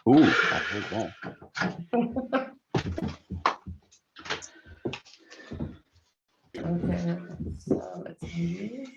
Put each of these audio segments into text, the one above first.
Ooh, I heard that. Okay, so let's use.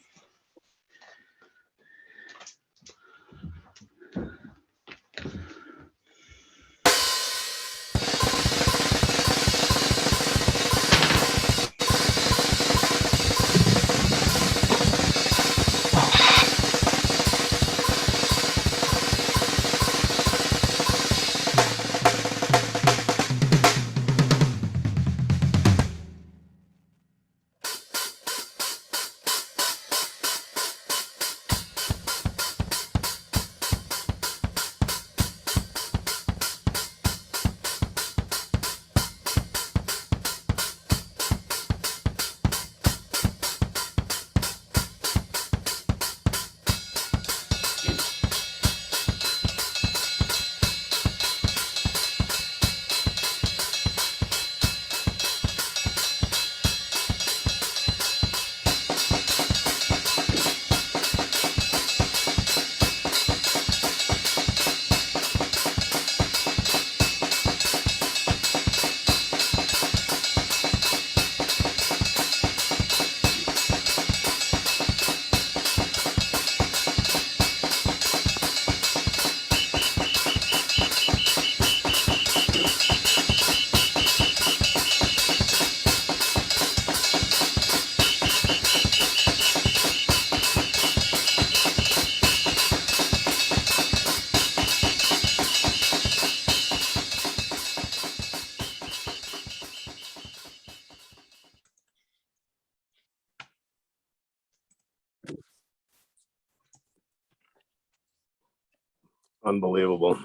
Unbelievable.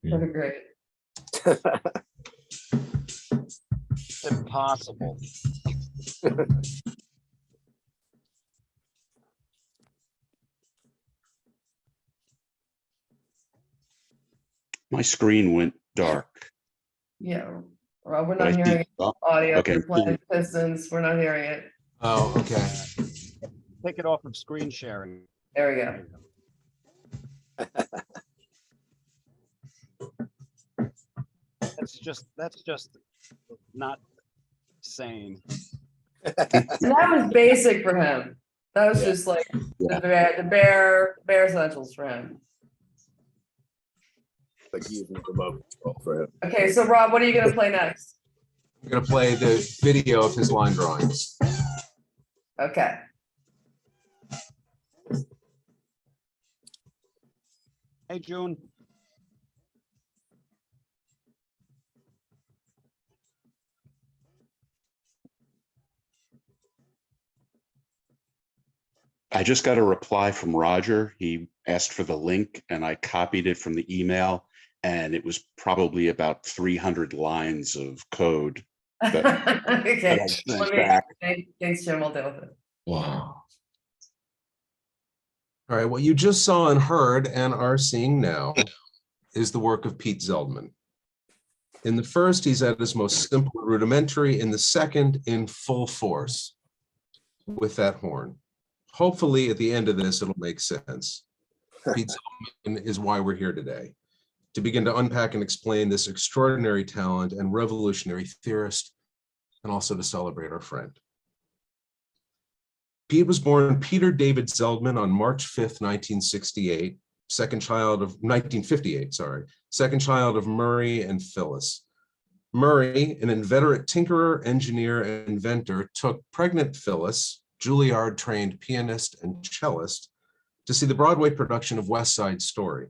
They're great. Impossible. My screen went dark. Yeah, well, we're But I not see- hearing oh, audio. okay. You're playing Pistons. We're not hearing it. Oh, okay. Take it off of screen sharing. There we go. That's just not sane. And that was basic for him. That was Yeah. just like Yeah. the bare essentials for him. Like using the remote control for him. Okay, so Rob, what are you gonna play next? I'm gonna play the video of his line drawings. Okay. Hey, June. I just got a reply from Roger. He asked for the link and I copied it from the email, and it was probably about 300 lines of code. Okay. that I sent Let me- back. Thanks, Jim. I'll deal with it. Wow. All right, what you just saw and heard and are seeing now is the work of Pete Zeldman. In the first, he's at his most simple rudimentary. In the second, in full force with that horn. Hopefully, at the end of this, it'll make sense. Pete Zeldman is why we're here today, to begin to unpack and explain this extraordinary talent and revolutionary theorist, and also to celebrate our friend. Pete was born Peter David Zeldman on March 5th, 1968, second child of 1958, sorry, second child of Murray and Phyllis. Murray, an inveterate tinkerer, engineer, and inventor, took pregnant Phyllis, Juilliard-trained pianist and cellist, to see the Broadway production of West Side Story.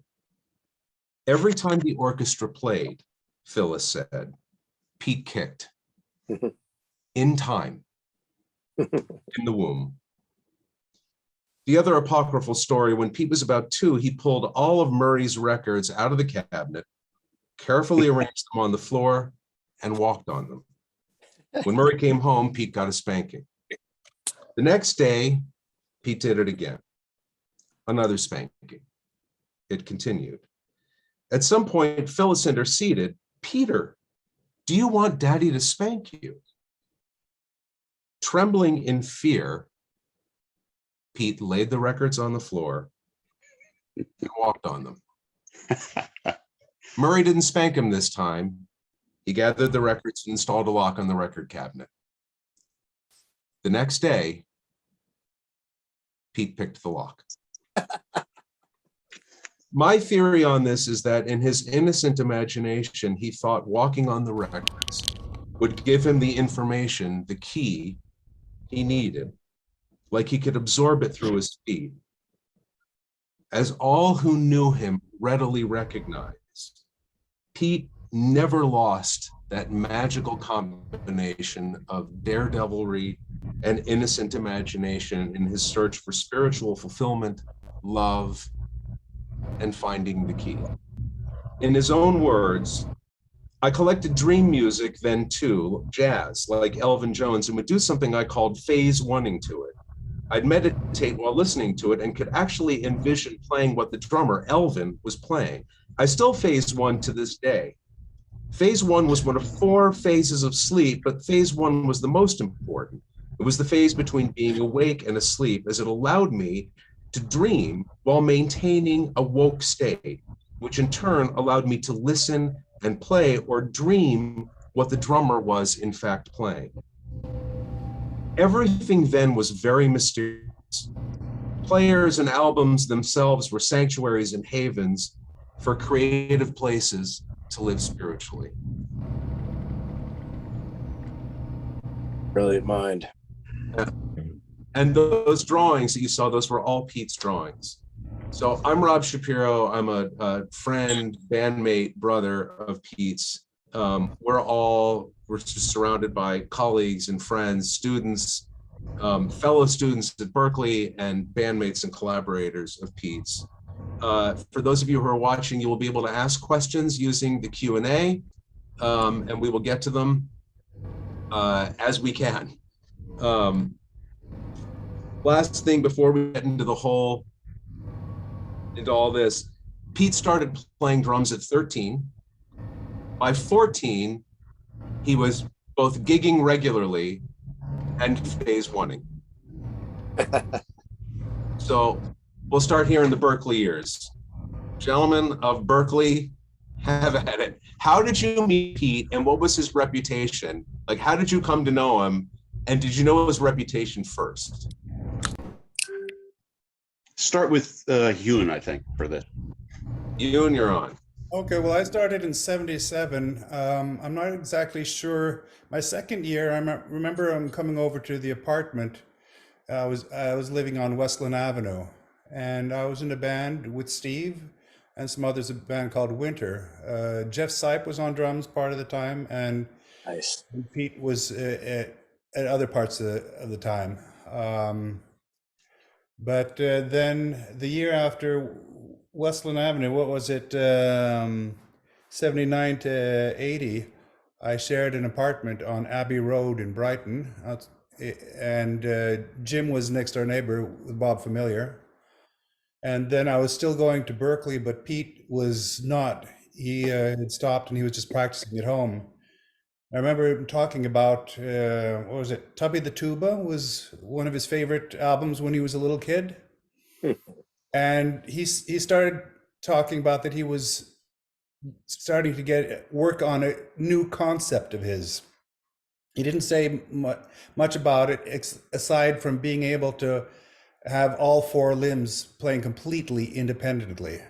Every time the orchestra played, Phyllis said, Pete kicked. In time. In the womb. The other apocryphal story, when Pete was about 2, he pulled all of Murray's records out of the cabinet, carefully arranged them on the floor, and walked on them. When Murray came home, Pete got a spanking. The next day, Pete did it again. Another spanking. It continued. At some point, Phyllis interceded, Peter, do you want Daddy to spank you? Trembling in fear, Pete laid the records on the floor and walked on them. Murray didn't spank him this time. He gathered the records and installed a lock on the record cabinet. The next day, Pete picked the lock. My theory on this is that in his innocent imagination, he thought walking on the records would give him the information, the key he needed, like he could absorb it through his feet. As all who knew him readily recognized, Pete never lost that magical combination of daredevilry and innocent imagination in his search for spiritual fulfillment, love, and finding the key. In his own words, I collected dream music then too, jazz, like Elvin Jones, and would do something I called phase oneing to it. I'd meditate while listening to it and could actually envision playing what the drummer, Elvin, was playing. I still phase one to this day. Phase one was one of 4 phases of sleep, but phase one was the most important. It was the phase between being awake and asleep, as it allowed me to dream while maintaining a woke state, which in turn allowed me to listen and play or dream what the drummer was in fact playing. Everything then was very mysterious. Players and albums themselves were sanctuaries and havens for creative places to live spiritually. Brilliant mind. And those drawings that you saw, those were all Pete's drawings. So I'm Rob Shapiro. I'm a friend, bandmate, brother of Pete's. We're just surrounded by colleagues and friends, students, fellow students at Berkeley, and bandmates and collaborators of Pete's. For those of you who are watching, you will be able to ask questions using the Q&A, and we will get to them as we can. Last thing before we get into all this, Pete started playing drums at 13. By 14, he was both gigging regularly and phase oneing. So we'll start here in the Berkeley years. Gentlemen of Berkeley, have at it. How did you meet Pete and what was his reputation? Like, how did you come to know him? And did you know his reputation first? Start with Ewan, I think, for this. Ewan, you're on. Okay, well, I started in '77. I'm not exactly sure. My second year, I remember I'm coming over to the apartment. I was living on Westland Avenue, and I was in a band with Steve and some others, a band called Winter. Jeff Sipe was on drums part of the time, and Nice. Pete was at other parts of the time. But then the year after Westland Avenue, what was it, 79 to 80, I shared an apartment on Abbey Road in Brighton. And Jim was next door neighbor with Bob Familiar. And then I was still going to Berkeley, but Pete was not. He had stopped and he was just practicing at home. I remember him talking about, what was it? Tubby the Tuba was one of his favorite albums when he was a little kid. And he started talking about that he was starting to get work on a new concept of his. He didn't say much about it, aside from being able to have all 4 limbs playing completely independently.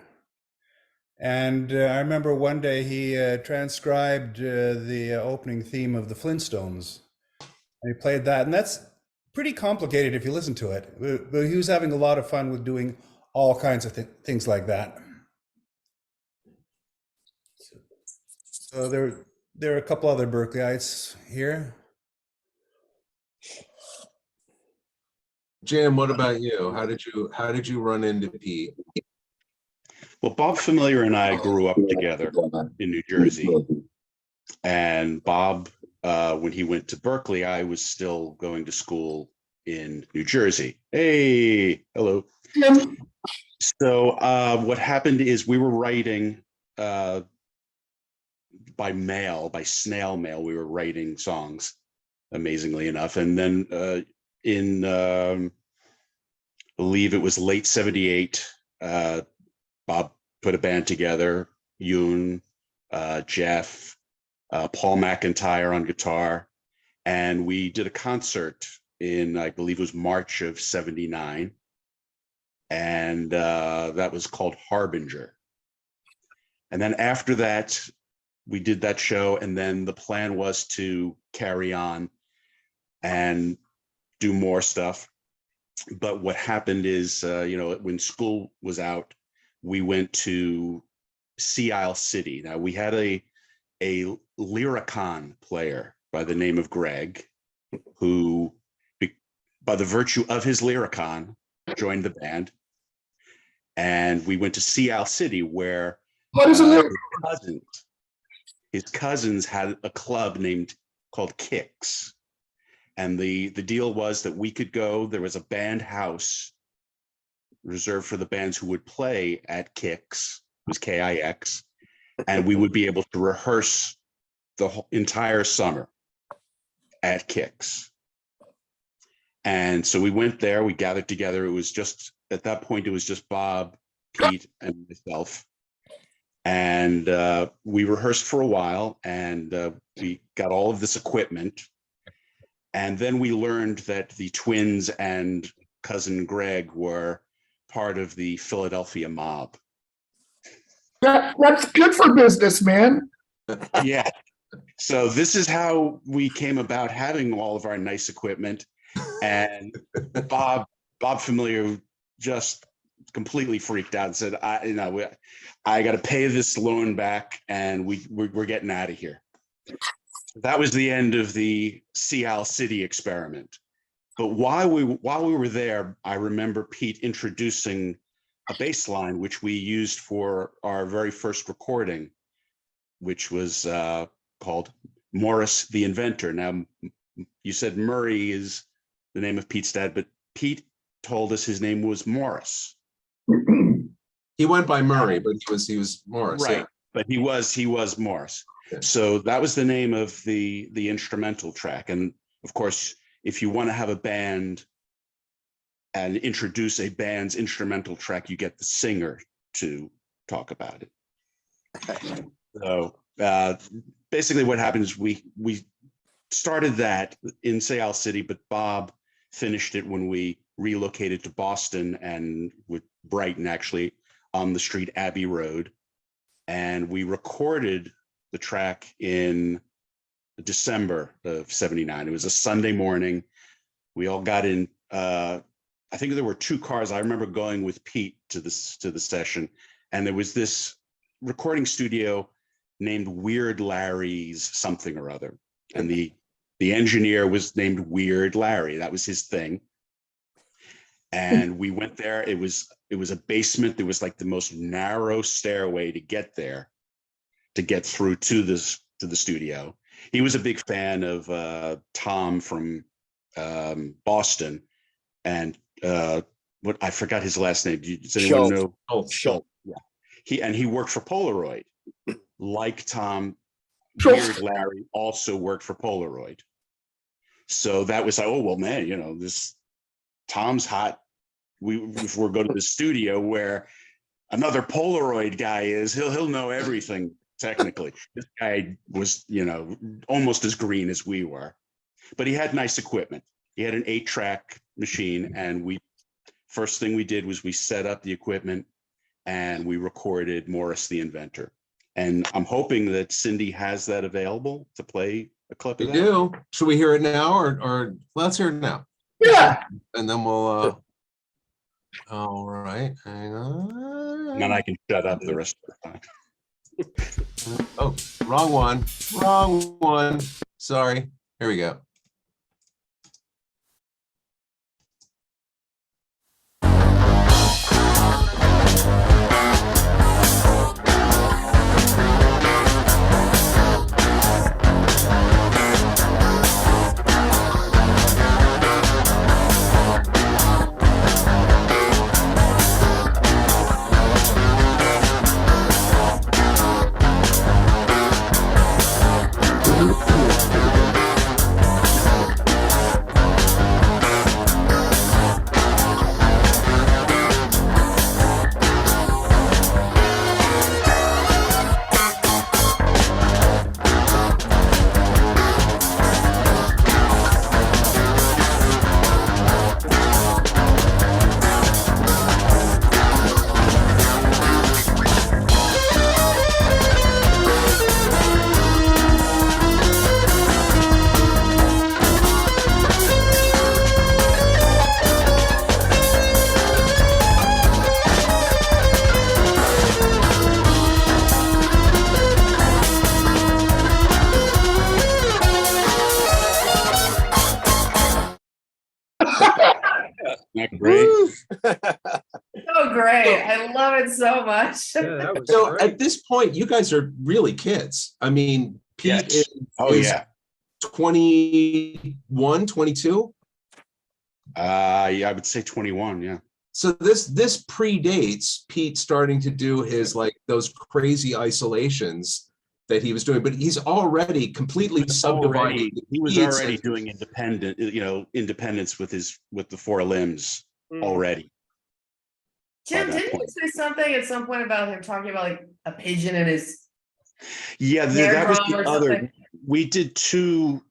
And I remember one day he transcribed the opening theme of the Flintstones, and he played that, and that's pretty complicated if you listen to it, but he was having a lot of fun with doing all kinds of things like that. So there are a couple other Berkeleyites here. Jim, what about you? How did you run into Pete? Well, Bob Familiar and I grew up together in New Jersey. And Bob, when he went to Berkeley, I was still going to school in New Jersey. Hey, hello. So what happened is we were writing by mail, by snail mail, we were writing songs, amazingly enough. And then in, I believe it was late '78, Bob put a band together, Ewan, Jeff, Paul McIntyre on guitar. And we did a concert in, I believe it was March of '79. And that was called Harbinger. And then after that, we did that show. And then the plan was to carry on and do more stuff. But what happened is, when school was out, we went to Sea Isle City. Now, we had a Lyricon player by the name of Greg, who, by the virtue of his Lyricon, joined the band. And we went to Sea Isle City, where his cousins had a club called Kicks. And the deal was that we could go, there was a band house reserved for the bands who would play at Kicks, it was KIX, and we would be able to rehearse the whole entire summer at Kicks. And so we went there, we gathered together. It was just, at that point, it was just Bob, Pete, and myself. And we rehearsed for a while, and we got all of this equipment. And then we learned that the twins and cousin Greg were part of the Philadelphia mob. That's good for business, man. Yeah. So this is how we came about having all of our nice equipment. And Bob Familiar just completely freaked out and said, I got to pay this loan back, and we're getting out of here. That was the end of the Sea Isle City experiment. But while we were there, I remember Pete introducing a bass line, which we used for our very first recording, which was called Morris the Inventor. Now, you said Murray is the name of Pete's dad, but Pete told us his name was Morris. He went by Murray, but he was Morris. Right, yeah. but he was Morris. Yeah. So that was the name of the instrumental track. And of course, if you want to have a band and introduce a band's instrumental track, you get the singer to talk about it. So basically what happened is we started that in Sea Isle City, but Bob finished it when we relocated to Boston, and with Brighton, actually, on the street Abbey Road. And we recorded the track in December of '79. It was a Sunday morning. We all got in, I think there were 2 cars. I remember going with Pete to the session, and there was this recording studio named Weird Larry's something or other. And the engineer was named Weird Larry. That was his thing. And we went there. It was a basement. There was like the most narrow stairway to get there, to get through to the studio. He was a big fan of Tom from Boston, and what, I forgot his last name. Does anyone know? Oh, Schultz. Yeah. He worked for Polaroid. Like Tom, Weird Larry also worked for Polaroid. So that was like, oh well, man, this Tom's hot. If we're going to the studio where another Polaroid guy is, he'll know everything technically. This guy was, almost as green as we were, but he had nice equipment. He had an 8-track machine, and first thing we did was we set up the equipment and we recorded Morris the Inventor. And I'm hoping that Cindy has that available to play a clip of that. We do. Should we hear it now, or let's hear it now? Yeah. And then we'll. All right. Hang on. And then I can shut up the rest of the time. Oh, wrong one. Wrong one. Sorry. Here we go. So great. I love it so much. Yeah, that was So great. at this point, you guys are really kids. I mean, Pete Yes. is Yeah. 21, 22. Yeah, I would say 21. Yeah. So this predates Pete starting to do his like those crazy isolations that he was doing, but he's already completely subdivided. He was Pete's already and- doing independence with the four limbs already. Jim, By that didn't you point. say something at some point about him talking about like a pigeon in his Yeah, snare that was drum the or other. something? We did two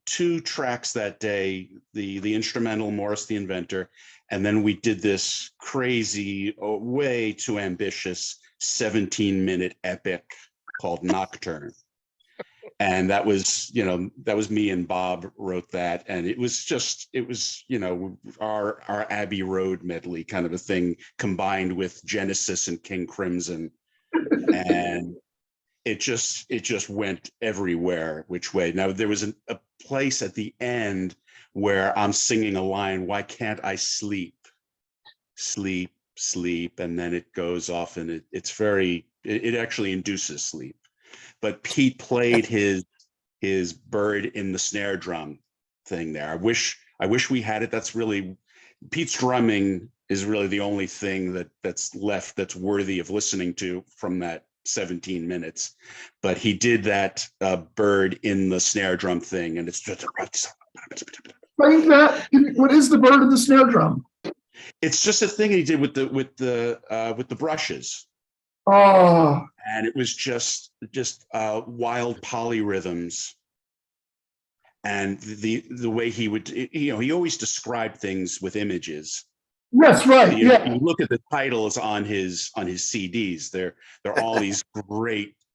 tracks that day, the instrumental Morris the Inventor, and then we did this crazy, way too ambitious 17-minute epic called Nocturne. And that was me and Bob wrote that. And it was our Abbey Road medley kind of a thing combined with Genesis and King Crimson. And it just went everywhere which way. Now there was a place at the end where I'm singing a line, why can't I sleep, sleep, sleep, and then it goes off and it actually induces sleep. But Pete played his bird in the snare drum thing there. I wish we had it. That's really, Pete's drumming is really the only thing that's left that's worthy of listening to from that 17 minutes. But he did that bird in the snare drum thing, and it's just Explain that. What is the bird in the snare drum? it's just a thing he did with the brushes. Oh, And it was just wild polyrhythms, and the way he would, he always described things with images. yes, right. You Yeah. look at the titles on his CDs; they're all these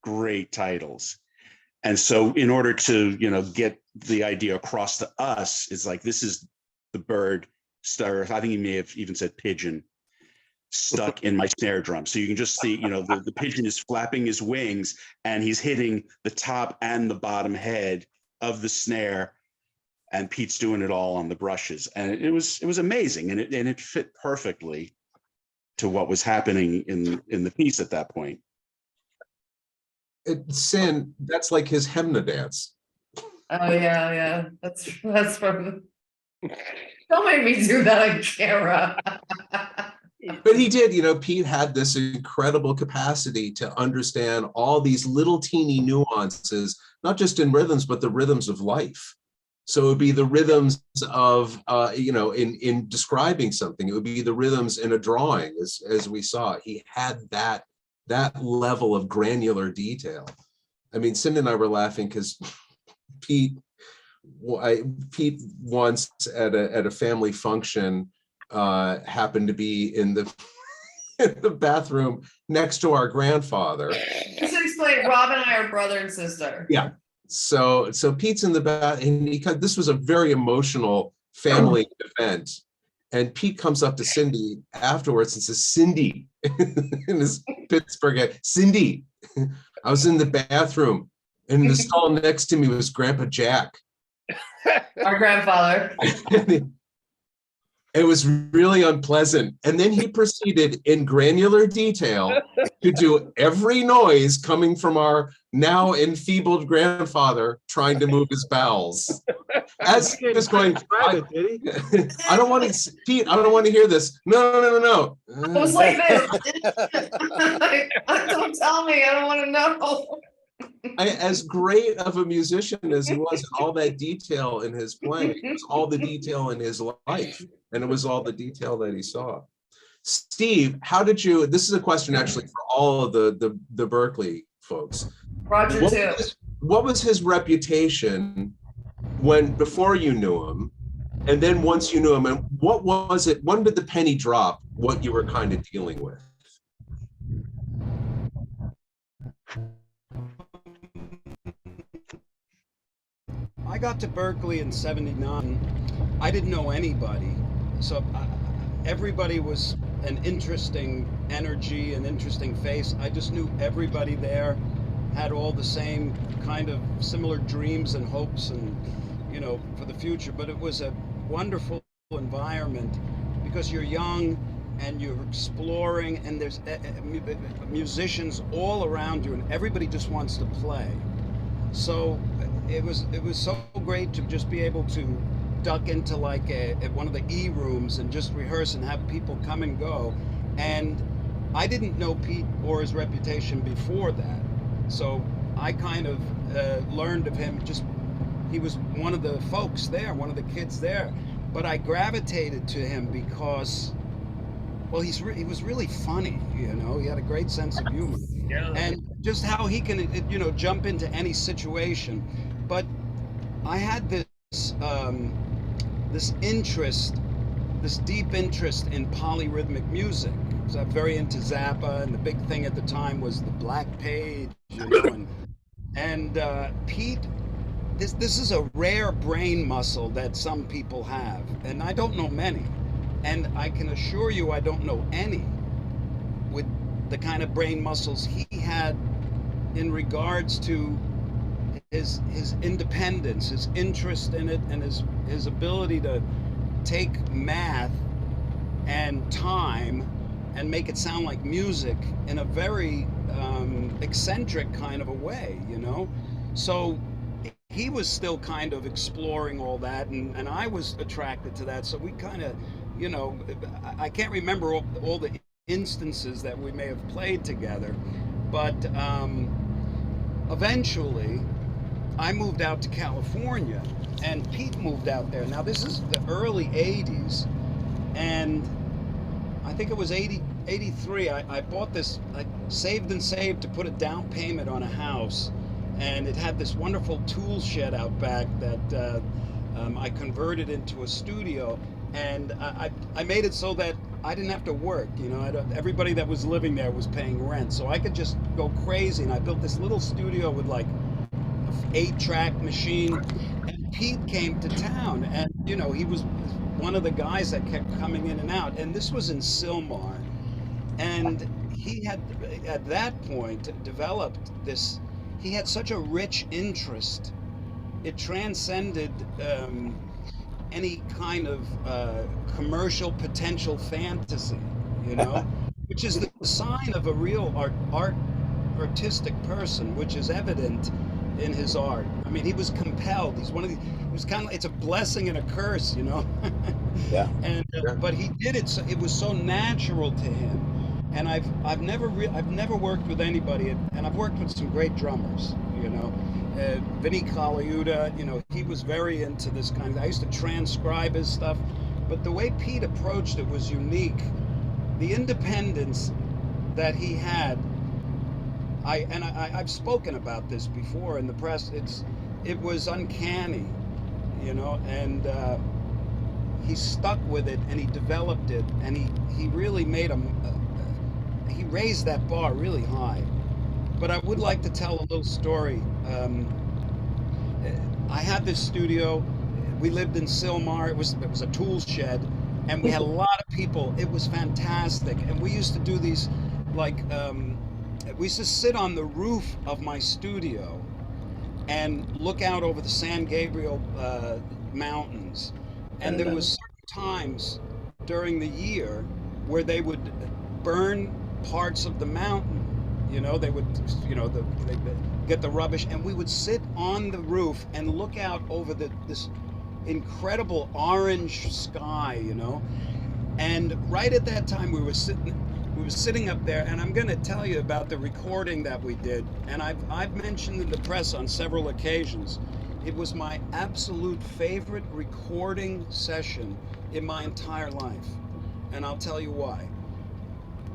great titles. And so, in order to get the idea across to us, is like, this is the bird, I think he may have even said pigeon, stuck in my snare drum. So you can just see, the pigeon is flapping his wings and he's hitting the top and the bottom head of the snare, and Pete's doing it all on the brushes. And it was amazing. And it fit perfectly to what was happening in the piece at that point. Sin, that's like his hymna dance. Oh yeah. That's from. Don't make me do that on camera. But he did, Pete had this incredible capacity to understand all these little teeny nuances, not just in rhythms, but the rhythms of life. So it would be the rhythms of, in describing something. It would be the rhythms in a drawing, as we saw. He had that level of granular detail. I mean, Cindy and I were laughing because Pete once at a family function happened to be in the bathroom next to our grandfather. Just to explain, Rob and I are brother and sister. Yeah. So Pete's in the bath, and this was a very emotional family event. And Pete comes up to Cindy afterwards and says, "Cindy," in his Pittsburgh, "Cindy, I was in the bathroom, and in the stall next to me was Grandpa Jack." Our grandfather. It was really unpleasant. And then he proceeded in granular detail to do every noise coming from our now enfeebled grandfather trying to move his bowels. As he was going, I don't want to, Pete, I don't want to hear this. No. I was like this. Don't tell me. I don't want to know. As great of a musician as he was, all that detail in his playing, it was all the detail in his life, and it was all the detail that he saw. Steve, how did you? This is a question actually for all of the Berkeley folks. Roger too. What was his reputation before you knew him, and then once you knew him, and what was it? When did the penny drop? What you were kind of dealing with? I got to Berkeley in '79. I didn't know anybody, so everybody was an interesting energy, an interesting face. I just knew everybody there had all the same kind of similar dreams and hopes and, for the future. But it was a wonderful environment because you're young and you're exploring, and there's musicians all around you, and everybody just wants to play. So it was so great to just be able to duck into like one of the E rooms and just rehearse and have people come and go. And I didn't know Pete or his reputation before that, so I kind of learned of him. Just he was one of the folks there, one of the kids there, but I gravitated to him because, well, he was really funny, you know. He had a great sense of humor, and just how he can, you know, jump into any situation. But I had this this interest, this deep interest in polyrhythmic music. So I'm very into Zappa, and the big thing at the time was the Black Page, you know, and Pete. This is a rare brain muscle that some people have, and I don't know many. And I can assure you I don't know any with the kind of brain muscles he had in regards to his independence, his interest in it, and his ability to take math and time and make it sound like music in a very eccentric kind of a way, you know? So he was still kind of exploring all that, and I was attracted to that. So we kind of, you know, I can't remember all the instances that we may have played together, but eventually I moved out to California and Pete moved out there. Now this is the early 80s, and I think it was 83. I bought this, I saved and saved to put a down payment on a house, and it had this wonderful tool shed out back that I converted into a studio. And I made it so that I didn't have to work, you know. Everybody that was living there was paying rent, so I could just go crazy. And I built this little studio with like an 8-track machine. And Pete came to town, and you know, he was one of the guys that kept coming in and out. And this was in Sylmar, and he had at that point developed this. He had such a rich interest; it transcended any kind of commercial potential fantasy, you know, which is the sign of a real artistic person, which is evident in his art. I mean, he was compelled. He's one of these. He was kind of. It's a blessing and a curse, you know. Yeah. And but he did it. So it was so natural to him. And I've never worked with anybody, and I've worked with some great drummers, you know. Vinny Colaiuta, you know, he was very into this kind of. I used to transcribe his stuff, but the way Pete approached it was unique. The independence that he had, I've spoken about this before in the press. It was uncanny, you know, and he stuck with it, and he developed it, and he really made he raised that bar really high. But I would like to tell a little story. I had this studio. We lived in Sylmar. It was a tool shed, and we had a lot of people. It was fantastic. And we used to do these, like, we used to sit on the roof of my studio and look out over the San Gabriel mountains. And there was certain times during the year where they would burn parts of the mountain. You know, they would, you know, they'd get the rubbish, and we would sit on the roof and look out over this incredible orange sky, you know. And right at that time, we were sitting up there, and I'm going to tell you about the recording that we did. And I've mentioned in the press on several occasions. It was my absolute favorite recording session in my entire life, and I'll tell you why.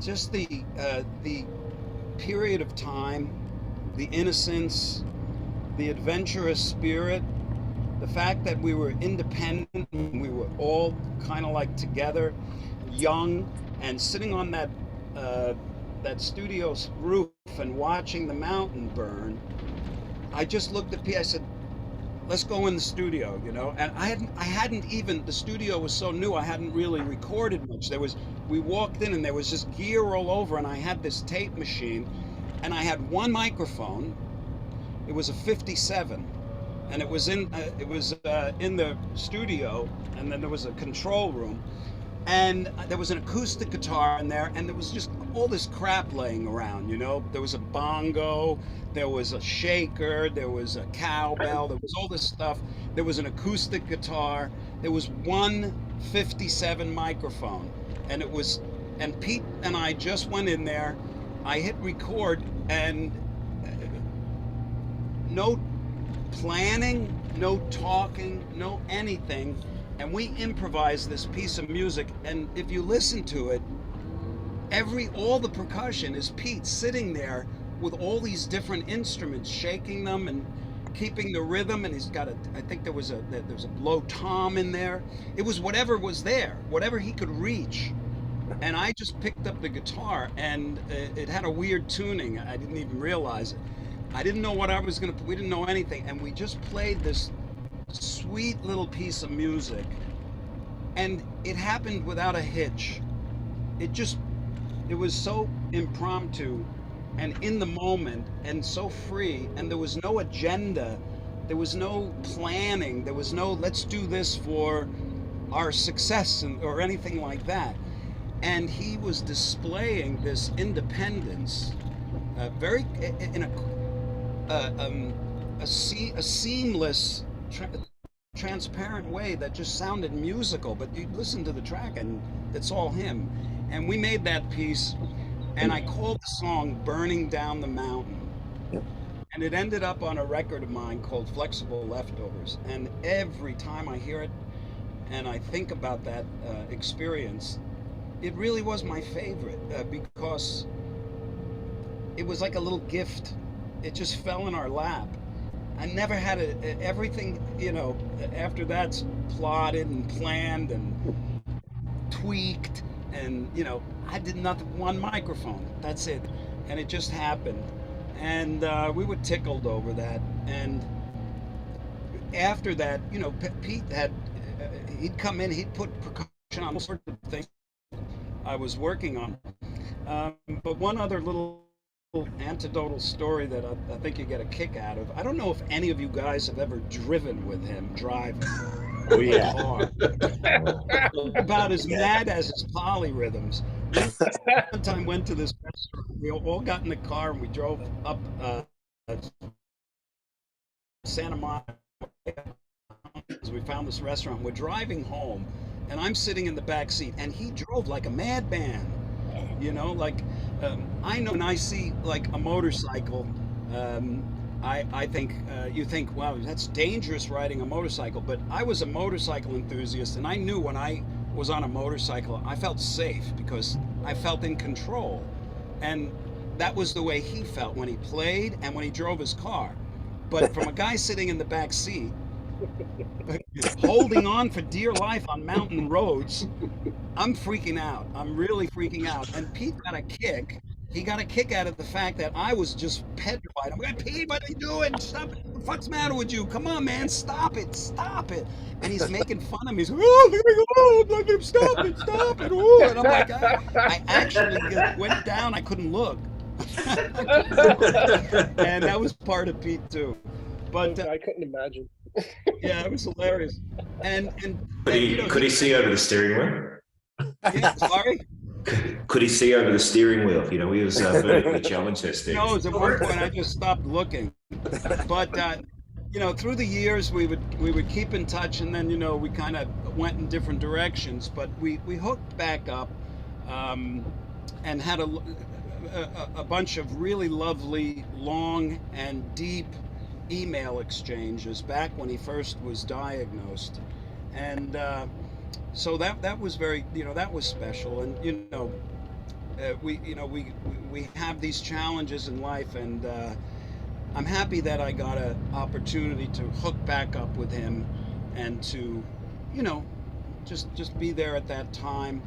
Just the period of time, the innocence, the adventurous spirit, the fact that we were independent, we were all kind of like together, young, and sitting on that studio's roof and watching the mountain burn. I just looked at Pete. I said, "Let's go in the studio," you know. And I hadn't even. The studio was so new. I hadn't really recorded much. We walked in and there was just gear all over, and I had this tape machine, and I had one microphone. It was a 57, and it was in the studio, and then there was a control room, And there was an acoustic guitar in there, and there was just all this crap laying around, you know. There was a bongo, there was a shaker, there was a cowbell, there was all this stuff. There was an acoustic guitar. There was one 57 microphone, and Pete and I just went in there. I hit record, and no planning, no talking, no anything. And we improvised this piece of music, and if you listen to it, all the percussion is Pete sitting there with all these different instruments, shaking them and keeping the rhythm. And he's got I think there was a low tom in there. It was whatever was there, whatever he could reach. And I just picked up the guitar, and it had a weird tuning. I didn't even realize it. I didn't know what I was gonna. We didn't know anything, and we just played this sweet little piece of music, and it happened without a hitch. It was so impromptu and in the moment and so free, and there was no agenda, there was no planning, there was no let's do this for our success or anything like that. And he was displaying this independence very in a seamless transparent way that just sounded musical, but you listen to the track and it's all him. And we made that piece, and I called the song Burning Down the Mountain. And it ended up on a record of mine called Flexible Leftovers. And every time I hear it and I think about that experience, it really was my favorite because it was like a little gift. It just fell in our lap. I never had everything, you know, after that's plotted and planned and tweaked, and, you know, I did nothing, one microphone, that's it. And it just happened. And we were tickled over that. And after that, you know, Pete he'd come in, he'd put percussion on all sorts of things I was working on. But one other little anecdotal story that I think you get a kick out of. I don't know if any of you guys have ever driven with him driving. Oh yeah. Car. About as mad as his polyrhythms. One time went to this restaurant. We all got in the car and we drove up Santa Monica. We found this restaurant. We're driving home, and I'm sitting in the back seat, and he drove like a madman. You know, like I know when I see like a motorcycle, I think you think, wow, that's dangerous riding a motorcycle. But I was a motorcycle enthusiast, and I knew when I was on a motorcycle, I felt safe because I felt in control. And that was the way he felt when he played and when he drove his car. But from a guy sitting in the back seat, holding on for dear life on mountain roads, I'm freaking out. I'm really freaking out. And Pete got a kick. He got a kick out of the fact that I was just petrified. I'm like, Pete, what are you doing? Stop it. What the fuck's the matter with you? Come on, man. Stop it. Stop it. And he's making fun of me. He's like, oh, stop it. Stop it. Oh. And I'm like, I actually went down. I couldn't look. And that was part of Pete, too. But I couldn't imagine. Yeah, it was hilarious. And Could he see over the steering wheel? Yeah, sorry? Could he see over the steering wheel? You know, he was vertically challenged this thing. No, at one point I just stopped looking. But you know, through the years we would keep in touch, and then, you know, we kind of went in different directions. But we hooked back up, and had a bunch of really lovely, long and deep email exchanges back when he first was diagnosed. And so that was very, you know, that was special. And, you know, we have these challenges in life, and I'm happy that I got an opportunity to hook back up with him and to, you know, just be there at that time.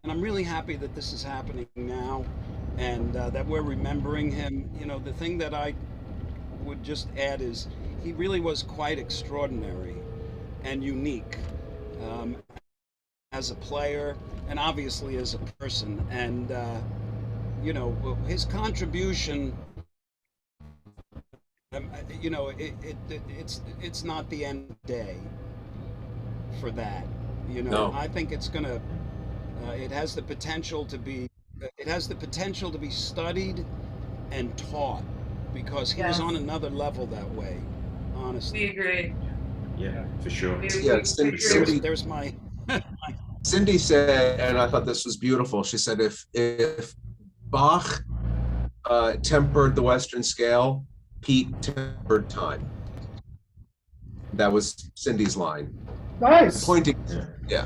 And I'm really happy that this is happening now, and that we're remembering him. You know, the thing that I would just add is he really was quite extraordinary and unique as a player, and obviously as a person. And you know, his contribution, you know, it's not the end of the day for that. You know, no. I think it's gonna It has the potential to be. It has the potential to be studied and taught, because he was Yes. on another level that way. We Honestly, agree. Yeah, for sure. Yeah, Cindy, there's my. Cindy said, and I thought this was beautiful. She said, if Bach tempered the Western scale, Pete tempered time. That was Cindy's line. Nice. Pointing, Yeah.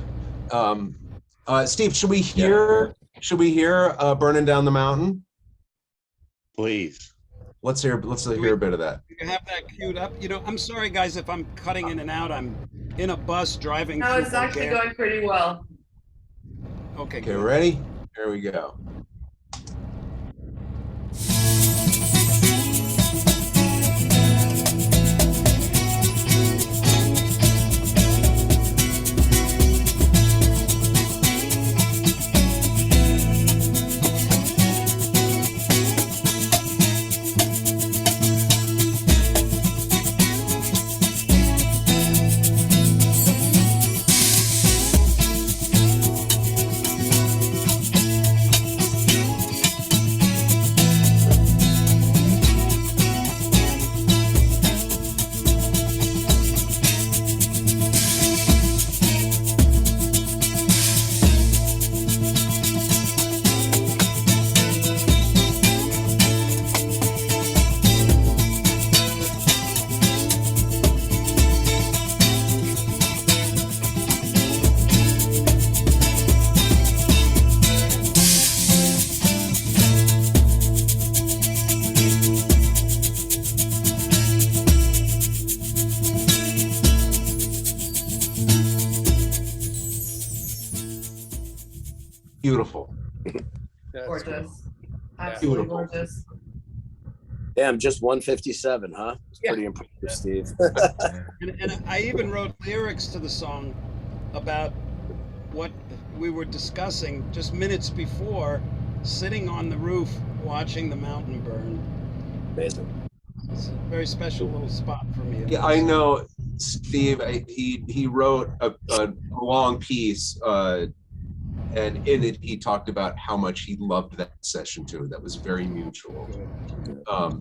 yeah. Steve, should we hear "Burning Down the Mountain"? Please. Let's hear a bit of that. You have that queued up. You know, I'm sorry guys if I'm cutting in and out. I'm in a bus driving. No, through it's actually Bulgaria. going pretty well. Okay. Okay, Good. ready? Here we go. Beautiful. Gorgeous. Absolutely Beautiful. gorgeous. Damn, just 157, huh? It's Yeah. pretty impressive, Steve. And I even wrote lyrics to the song about what we were discussing just minutes before, sitting on the roof watching the mountain burn. Amazing. It's a very special little spot for me. Yeah, I know, Steve. He wrote a long piece, and in it he talked about how much he loved that session too. That was very mutual.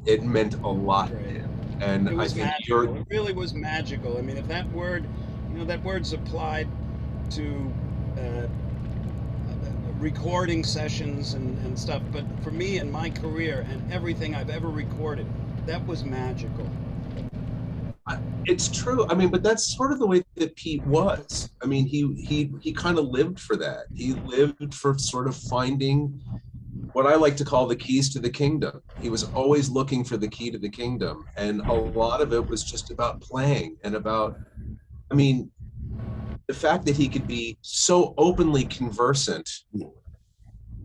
It meant a lot to him, and It I was think magical. It really was magical. I mean, if that word, that word's applied to recording sessions and stuff, but for me in my career and everything I've ever recorded, that was magical. It's true. I mean, but that's sort of the way that Pete was. I mean, he kind of lived for that. He lived for sort of finding what I like to call the keys to the kingdom. He was always looking for the key to the kingdom. And a lot of it was just about playing and about, I mean, the fact that he could be so openly conversant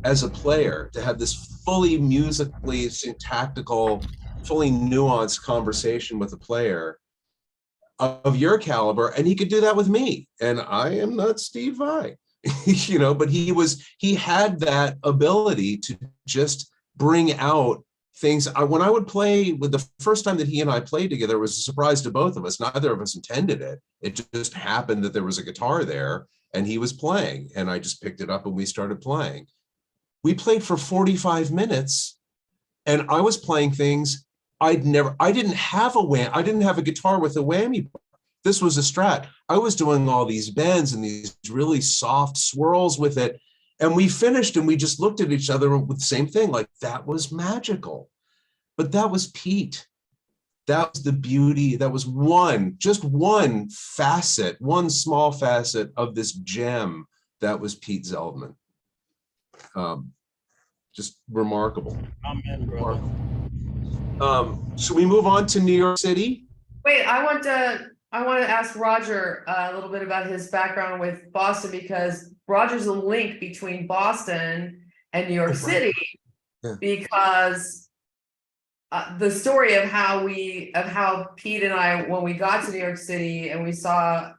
as a player, to have this fully musically tactical, fully nuanced conversation with a player of your caliber, and he could do that with me. And I am not Steve Vai, but he had that ability to just bring out things. When I would play, with the first time that he and I played together, it was a surprise to both of us. Neither of us intended it. It just happened that there was a guitar there and he was playing, and I just picked it up and we started playing. We played for 45 minutes and I was playing things I didn't have a guitar with a whammy bar. This was a Strat. I was doing all these bends and these really soft swirls with it. And we finished and we just looked at each other with the same thing, like that was magical. But that was Pete. That was the beauty. That was just one facet, one small facet of this gem that was Pete Zeldman. Just remarkable. Amen, brother. So we move on to New York City. Wait, I want to ask Roger a little bit about his background with Boston, because Roger's a link between Boston and New York City, because the story of how Pete and I, when we got to New York City and we saw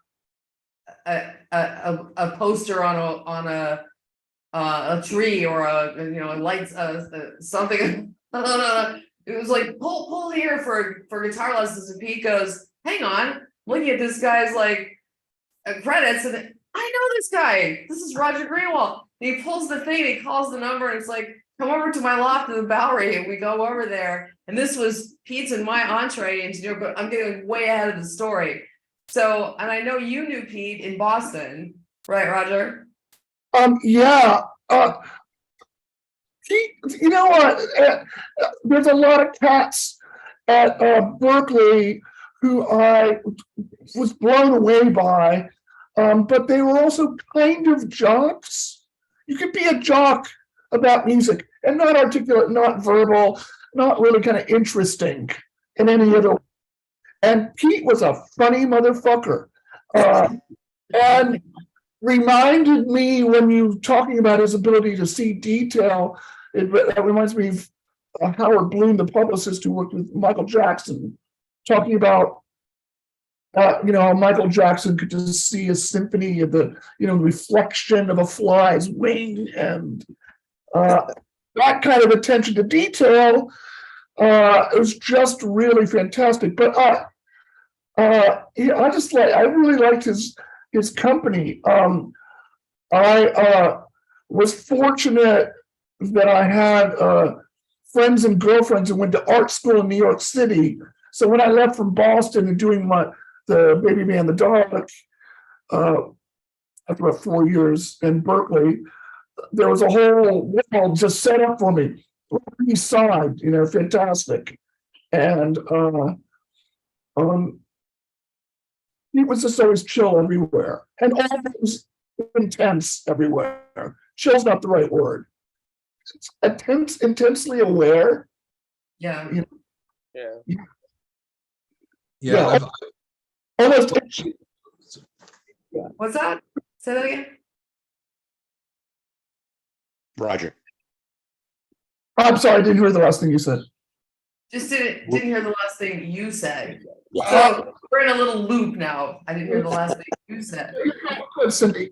a poster on a tree or a light, something. It was like pull here for guitar lessons, and Pete goes, hang on, looking at this guy's credits, and I know this guy. This is Roger Greenawalt. He pulls the thing, he calls the number, and it's like, come over to my loft in the Bowery, and we go over there. And this was Pete's and my entree engineer, but I'm getting way ahead of the story. So, and I know you knew Pete in Boston, right, Roger? Yeah. You know what? There's a lot of cats at Berkeley who I was blown away by, but they were also kind of jocks. You could be a jock about music and not articulate, not verbal, not really kind of interesting in any other way. And Pete was a funny motherfucker. And reminded me when you talking about his ability to see detail, that reminds me of Howard Bloom, the publicist who worked with Michael Jackson, talking about how Michael Jackson could just see a symphony of the reflection of a fly's wing, and that kind of attention to detail. It was just really fantastic. But I really liked his company. I was fortunate that I had friends and girlfriends who went to art school in New York City. So when I left from Boston and doing the Baby Man the Dog, after about 4 years in Berkeley, there was a whole world just set up for me. East Side, fantastic. And he was just always chill everywhere, and always intense everywhere. Chill's not the right word. It's intensely aware. Yeah. Yeah. Almost. What's that? Say that again. Roger. I'm sorry, I didn't hear the last thing you said. Just didn't hear the last thing you said. Yeah. So we're in a little loop now. I didn't hear the last thing you said. Good, Cindy.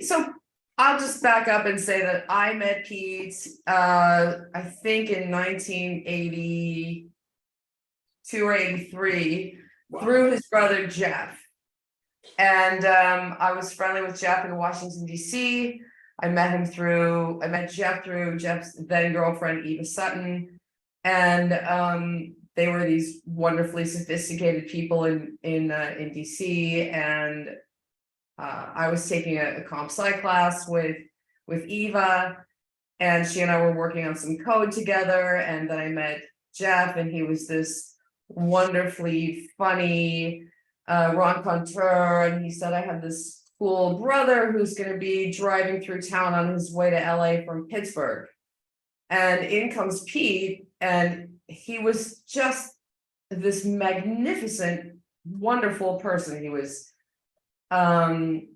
So I'll just back up and say that I met Pete, I think in 1982 or 83, through his brother Jeff. And I was friendly with Jeff in Washington, D.C. I met Jeff through Jeff's then girlfriend, Eva Sutton. And they were these wonderfully sophisticated people in DC, and I was taking a comp sci class with Eva, and she and I were working on some code together. And then I met Jeff, and he was this wonderfully funny raconteur, and he said, I have this cool brother who's going to be driving through town on his way to LA from Pittsburgh. And in comes Pete, and he was just this magnificent, wonderful person. He was funny,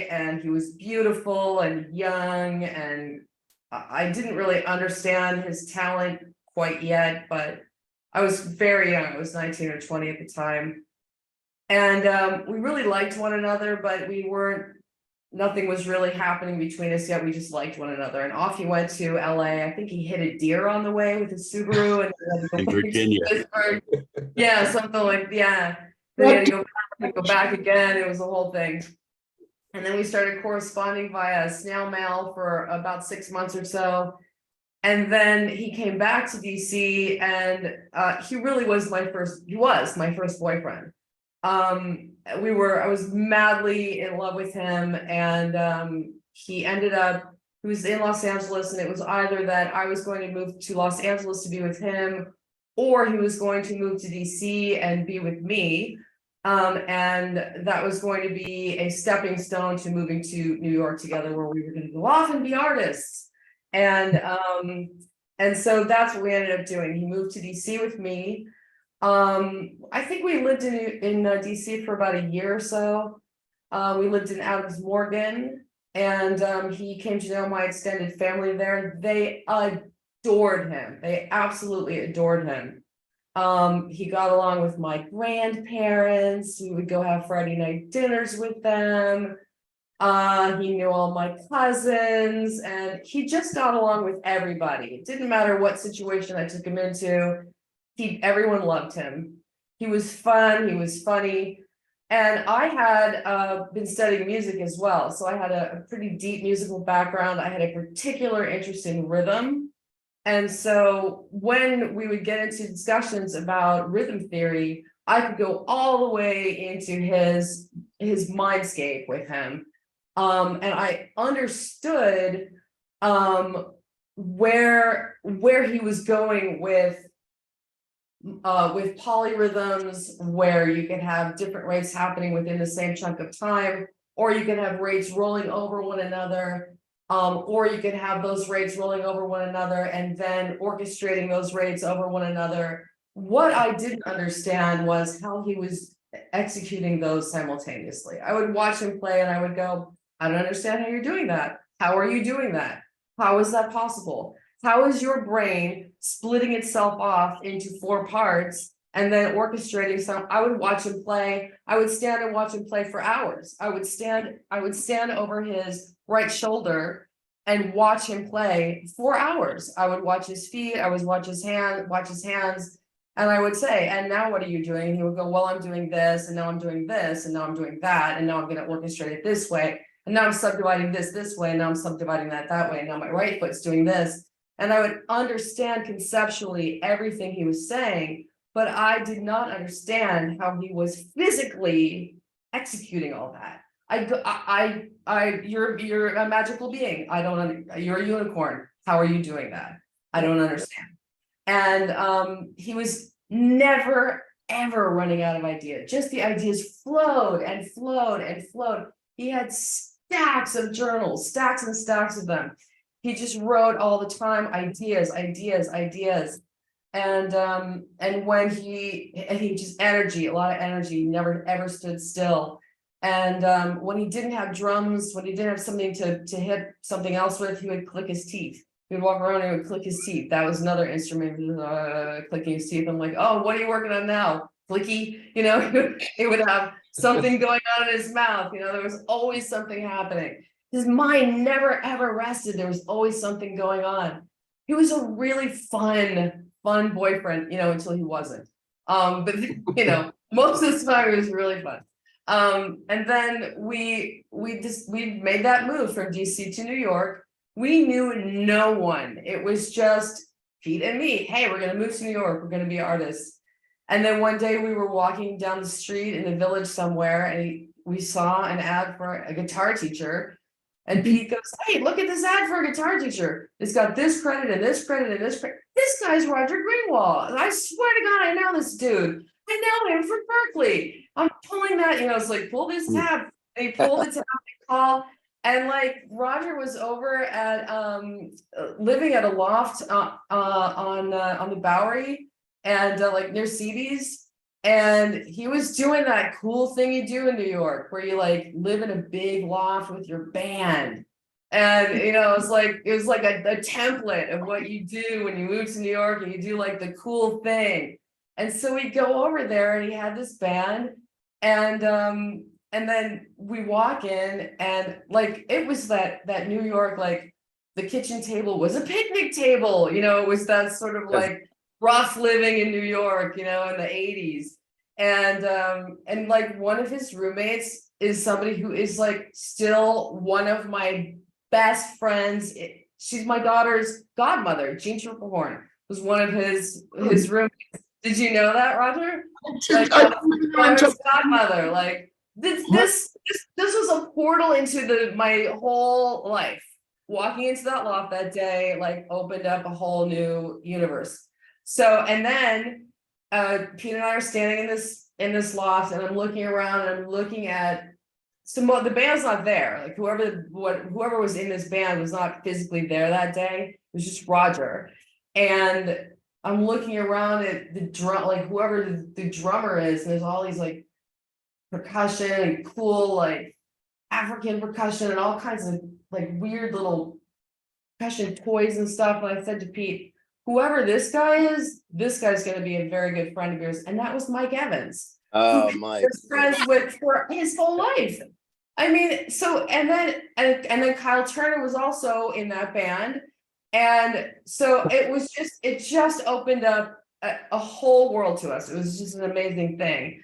and he was beautiful and young, and I didn't really understand his talent quite yet, but I was very young. I was 19 or 20 at the time. And we really liked one another, but nothing was really happening between us yet. We just liked one another. And off he went to LA. I think he hit a deer on the way with his Subaru. And in Virginia. Yeah, something like, yeah. Then he had to go back again. It was a whole thing. And then we started corresponding via snail mail for about 6 months or so. And then he came back to DC, and he was my first boyfriend. I was madly in love with him, and he was in Los Angeles, and it was either that I was going to move to Los Angeles to be with him, or he was going to move to DC and be with me. And that was going to be a stepping stone to moving to New York together, where we were going to go off and be artists. And so that's what we ended up doing. He moved to DC with me. I think we lived in DC for about a year or so. We lived in Adams Morgan, and he came to know my extended family there. They adored him. They absolutely adored him. He got along with my grandparents. We would go have Friday night dinners with them. He knew all my cousins, and he just got along with everybody. It didn't matter what situation I took him into. Everyone loved him. He was fun. He was funny. And I had been studying music as well. So I had a pretty deep musical background. I had a particular interest in rhythm. And so when we would get into discussions about rhythm theory, I could go all the way into his mindscape with him. And I understood where he was going with polyrhythms, where you can have different rates happening within the same chunk of time, or you can have rates rolling over one another, or you can have those rates rolling over one another and then orchestrating those rates over one another. What I didn't understand was how he was executing those simultaneously. I would watch him play and I would go, I don't understand how you're doing that. How are you doing that? How is that possible? How is your brain splitting itself off into 4 parts and then orchestrating some? I would watch him play. I would stand and watch him play for hours. I would stand over his right shoulder and watch him play for hours. I would watch his feet. I would watch his hands. And I would say, and now what are you doing? And he would go, well, I'm doing this, and now I'm doing this, and now I'm doing that, and now I'm going to orchestrate it this way. And now I'm subdividing this way, and now I'm subdividing that way. And now my right foot's doing this. And I would understand conceptually everything he was saying, but I did not understand how he was physically executing all that. You're a magical being. You're a unicorn. How are you doing that? I don't understand. And he was never, ever running out of ideas. Just the ideas flowed and flowed and flowed. He had stacks of journals, stacks and stacks of them. He just wrote all the time, ideas. And when he just energy, a lot of energy, never ever stood still. And when he didn't have drums, when he didn't have something to hit something else with, he would click his teeth. He would walk around and he would click his teeth. That was another instrument, clicking his teeth. I'm like, oh, what are you working on now? Clicky, he would have something going on in his mouth. There was always something happening. His mind never ever rested. There was always something going on. He was a really fun boyfriend, until he wasn't. But most of the time it was really fun. And then we made that move from DC to New York. We knew no one. It was just Pete and me. Hey, we're going to move to New York. We're going to be artists. And then one day we were walking down the street in a village somewhere, and we saw an ad for a guitar teacher. And Pete goes, hey, look at this ad for a guitar teacher. It's got this credit and this credit and this credit. This guy's Roger Greenawalt. And I swear to God, I know this dude. I know him from Berkeley. I'm pulling that, it's like, pull this tab. And he pulled the tab and call. And like Roger was over at living at a loft on the Bowery and like near CB's. And he was doing that cool thing you do in New York where you like live in a big loft with your band. And it was like a template of what you do when you move to New York and you do like the cool thing. And so we go over there and he had this band and then we walk in and like it was that New York, like the kitchen table was a picnic table, it was that sort of like rough living in New York, in the 80s. And like one of his roommates is somebody who is like still one of my best friends. She's my daughter's godmother. Jean Tripplehorn was one of his roommates. Did you know that, Roger? Like daughter's godmother. Like this was a portal into my whole life. Walking into that loft that day, like opened up a whole new universe. So, and then Pete and I are standing in this loft, and I'm looking around and I'm looking at the band's not there. Like whoever was in this band was not physically there that day. It was just Roger. And I'm looking around at the drum, like whoever the drummer is, and there's all these like percussion and cool like African percussion and all kinds of like weird little percussion toys and stuff. And I said to Pete, whoever this guy is, this guy's going to be a very good friend of yours. And that was Mike Evans. Oh, Mike. Was friends with for his whole life. I mean, so and then Kyle Turner was also in that band. And so it just opened up a whole world to us. It was just an amazing thing.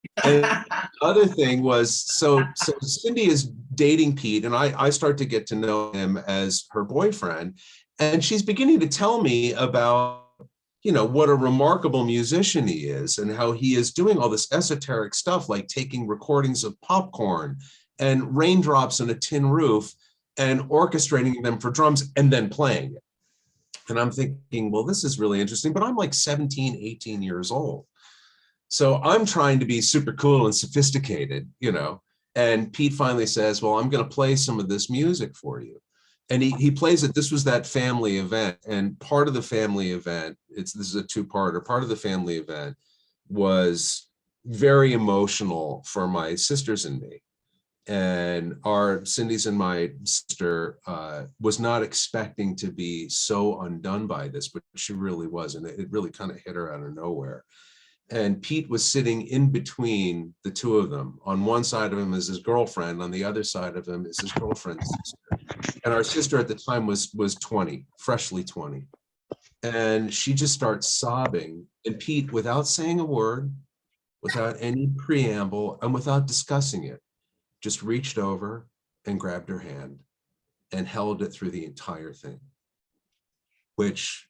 And the other thing was, so Cindy is dating Pete, and I start to get to know him as her boyfriend, and she's beginning to tell me about, you know, what a remarkable musician he is and how he is doing all this esoteric stuff, like taking recordings of popcorn and raindrops on a tin roof and orchestrating them for drums and then playing it. And I'm thinking, well, this is really interesting, but I'm like 17, 18 years old. So I'm trying to be super cool and sophisticated, you know, and Pete finally says, well, I'm going to play some of this music for you. And he plays it. This was that family event, and part of the family event, this is a two-parter. Part of the family event was very emotional for my sisters and me. And Cindy's and my sister was not expecting to be so undone by this, but she really was, and it really kind of hit her out of nowhere. And Pete was sitting in between the two of them. On one side of him is his girlfriend, on the other side of him is his girlfriend's sister. And our sister at the time was 20, freshly 20. And she just starts sobbing. And Pete, without saying a word, without any preamble, and without discussing it, just reached over and grabbed her hand and held it through the entire thing, which,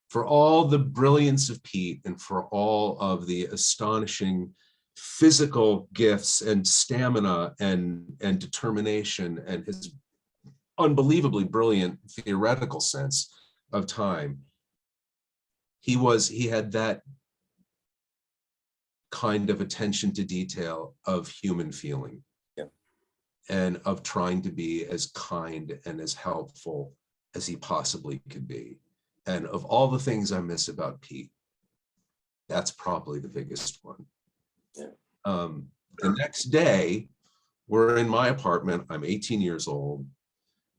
for all the brilliance of Pete and for all of the astonishing physical gifts and stamina and determination and his unbelievably brilliant theoretical sense of time, he had that kind of attention to detail of human feeling, and of trying to be as kind and as helpful as he possibly could be. And of all the things I miss about Pete, that's probably the biggest one. The next day, we're in my apartment. I'm 18 years old.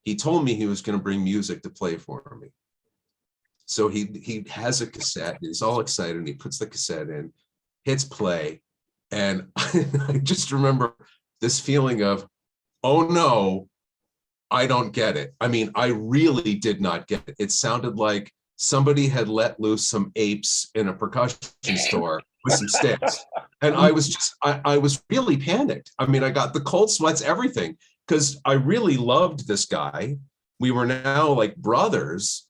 He told me he was going to bring music to play for me. So he has a cassette. He's all excited, and he puts the cassette in, hits play, and I just remember this feeling of, oh no, I don't get it. I mean, I really did not get it. It sounded like somebody had let loose some apes in a percussion store with some sticks. And I was really panicked. I mean, I got the cold sweats, everything, because I really loved this guy. We were now like brothers,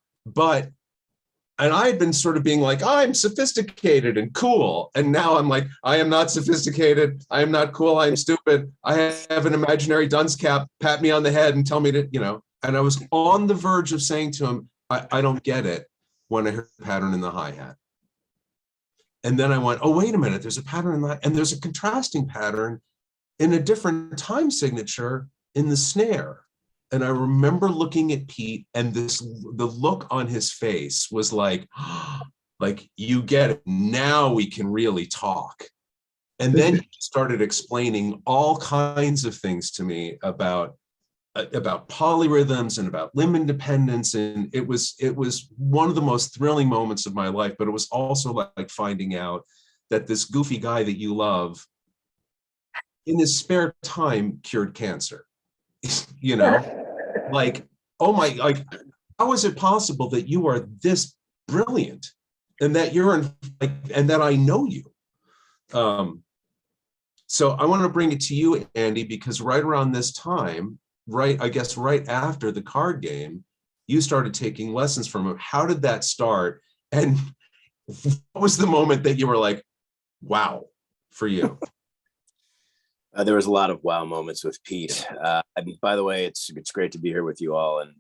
and I had been sort of being like, I'm sophisticated and cool. And now I'm like, I am not sophisticated. I am not cool. I am stupid. I have an imaginary dunce cap, pat me on the head and tell me to, you know, and I was on the verge of saying to him, I don't get it, when I heard the pattern in the hi-hat. And then I went, oh, wait a minute, there's a pattern in that, and there's a contrasting pattern in a different time signature in the snare. And I remember looking at Pete, and the look on his face was like, you get it, now we can really talk. And then he started explaining all kinds of things to me about polyrhythms and about limb independence. And it was one of the most thrilling moments of my life, but it was also like finding out that this goofy guy that you love in his spare time cured cancer, you know, like, oh my, like, how is it possible that you are this brilliant and that and that I know you? So I want to bring it to you, Andy, because right around this time, I guess right after the card game, you started taking lessons from him. How did that start? And what was the moment that you were like, wow, for you? There was a lot of wow moments with Pete. And by the way, it's great to be here with you all. And,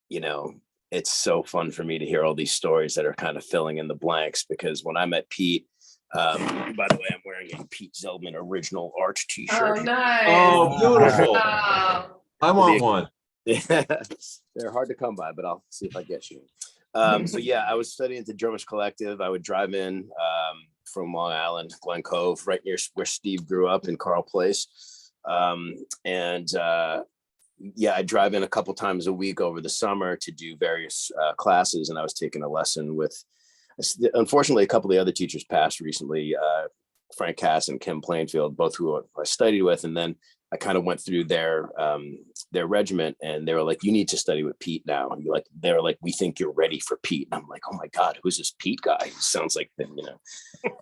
you know, it's so fun for me to hear all these stories that are kind of filling in the blanks, because when I met Pete, by the way, I'm wearing a Pete Zeldman original art t-shirt. Oh, nice. Oh, beautiful. Wow. I want one. They're hard to come by, but I'll see if I get you. So yeah, I was studying at the Drummers Collective. I would drive in from Long Island, Glen Cove, right near where Steve grew up in Carl Place. Yeah, I drive in a couple times a week over the summer to do various classes. And I was taking a lesson with, unfortunately, a couple of the other teachers passed recently, Frank Cass and Kim Plainfield, both who I studied with. And then I kind of went through their their regiment, and they were like, you need to study with Pete now. And you're like, they're like, we think you're ready for Pete. And I'm like, oh my God, who's this Pete guy? He sounds like the, you know,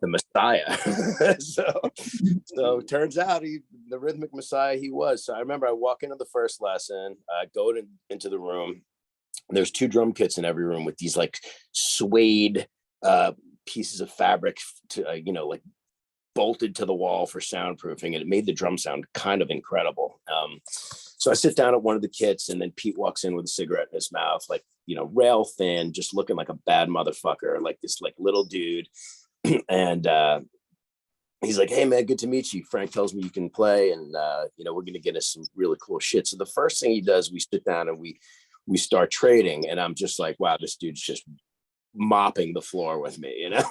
the Messiah. so turns out the rhythmic Messiah he was. So I remember I walk into the first lesson, go into the room. There's 2 drum kits in every room with these like suede pieces of fabric to, you know, like bolted to the wall for soundproofing, and it made the drum sound kind of incredible. So I sit down at one of the kits, and then Pete walks in with a cigarette in his mouth, like, you know, rail thin, just looking like a bad motherfucker, like this like little dude. And he's like, hey man, good to meet you. Frank tells me you can play, and you know, we're gonna get us some really cool shit. So the first thing he does, we sit down and we start trading, and I'm just like, wow, this dude's just mopping the floor with me, you know.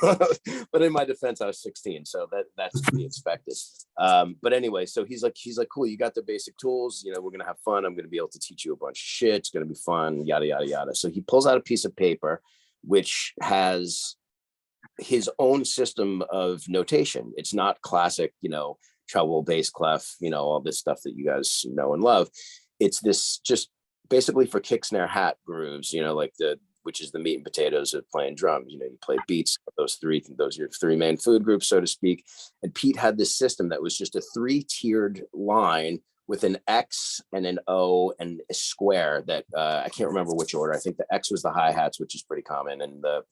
But in my defense, I was 16, so that's to be expected. But anyway, so he's like, cool, you got the basic tools, you know, we're gonna have fun, I'm gonna be able to teach you a bunch of shit, it's gonna be fun, yada yada yada. So he pulls out a piece of paper which has his own system of notation. It's not classic, you know, treble, bass, clef, you know, all this stuff that you guys know and love. It's this just basically for kick, snare, hat grooves, you know, like which is the meat and potatoes of playing drums. You know, you play beats, those are your 3 main food groups, so to speak. And Pete had this system that was just a 3-tiered line with an X and an O and a square that I can't remember which order. I think the X was the hi-hats, which is pretty common, and the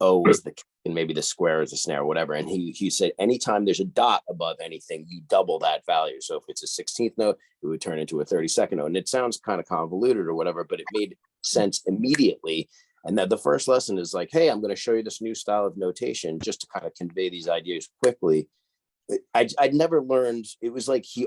O was the kick, and maybe the square is the snare, whatever. And he said, anytime there's a dot above anything, you double that value. So if it's a 16th note, it would turn into a 32nd note. And it sounds kind of convoluted or whatever, but it made sense immediately. And that the first lesson is like, hey, I'm going to show you this new style of notation just to kind of convey these ideas quickly. I'd never learned. It was like he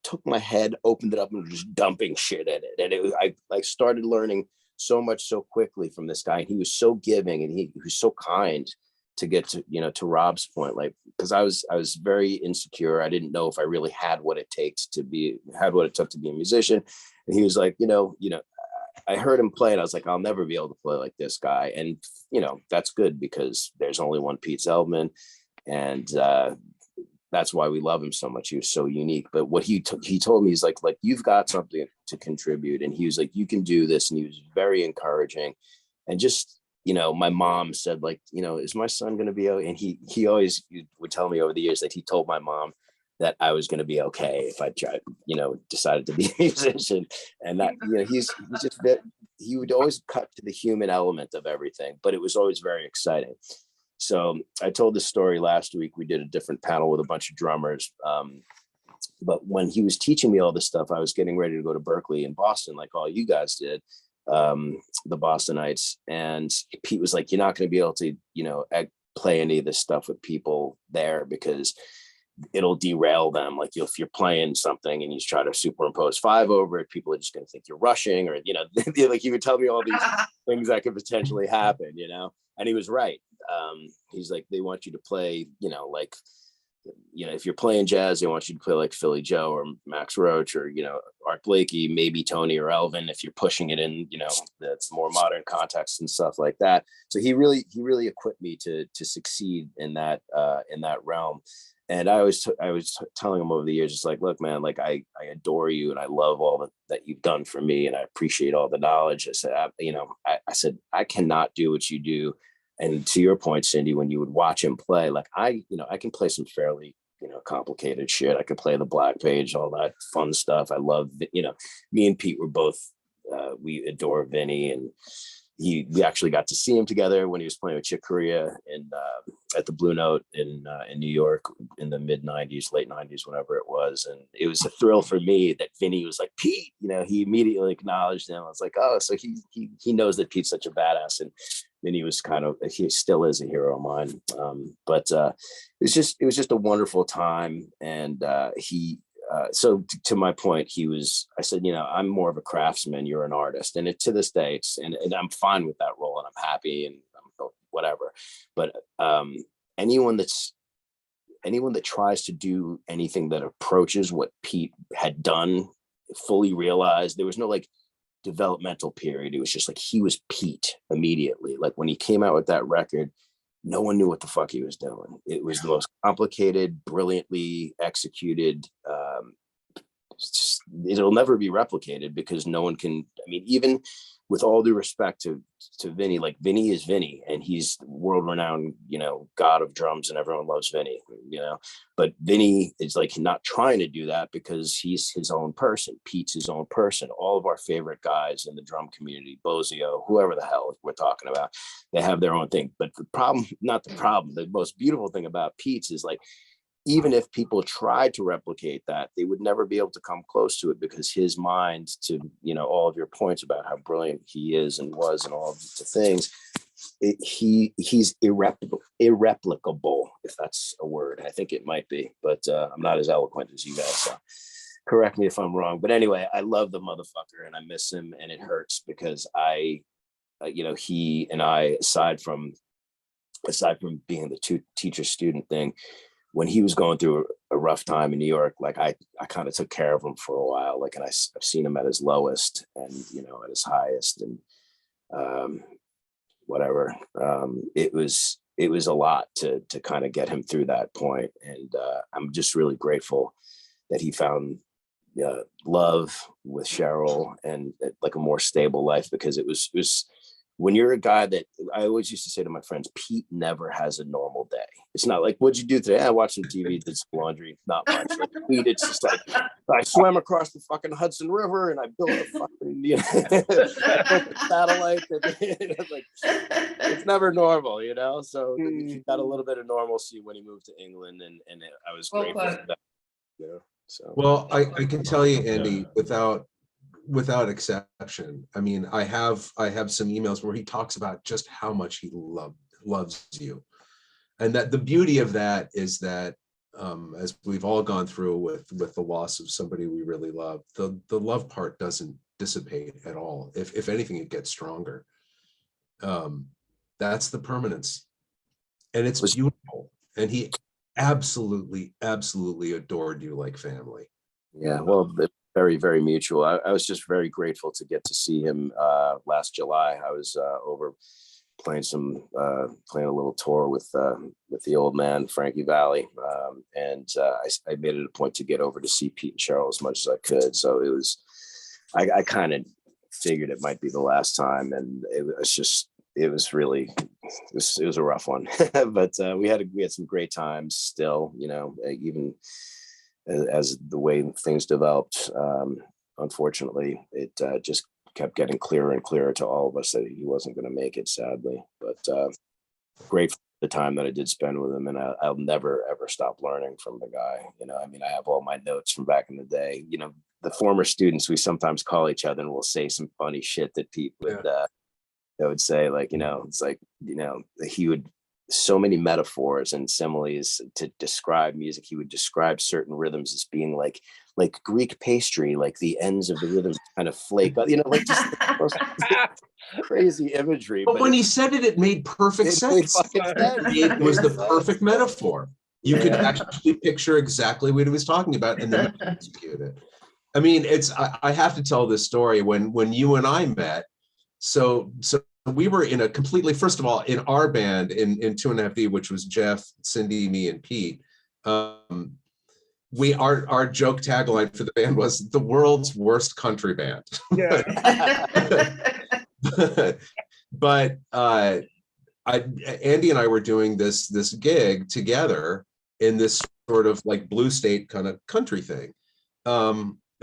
took my head, opened it up, and was just dumping shit in it. And I started learning so much so quickly from this guy. He was so giving, and he was so kind, to get to, you know, to Rob's point, like, because I was very insecure. I didn't know if I really had what it took to be a musician. And he was like, you know, I heard him play, and I was like, I'll never be able to play like this guy. And, you know, that's good, because there's only one Pete Zeldman, and that's why we love him so much. He was so unique. But what he told me, he's like, you've got something to contribute. And he was like, you can do this. And he was very encouraging. And just, you know, my mom said, like, you know, is my son going to be okay? And he always would tell me over the years that he told my mom that I was going to be okay if I tried, you know, decided to be a musician. And that, you know, he's just that he would always cut to the human element of everything, but it was always very exciting. So I told this story last week. We did a different panel with a bunch of drummers. But when he was teaching me all this stuff, I was getting ready to go to Berkeley in Boston, like all you guys did, the Bostonites. And Pete was like, you're not going to be able to, you know, play any of this stuff with people there, because it'll derail them. Like, if you're playing something and you try to superimpose 5 over it, people are just going to think you're rushing, or, you know, like he would tell me all these things that could potentially happen, you know. And he was right. He's like, they want you to play, you know, like, you know, if you're playing jazz, they want you to play like Philly Joe or Max Roach or, you know, Art Blakey, maybe Tony or Elvin, if you're pushing it in, you know, that's more modern context and stuff like that. So he really equipped me to succeed in that realm. And I was telling him over the years, it's like, look, man, like I adore you, and I love all that you've done for me, and I appreciate all the knowledge. I said, I said, I cannot do what you do. And to your point, Cindy, when you would watch him play, like I can play some fairly, you know, complicated shit. I could play the Black Page, all that fun stuff. I love, you know, me and Pete were both, we adore Vinny, and we actually got to see him together when he was playing with Chick Corea at the Blue Note in New York in the late 90s, whenever it was. And it was a thrill for me that Vinny was like, Pete, you know, he immediately acknowledged him. I was like, oh, so he knows that Pete's such a badass. And Vinny was he still is a hero of mine. But it was just a wonderful time. And so to my point, I said, you know, I'm more of a craftsman, you're an artist. And to this day, and I'm fine with that role, and I'm happy, and whatever. But anyone that tries to do anything that approaches what Pete had done, fully realized there was no like developmental period. It was just like, he was Pete immediately. Like when he came out with that record, no one knew what the fuck he was doing. It was the most complicated, brilliantly executed, it'll never be replicated because no one can. I mean, even with all due respect to Vinny, like Vinny is Vinny, and he's world renowned, you know, god of drums, and everyone loves Vinny, you know. But Vinny is like not trying to do that because he's his own person. Pete's his own person. All of our favorite guys in the drum community, Bozio, whoever the hell we're talking about, they have their own thing. But the problem, not the problem, the most beautiful thing about Pete's is like, even if people tried to replicate that, they would never be able to come close to it because his mind, to, you know, all of your points about how brilliant he is and was and all of the things, he's irreplicable, if that's a word. I think it might be, but I'm not as eloquent as you guys, so correct me if I'm wrong. But anyway, I love the motherfucker and I miss him, and it hurts because you know, he and I, aside from being the teacher student thing, when he was going through a rough time in New York, like I kind of took care of him for a while, like, and I've seen him at his lowest and, you know, at his highest, and whatever. It was a lot to kind of get him through that point. And I'm just really grateful that he found love with Cheryl and like a more stable life, because it was when you're a guy that, I always used to say to my friends, Pete never has a normal day. It's not like, what'd you do today? I watched some TV, did some laundry, not much. Like Pete, it's just like, I swam across the fucking Hudson River and I built a fucking, you know, satellite. Like, it's never normal, you know? So he got a little bit of normalcy when he moved to England, and I was grateful for that, you know? So. Well, I can tell you, Andy, without exception. I mean, I have some emails where he talks about just how much he loves you, and that the beauty of that is that as we've all gone through with the loss of somebody we really love, the love part doesn't dissipate at all. If anything, it gets stronger. That's the permanence, and it's beautiful. And he absolutely adored you like family. Yeah, well, very, very mutual. I was just very grateful to get to see him last July. I was over playing a little tour with the old man, Frankie Valli. And I made it a point to get over to see Pete and Cheryl as much as I could. So it was, I kind of figured it might be the last time. And it was a rough one, but we had some great times still, you know, even as the way things developed. Unfortunately, it just kept getting clearer and clearer to all of us that he wasn't going to make it, sadly. But grateful for the time that I did spend with him, and I'll never ever stop learning from the guy. You know, I mean, I have all my notes from back in the day. You know, the former students, we sometimes call each other and we'll say some funny shit that Pete would say, like, you know, it's like, you know, he would, so many metaphors and similes to describe music. He would describe certain rhythms as being like Greek pastry, like the ends of the rhythm kind of flake, you know, like just crazy imagery. But when he said it, it made perfect sense. It was the perfect metaphor. You could actually picture exactly what he was talking about and then execute it. I mean, I have to tell this story. When you and I met, so we were in a completely, first of all, in our band in 2.5D, which was Jeff, Cindy, me, and Pete. Our joke tagline for the band was the world's worst country band. Yeah. But Andy and I were doing this gig together in this sort of like blue state kind of country thing.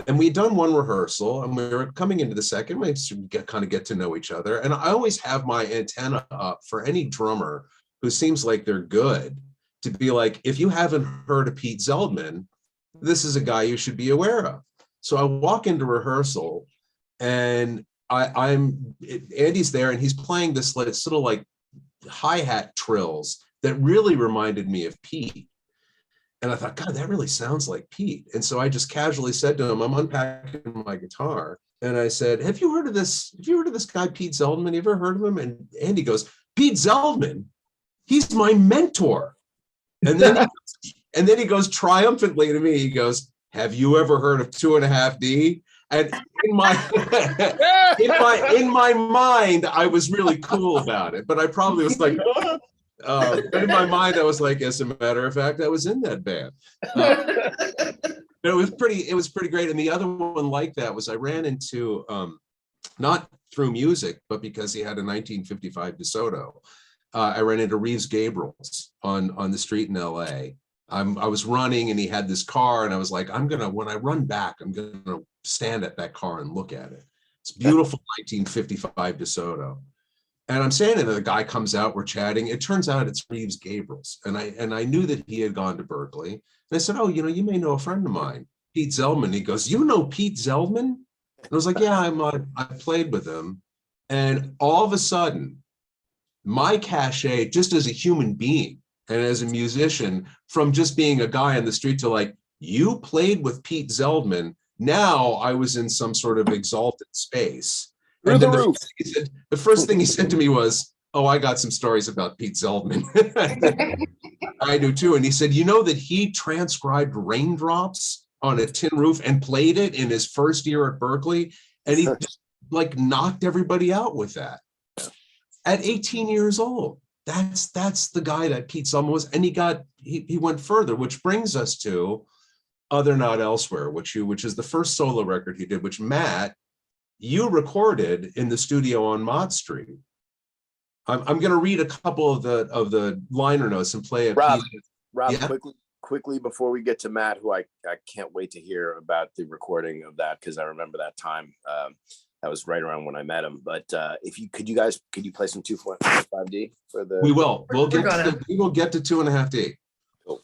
And we'd done one rehearsal and we were coming into the second, we kind of get to know each other. And I always have my antenna up for any drummer who seems like they're good to be like, if you haven't heard of Pete Zeldman, this is a guy you should be aware of. So I walk into rehearsal and Andy's there and he's playing this sort of like hi-hat trills that really reminded me of Pete. And I thought, God, that really sounds like Pete. And so I just casually said to him, I'm unpacking my guitar. And I said, have you heard of this guy, Pete Zeldman? You ever heard of him? And Andy goes, Pete Zeldman? He's my mentor. And then he goes triumphantly to me, he goes, have you ever heard of 2.5D? And in my mind, I was really cool about it, but I probably was like, but in my mind, I was like, as a matter of fact, I was in that band. It was pretty great. And the other one like that was I ran into, not through music, but because he had a 1955 DeSoto. I ran into Reeves Gabriels on the street in LA. I was running and he had this car and I was like, when I run back, I'm gonna stand at that car and look at it. It's beautiful 1955 DeSoto. And I'm standing there, the guy comes out, we're chatting. It turns out it's Reeves Gabriels. And I knew that he had gone to Berkeley. And I said, oh, you may know a friend of mine, Pete Zeldman. He goes, you know Pete Zeldman? And I was like, yeah, I played with him. And all of a sudden, my cachet, just as a human being and as a musician, from just being a guy on the street to like, you played with Pete Zeldman. Now I was in some sort of exalted space. And then the first thing he said to me was, oh, I got some stories about Pete Zeldman. I do too. And he said, you know that he transcribed Raindrops on a tin roof and played it in his first year at Berkeley. And he just like knocked everybody out with that. At 18 years old. That's the guy that Pete Zeldman was. And he went further, which brings us to Other Not Elsewhere, which is the first solo record he did, which Matt, you recorded in the studio on Mott Street. I'm going to read a couple of the liner notes and play a Rob, piece. Rob, Yeah? quickly before we get to Matt, who I can't wait to hear about the recording of that, because I remember that time. That was right around when I met him. But could you play some 2.5D for the? We will. We will get to 2.5D. Cool.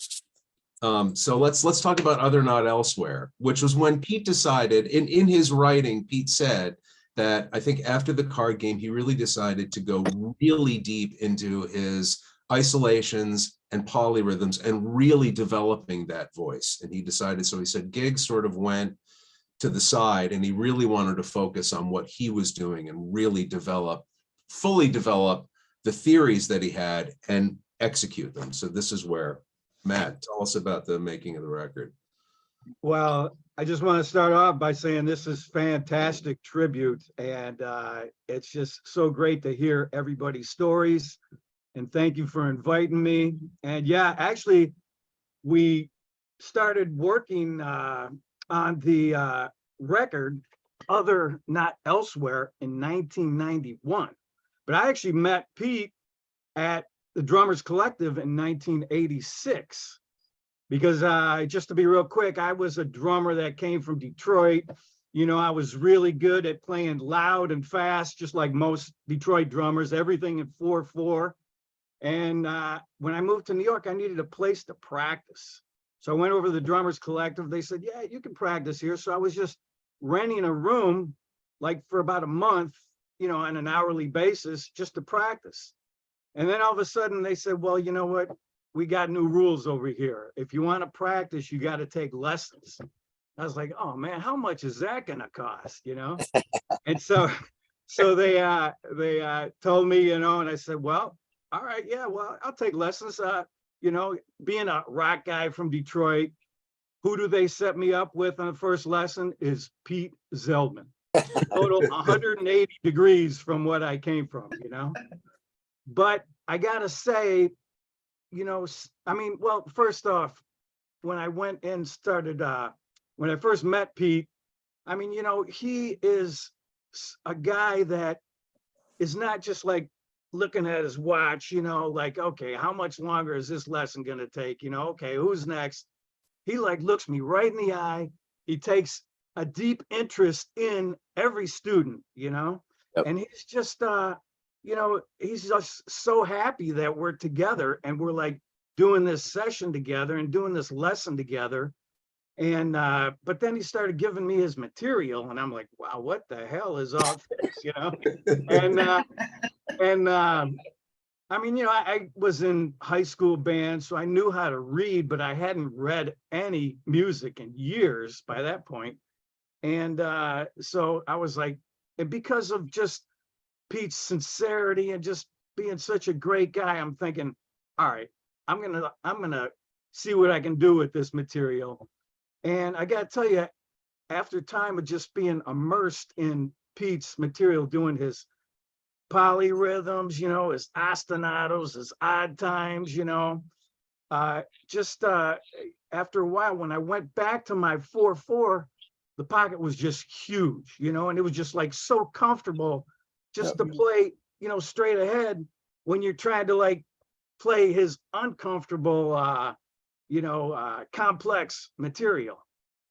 So let's talk about Other Not Elsewhere, which was when Pete decided in his writing, Pete said that I think after the card game, he really decided to go really deep into his isolations and polyrhythms and really developing that voice. And he decided, so he said gigs sort of went to the side and he really wanted to focus on what he was doing and really fully develop the theories that he had and execute them. So this is where, Matt, tell us about the making of the record. Well, I just want to start off by saying this is fantastic tribute, and it's just so great to hear everybody's stories. And thank you for inviting me. And yeah, actually, we started working on the record Other Not Elsewhere in 1991. But I actually met Pete at the Drummers Collective in 1986. Because just to be real quick, I was a drummer that came from Detroit. You know, I was really good at playing loud and fast, just like most Detroit drummers, everything in 4/4. And when I moved to New York, I needed a place to practice. So I went over to the Drummers Collective. They said, yeah, you can practice here. So I was just renting a room like for about a month, you know, on an hourly basis just to practice. And then all of a sudden they said, well, you know what? We got new rules over here. If you want to practice, you got to take lessons. I was like, oh man, how much is that going to cost? You know? And so they told me, you know, and I said, well, all right, yeah, well, I'll take lessons. You know, being a rock guy from Detroit, who do they set me up with on the first lesson is Pete Zeldman. Total 180 degrees from what I came from, you know? But I gotta say, you know, I mean, well, first off, when I went and started, when I first met Pete, I mean, you know, he is a guy that is not just like looking at his watch, you know, like, okay, how much longer is this lesson going to take? You know, okay, who's next? He like looks me right in the eye. He takes a deep interest in every student, you know, and he's just, you know, he's just so happy that we're together and we're like doing this session together and doing this lesson together. And, but then he started giving me his material and I'm like, wow, what the hell is all this, you know? And I mean, you know, I was in high school band, so I knew how to read, but I hadn't read any music in years by that point. And so I was like, and because of just Pete's sincerity and just being such a great guy, I'm thinking, all right, I'm gonna see what I can do with this material. And I gotta tell you, after time of just being immersed in Pete's material, doing his polyrhythms, you know, his ostinatos, his odd times, you know, just after a while, when I went back to my 4/4, the pocket was just huge, you know, and it was just like so comfortable just to play, you know, straight ahead when you're trying to like play his uncomfortable, you know, complex material.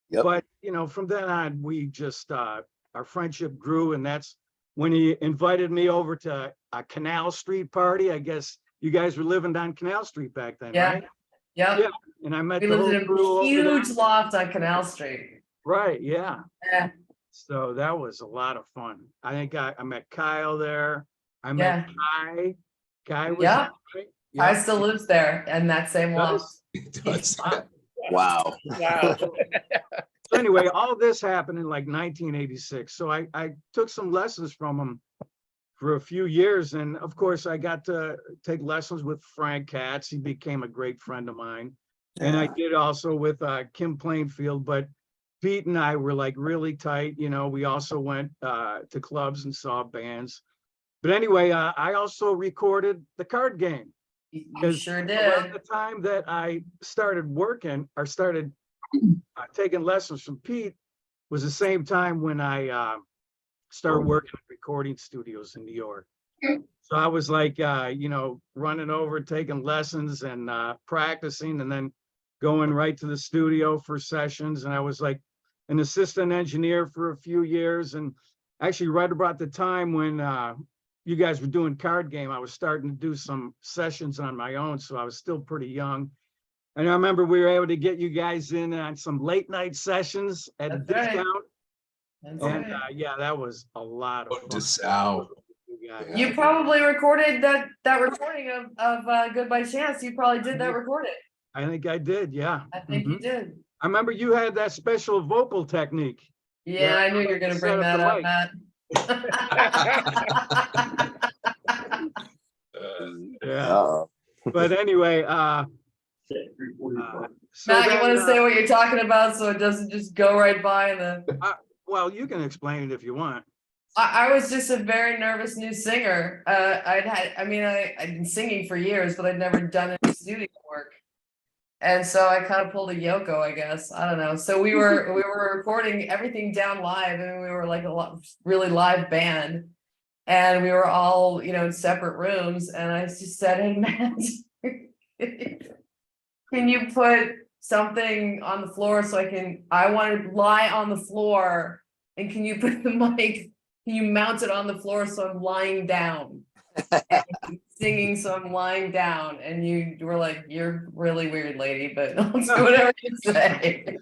Yep. But, you know, from then on, we just, our friendship grew, and that's when he invited me over to a Canal Street party. I guess you guys were living down Canal Street back then, Yeah. right? Yeah. Yeah. And I met We the lived whole in crew a over there. huge loft on Canal Street. Right, yeah. Yeah. So that was a lot of fun. I think I met Kyle there. I met Kai. Kai was Yeah. right? I still lives there in that same loft. Does? It does. Wow. Wow. So anyway, all this happened in like 1986. So I took some lessons from him for a few years. And of course, I got to take lessons with Frank Katz. He became a great friend of mine. And I did also with Kim Plainfield. But Pete and I were like really tight. You know, we also went to clubs and saw bands. But anyway, I also recorded the card game. You sure Around did. the time that I started working or started taking lessons from Pete was the same time when I started working at recording studios in New York. So I was like, you know, running over, taking lessons and practicing, and then going right to the studio for sessions. And I was like an assistant engineer for a few years. And actually right about the time when you guys were doing card game, I was starting to do some sessions on my own. So I was still pretty young. And I remember we were able to get you guys in on some late night sessions at a That's right. discount. That's And right. yeah, that was a lot of fun. Sal. Yeah. You probably recorded that recording of Good by Chance. You probably did that recording. I think I did, yeah. I think you Mhm. did. I remember you had that special vocal technique. Yeah, I knew you were gonna bring that up, Matt. Yeah, Uh-oh. but anyway, so Matt, you then, wanna say what you're talking about so it doesn't just go right by the. well, you can explain it if you want. I was just a very nervous new singer. I'd been singing for years, but I'd never done any studio work. And so I kind of pulled a Yoko, I guess. I don't know. So we were recording everything down live, and we were like really live band. And we were all, you know, in separate rooms. And I just said, "Hey, Matt, can you put something on the floor so I want to lie on the floor, and can you put the mic, can you mount it on the floor so I'm lying down?" And singing so I'm lying down, and you were like, "You're really weird, lady, but I'll do whatever you say."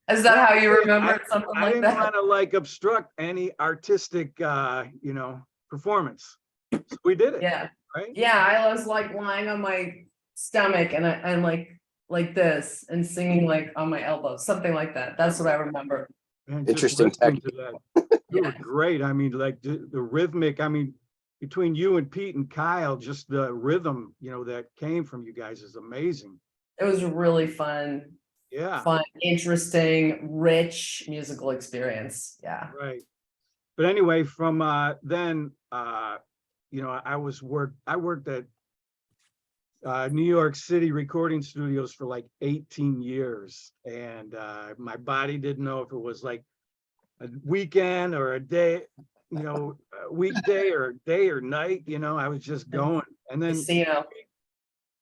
Is that how you remember it? Something I like didn't that? want to like obstruct any artistic, you know, performance. So we did it, Yeah. right? Yeah, I was like lying on my stomach and I'm like this and singing like on my elbows, something like that. That's what I remember. And just Interesting listening to that. You were Yeah. great. I mean, like the rhythmic, I mean, between you and Pete and Kyle, just the rhythm, you know, that came from you guys is amazing. It was really fun, Yeah, interesting, rich musical experience. Yeah. right. But anyway, from then, you know, I worked at New York City recording studios for like 18 years. And my body didn't know if it was like a weekend or a day, you know, a weekday or a day or night, you know, I was just going. And then Casino.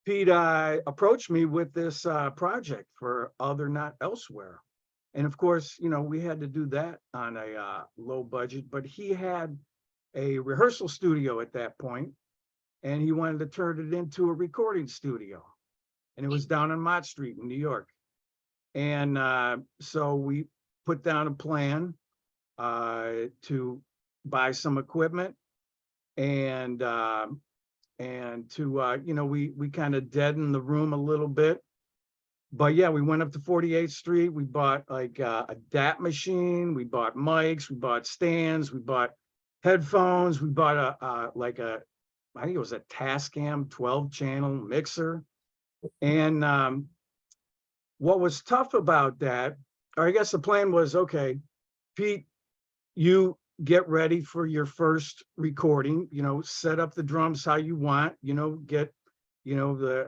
Pete approached me with this project for Other Not Elsewhere. And of course, you know, we had to do that on a low budget, but he had a rehearsal studio at that point, and he wanted to turn it into a recording studio. And it was down on Mott Street in New York. And so we put down a plan to buy some equipment and to, you know, we kind of deadened the room a little bit. But yeah, we went up to 48th Street. We bought like a DAT machine. We bought mics. We bought stands. We bought headphones. We bought I think it was a Tascam 12-channel mixer. And what was tough about that, or I guess the plan was, okay, Pete, you get ready for your first recording, you know, set up the drums how you want, you know, get you know,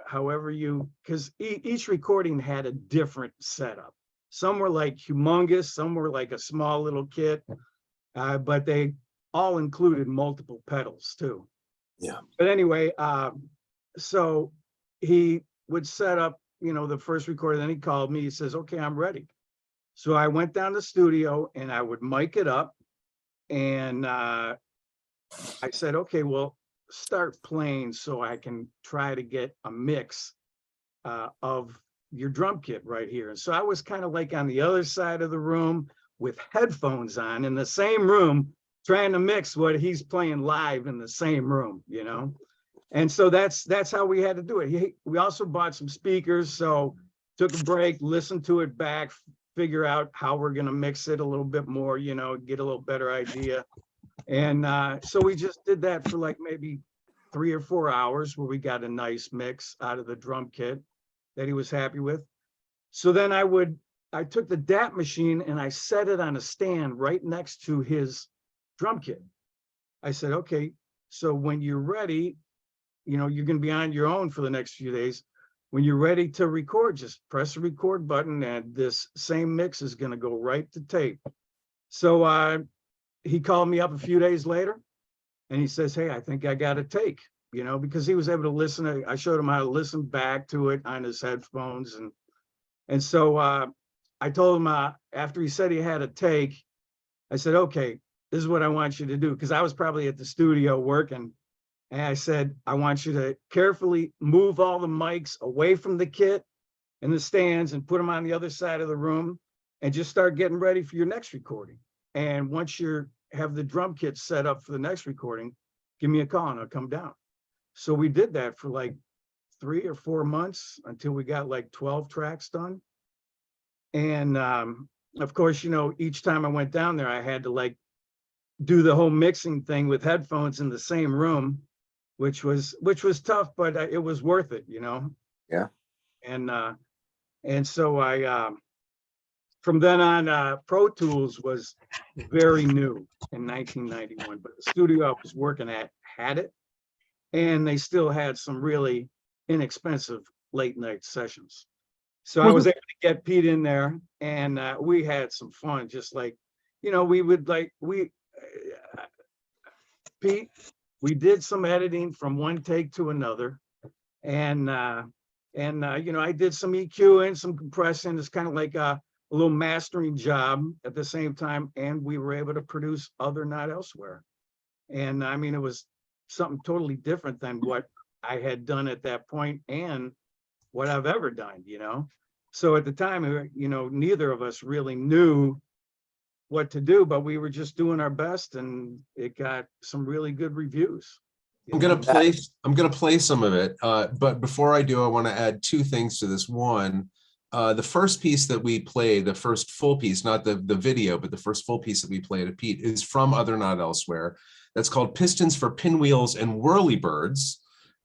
however you, because each recording had a different setup. Some were like humongous, some were like a small little kit, but they all included multiple pedals too. Yeah. But anyway, so he would set up, you know, the first recording, then he called me, he says, okay, I'm ready. So I went down to the studio and I would mic it up, and I said, okay, well, start playing so I can try to get a mix of your drum kit right here. And so I was kind of like on the other side of the room with headphones on in the same room, trying to mix what he's playing live in the same room, you know? And so that's how we had to do it. We also bought some speakers, so took a break, listened to it back, figure out how we're going to mix it a little bit more, you know, get a little better idea. And so we just did that for like maybe 3 or 4 hours, where we got a nice mix out of the drum kit that he was happy with. So then I took the DAT machine and I set it on a stand right next to his drum kit. I said, okay, so when you're ready, you know, you're going to be on your own for the next few days. When you're ready to record, just press the record button and this same mix is going to go right to tape. So he called me up a few days later and he says, hey, I think I got a take, you know, because he was able to listen. I showed him how to listen back to it on his headphones. And so I told him after he said he had a take, I said, okay, this is what I want you to do. Because I was probably at the studio working. And I said, I want you to carefully move all the mics away from the kit and the stands and put them on the other side of the room and just start getting ready for your next recording. And once you have the drum kit set up for the next recording, give me a call and I'll come down. So we did that for like 3 or 4 months until we got like 12 tracks done. And of course, you know, each time I went down there, I had to like do the whole mixing thing with headphones in the same room, which was tough, but it was worth it, you know? Yeah. And so I, from then on, Pro Tools was very new in 1991, but the studio I was working at had it, and they still had some really inexpensive late night sessions. So I was able to get Pete in there, and we had some fun, just like, you know, Pete, we did some editing from one take to another, and you know, I did some EQ and some compression. It's kind of like a little mastering job at the same time, and we were able to produce Other Not Elsewhere. And I mean, it was something totally different than what I had done at that point and what I've ever done, you know? So at the time, you know, neither of us really knew what to do, but we were just doing our best, and it got some really good reviews. I'm gonna play some of it, but before I do, I want to add 2 things to this. One, the first piece that we played, the first full piece, not the video, but the first full piece that we played at Pete, is from Other Not Elsewhere. That's called Pistons for Pinwheels and Whirlybirds.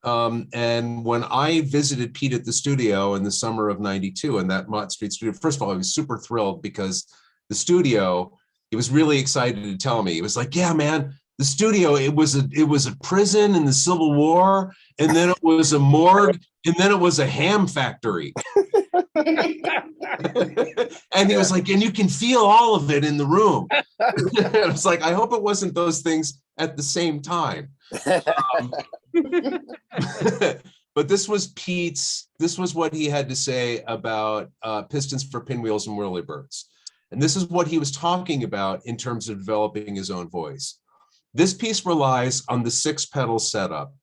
And when I visited Pete at the studio in the summer of '92 in that Mott Street studio, first of all, I was super thrilled because the studio, he was really excited to tell me. He was like, yeah, man, the studio, it was a prison in the Civil War, and then it was a morgue, and then it was a ham factory. And he was like, and you can feel all of it in the room. I was like, I hope it wasn't those things at the same time. But this was what he had to say about Pistons for Pinwheels and Whirlybirds. And this is what he was talking about in terms of developing his own voice. This piece relies on the 6-pedal setup.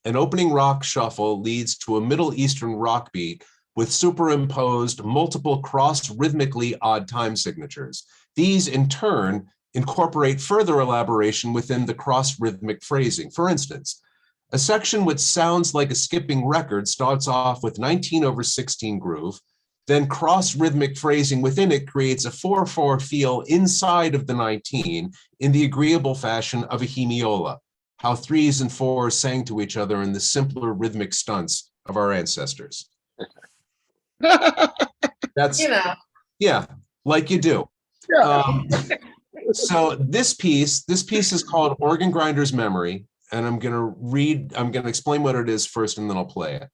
An opening rock shuffle leads to a Middle Eastern rock beat with superimposed multiple cross-rhythmically odd time signatures. These, in turn, incorporate further elaboration within the cross-rhythmic phrasing. For instance, a section which sounds like a skipping record starts off with 19/16 groove, then cross-rhythmic phrasing within it creates a 4/4 feel inside of the 19 in the agreeable fashion of a hemiola, how 3s and 4s sang to each other in the simpler rhythmic stunts of our ancestors. That's, You know. yeah, like you do. Yeah. So this piece is called Organ Grinder's Memory. and I'm going to explain what it is first, and then I'll play it.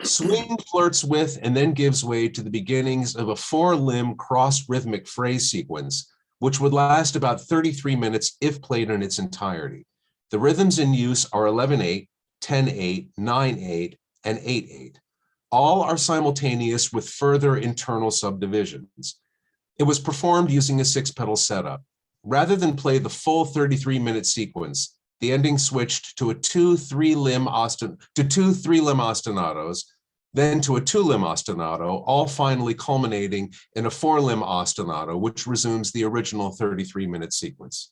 Swing flirts with and then gives way to the beginnings of a 4-limb cross-rhythmic phrase sequence, which would last about 33 minutes if played in its entirety. The rhythms in use are 11/8, 10/8, 9/8, and 8/8. All are simultaneous with further internal subdivisions. It was performed using a 6-pedal setup. Rather than play the full 33-minute sequence, the ending switched to two 3-limb ostinatos, then to a 2-limb ostinato, all finally culminating in a 4-limb ostinato, which resumes the original 33-minute sequence.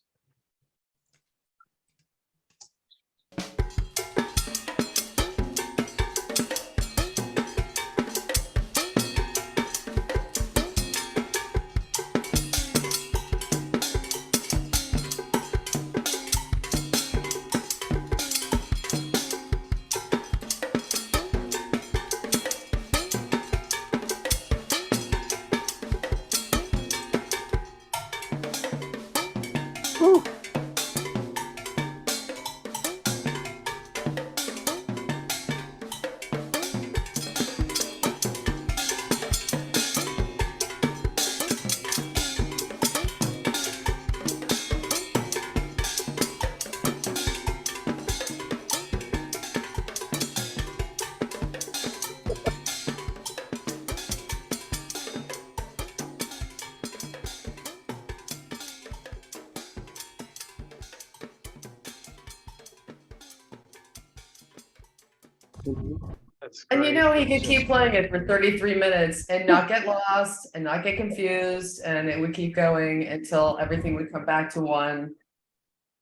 That's And you great. know, he could keep playing it for 33 minutes and not get lost and not get confused, and it would keep going until everything would come back to one.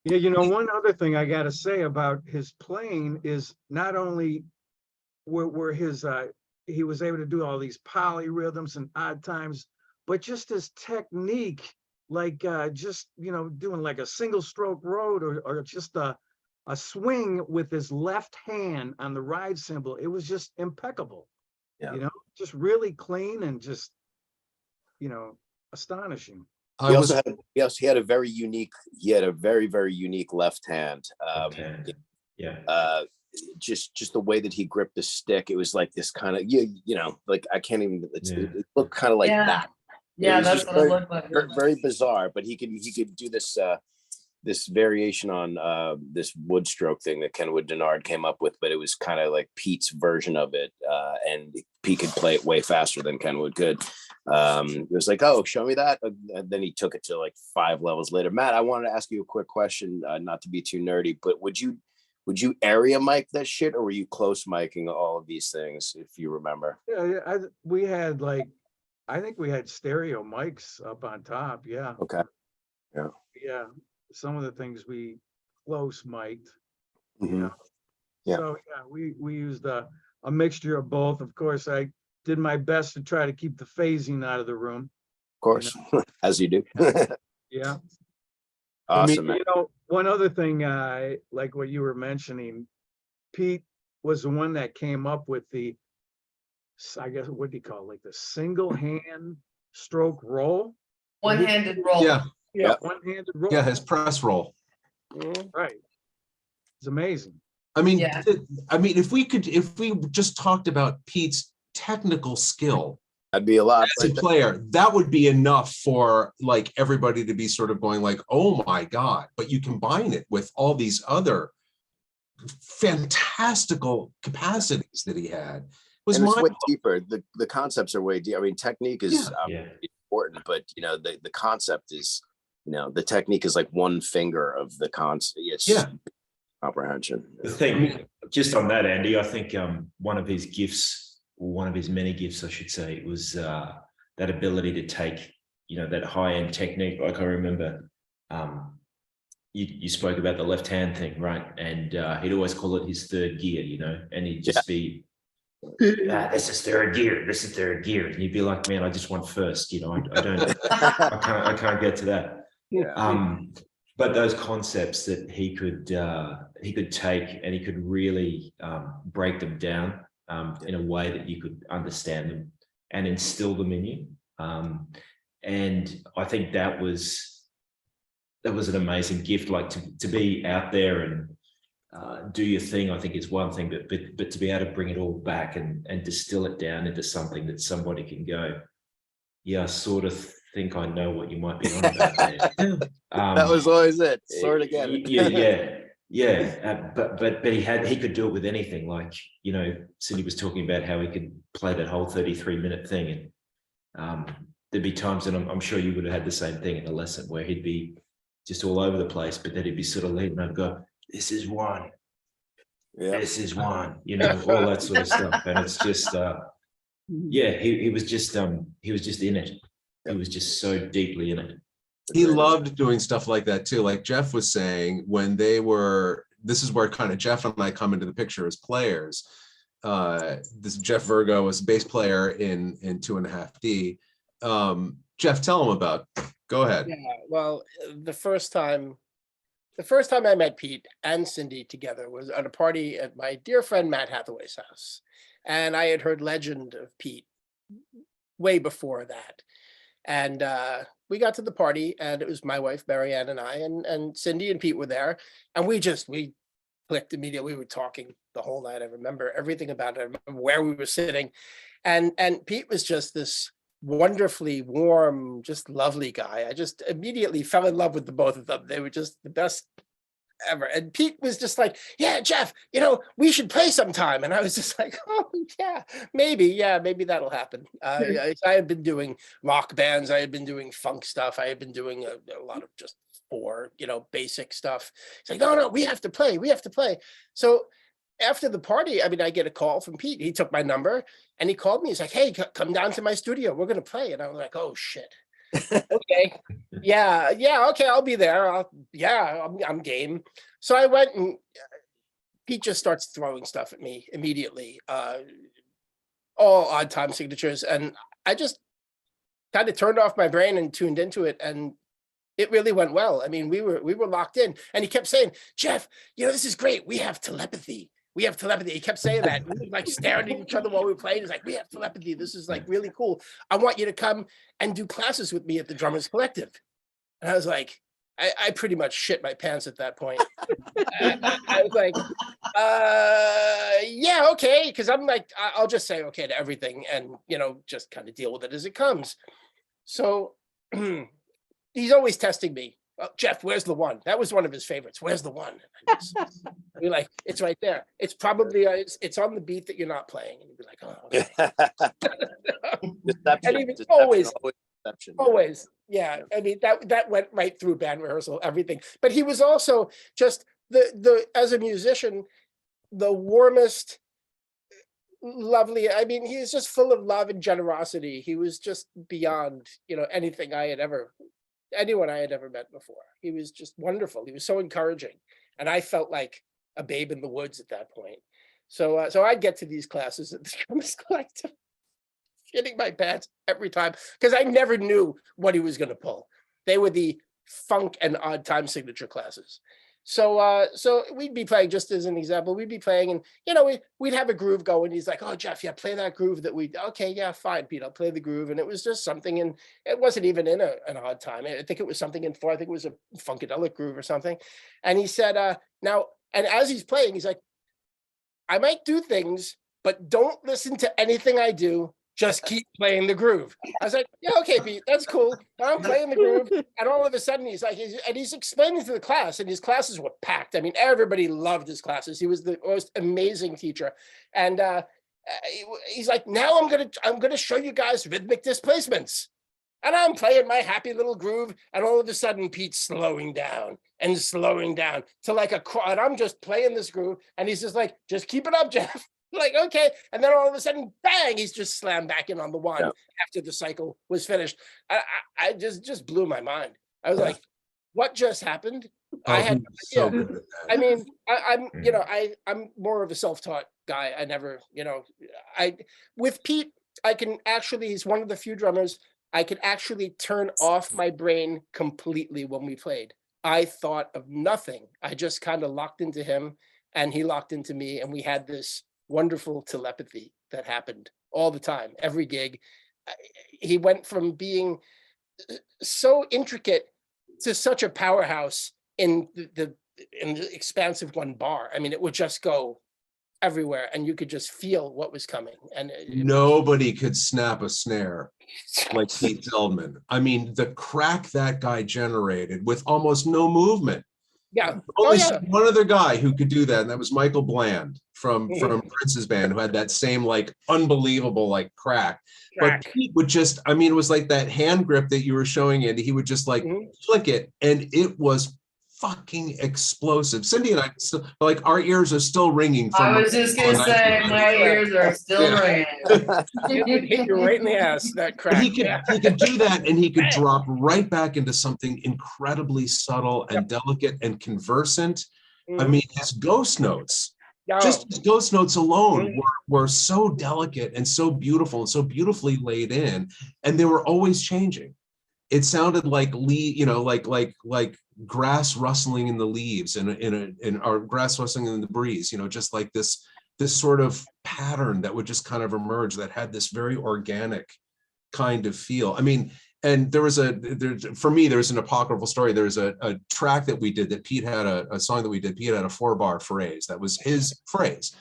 Yeah, you know, one other thing I gotta say about his playing is not only were his he was able to do all these polyrhythms and odd times, but just his technique, like just, you know, doing like a single stroke road or just a swing with his left hand on the ride cymbal. It was just impeccable. Yeah. You know, just really clean and just, you know, astonishing. He also had a very unique, very unique left hand. Yeah. Just the way that he gripped the stick, it was like this kind of, you know, like I can't even, it looked kind of like Yeah. that. Yeah, was that's just what very, it looked like. very bizarre, but he could do this this variation on this wood stroke thing that Kenwood Denard came up with, but it was kind of like Pete's version of it, and Pete could play it way faster than Kenwood could. It was like, oh, show me that, and then he took it to like 5 levels later. Matt, I wanted to ask you a quick question, not to be too nerdy, but would you area mic that shit, or were you close miking all of these things, if you remember? Yeah, we had like, I think we had stereo mics up on top. Yeah. Okay. Yeah. Yeah. Some of the things we close mic'd. Mhm. Yeah. Yeah. So yeah, we used a mixture of both. Of course, I did my best to try to keep the phasing out of the room. Of course, as you do. Yeah. Awesome. You know, one other thing, like what you were mentioning, Pete was the one that came up with the, I guess, what do you call it? Like the single hand stroke roll? One-handed roll. Yeah, Yeah, one-handed roll. yeah, his press roll. Right. It's amazing. I mean, Yeah. if we just talked about Pete's technical skill That'd be a lot. as a player, that would be enough for like everybody to be sort of going like, oh my God, but you combine it with all these other fantastical capacities that he had. And it's way deeper. The concepts are way deep. I mean, technique is important, but you know, the concept is, you know, the technique is like one finger of the concept. It's comprehension. The thing, just on that, Andy, I think one of his gifts, or one of his many gifts, I should say, was that ability to take, you know, that high-end technique. Like I remember, you spoke about the left hand thing, right? And he'd always call it his third gear, you know, and he'd just be, this is third gear, this is third gear, and you'd be like, man, I just want first, you know, I can't get to that. Yeah. But those concepts that he could take, and he could really break them down in a way that you could understand them and instill them in you. And I think that was was an amazing gift. Like to be out there and do your thing, I think is one thing, but to be able to bring it all back and distill it down into something that somebody can go, yeah, I sort of think I know what you might be on about there. That was always it. Sort of get it. But he could do it with anything. Like, you know, Cindy was talking about how he could play that whole 33-minute thing, and there'd be times, and I'm sure you would have had the same thing in a lesson, where he'd be just all over the place, but then he'd be sort of leading and I'd go, this is one. Yeah. This is one, you know, all that sort of stuff. And it's just he was just in it. He was just so deeply in it. He loved doing stuff like that too. Like Jeff was saying, when they were, this is where kind of Jeff and I come into the picture as players. This Jeff Virgo was a bass player in 2.5D. Jeff, tell him about. Go ahead. Yeah, well, the first time I met Pete and Cindy together was at a party at my dear friend Matt Hathaway's house. And I had heard legend of Pete way before that. And we got to the party, and it was my wife, Marianne, and I, and Cindy and Pete were there. And we clicked immediately. We were talking the whole night. I remember everything about it. I remember where we were sitting. And Pete was just this wonderfully warm, just lovely guy. I just immediately fell in love with the both of them. They were just the best ever. And Pete was just like, yeah, Jeff, you know, we should play sometime. And I was just like, oh yeah, maybe that'll happen. I had been doing rock bands. I had been doing funk stuff. I had been doing a lot of just basic stuff. It's like, no, we have to play. So after the party, I mean, I get a call from Pete. He took my number and he called me. He's like, hey, come down to my studio. We're going to play. And I was like, oh shit. Okay. Yeah. Okay. I'll be there. I'm game. So I went, and Pete just starts throwing stuff at me immediately. All odd time signatures. And I just kind of turned off my brain and tuned into it. And it really went well. I mean, we were locked in, and he kept saying, Jeff, you know, this is great. We have telepathy. He kept saying that. We were like staring at each other while we were playing. He's like, we have telepathy. This is like really cool. I want you to come and do classes with me at the Drummers Collective. And I was like, I pretty much shit my pants at that point. I was like, yeah, okay. Because I'm like, I'll just say okay to everything and, you know, just kind of deal with it as it comes. So he's always testing me. Oh, Jeff, where's the one? That was one of his favorites. Where's the one? We're like, it's right there. It's probably it's on the beat that you're not playing. And you'd be like, oh, okay. Deception. And he was Deception. always, yeah. I mean, that went right through band rehearsal, everything. But he was also just the as a musician, the warmest, lovely. I mean, he was just full of love and generosity. He was just beyond, you know, anything anyone I had ever met before. He was just wonderful. He was so encouraging. And I felt like a babe in the woods at that point. So I'd get to these classes at the Drummers Collective, shitting my pants every time, because I never knew what he was going to pull. They were the funk and odd time signature classes. So we'd be playing, just as an example, we'd be playing, and, you know, we'd have a groove going. He's like, oh, Jeff, yeah, play that groove okay, yeah, fine, Pete, I'll play the groove. And it was just something, and it wasn't even in an odd time. I think it was something in 4, I think it was a funkadelic groove or something. And he said, now, and as he's playing, he's like, I might do things, but don't listen to anything I do. Just keep playing the groove. I was like, yeah, okay, Pete, that's cool. I'm playing the groove. And all of a sudden he's like, he's explaining to the class, and his classes were packed. I mean, everybody loved his classes. He was the most amazing teacher. And he's like, now I'm gonna show you guys rhythmic displacements. And I'm playing my happy little groove. And all of a sudden Pete's slowing down to like a quad. And I'm just playing this groove. And he's just like, just keep it up, Jeff. Like, okay. And then all of a sudden, bang, he's just slammed back in on the one after the cycle was finished. I just blew my mind. I was like, what just happened? I had no idea. I mean, I'm more of a self-taught guy. I never, with Pete, he's one of the few drummers I could actually turn off my brain completely when we played. I thought of nothing. I just kind of locked into him, and he locked into me, and we had this wonderful telepathy that happened all the time, every gig. He went from being so intricate just such a powerhouse in the expansive one bar. I mean, it would just go everywhere and you could just feel what was coming. And nobody could snap a snare like Pete Zeldman. I mean, the crack that guy generated with almost no movement. yeah. Only one other guy who could do that, and that was Michael Bland from Prince's band, who had that same like unbelievable like crack. But Pete would just, I mean, it was like that hand grip that you were showing, Andy. He would just like flick it, and it was fucking explosive. Cindy and I still, like, our ears are still ringing. From I was just gonna say, my ears are still ringing. It would hit you right in the ass, that crack. He could do that, and he could drop right back into something incredibly subtle and delicate and conversant. I mean, his ghost notes, just his ghost notes alone were so delicate and so beautiful and so beautifully laid in, and they were always changing. It sounded like like grass rustling in the leaves or grass rustling in the breeze, just like this sort of pattern that would just kind of emerge that had this very organic kind of feel. I mean, and for me, there's an apocryphal story. There's a track that we did that Pete had a song that we did. Pete had a 4-bar phrase that was his phrase.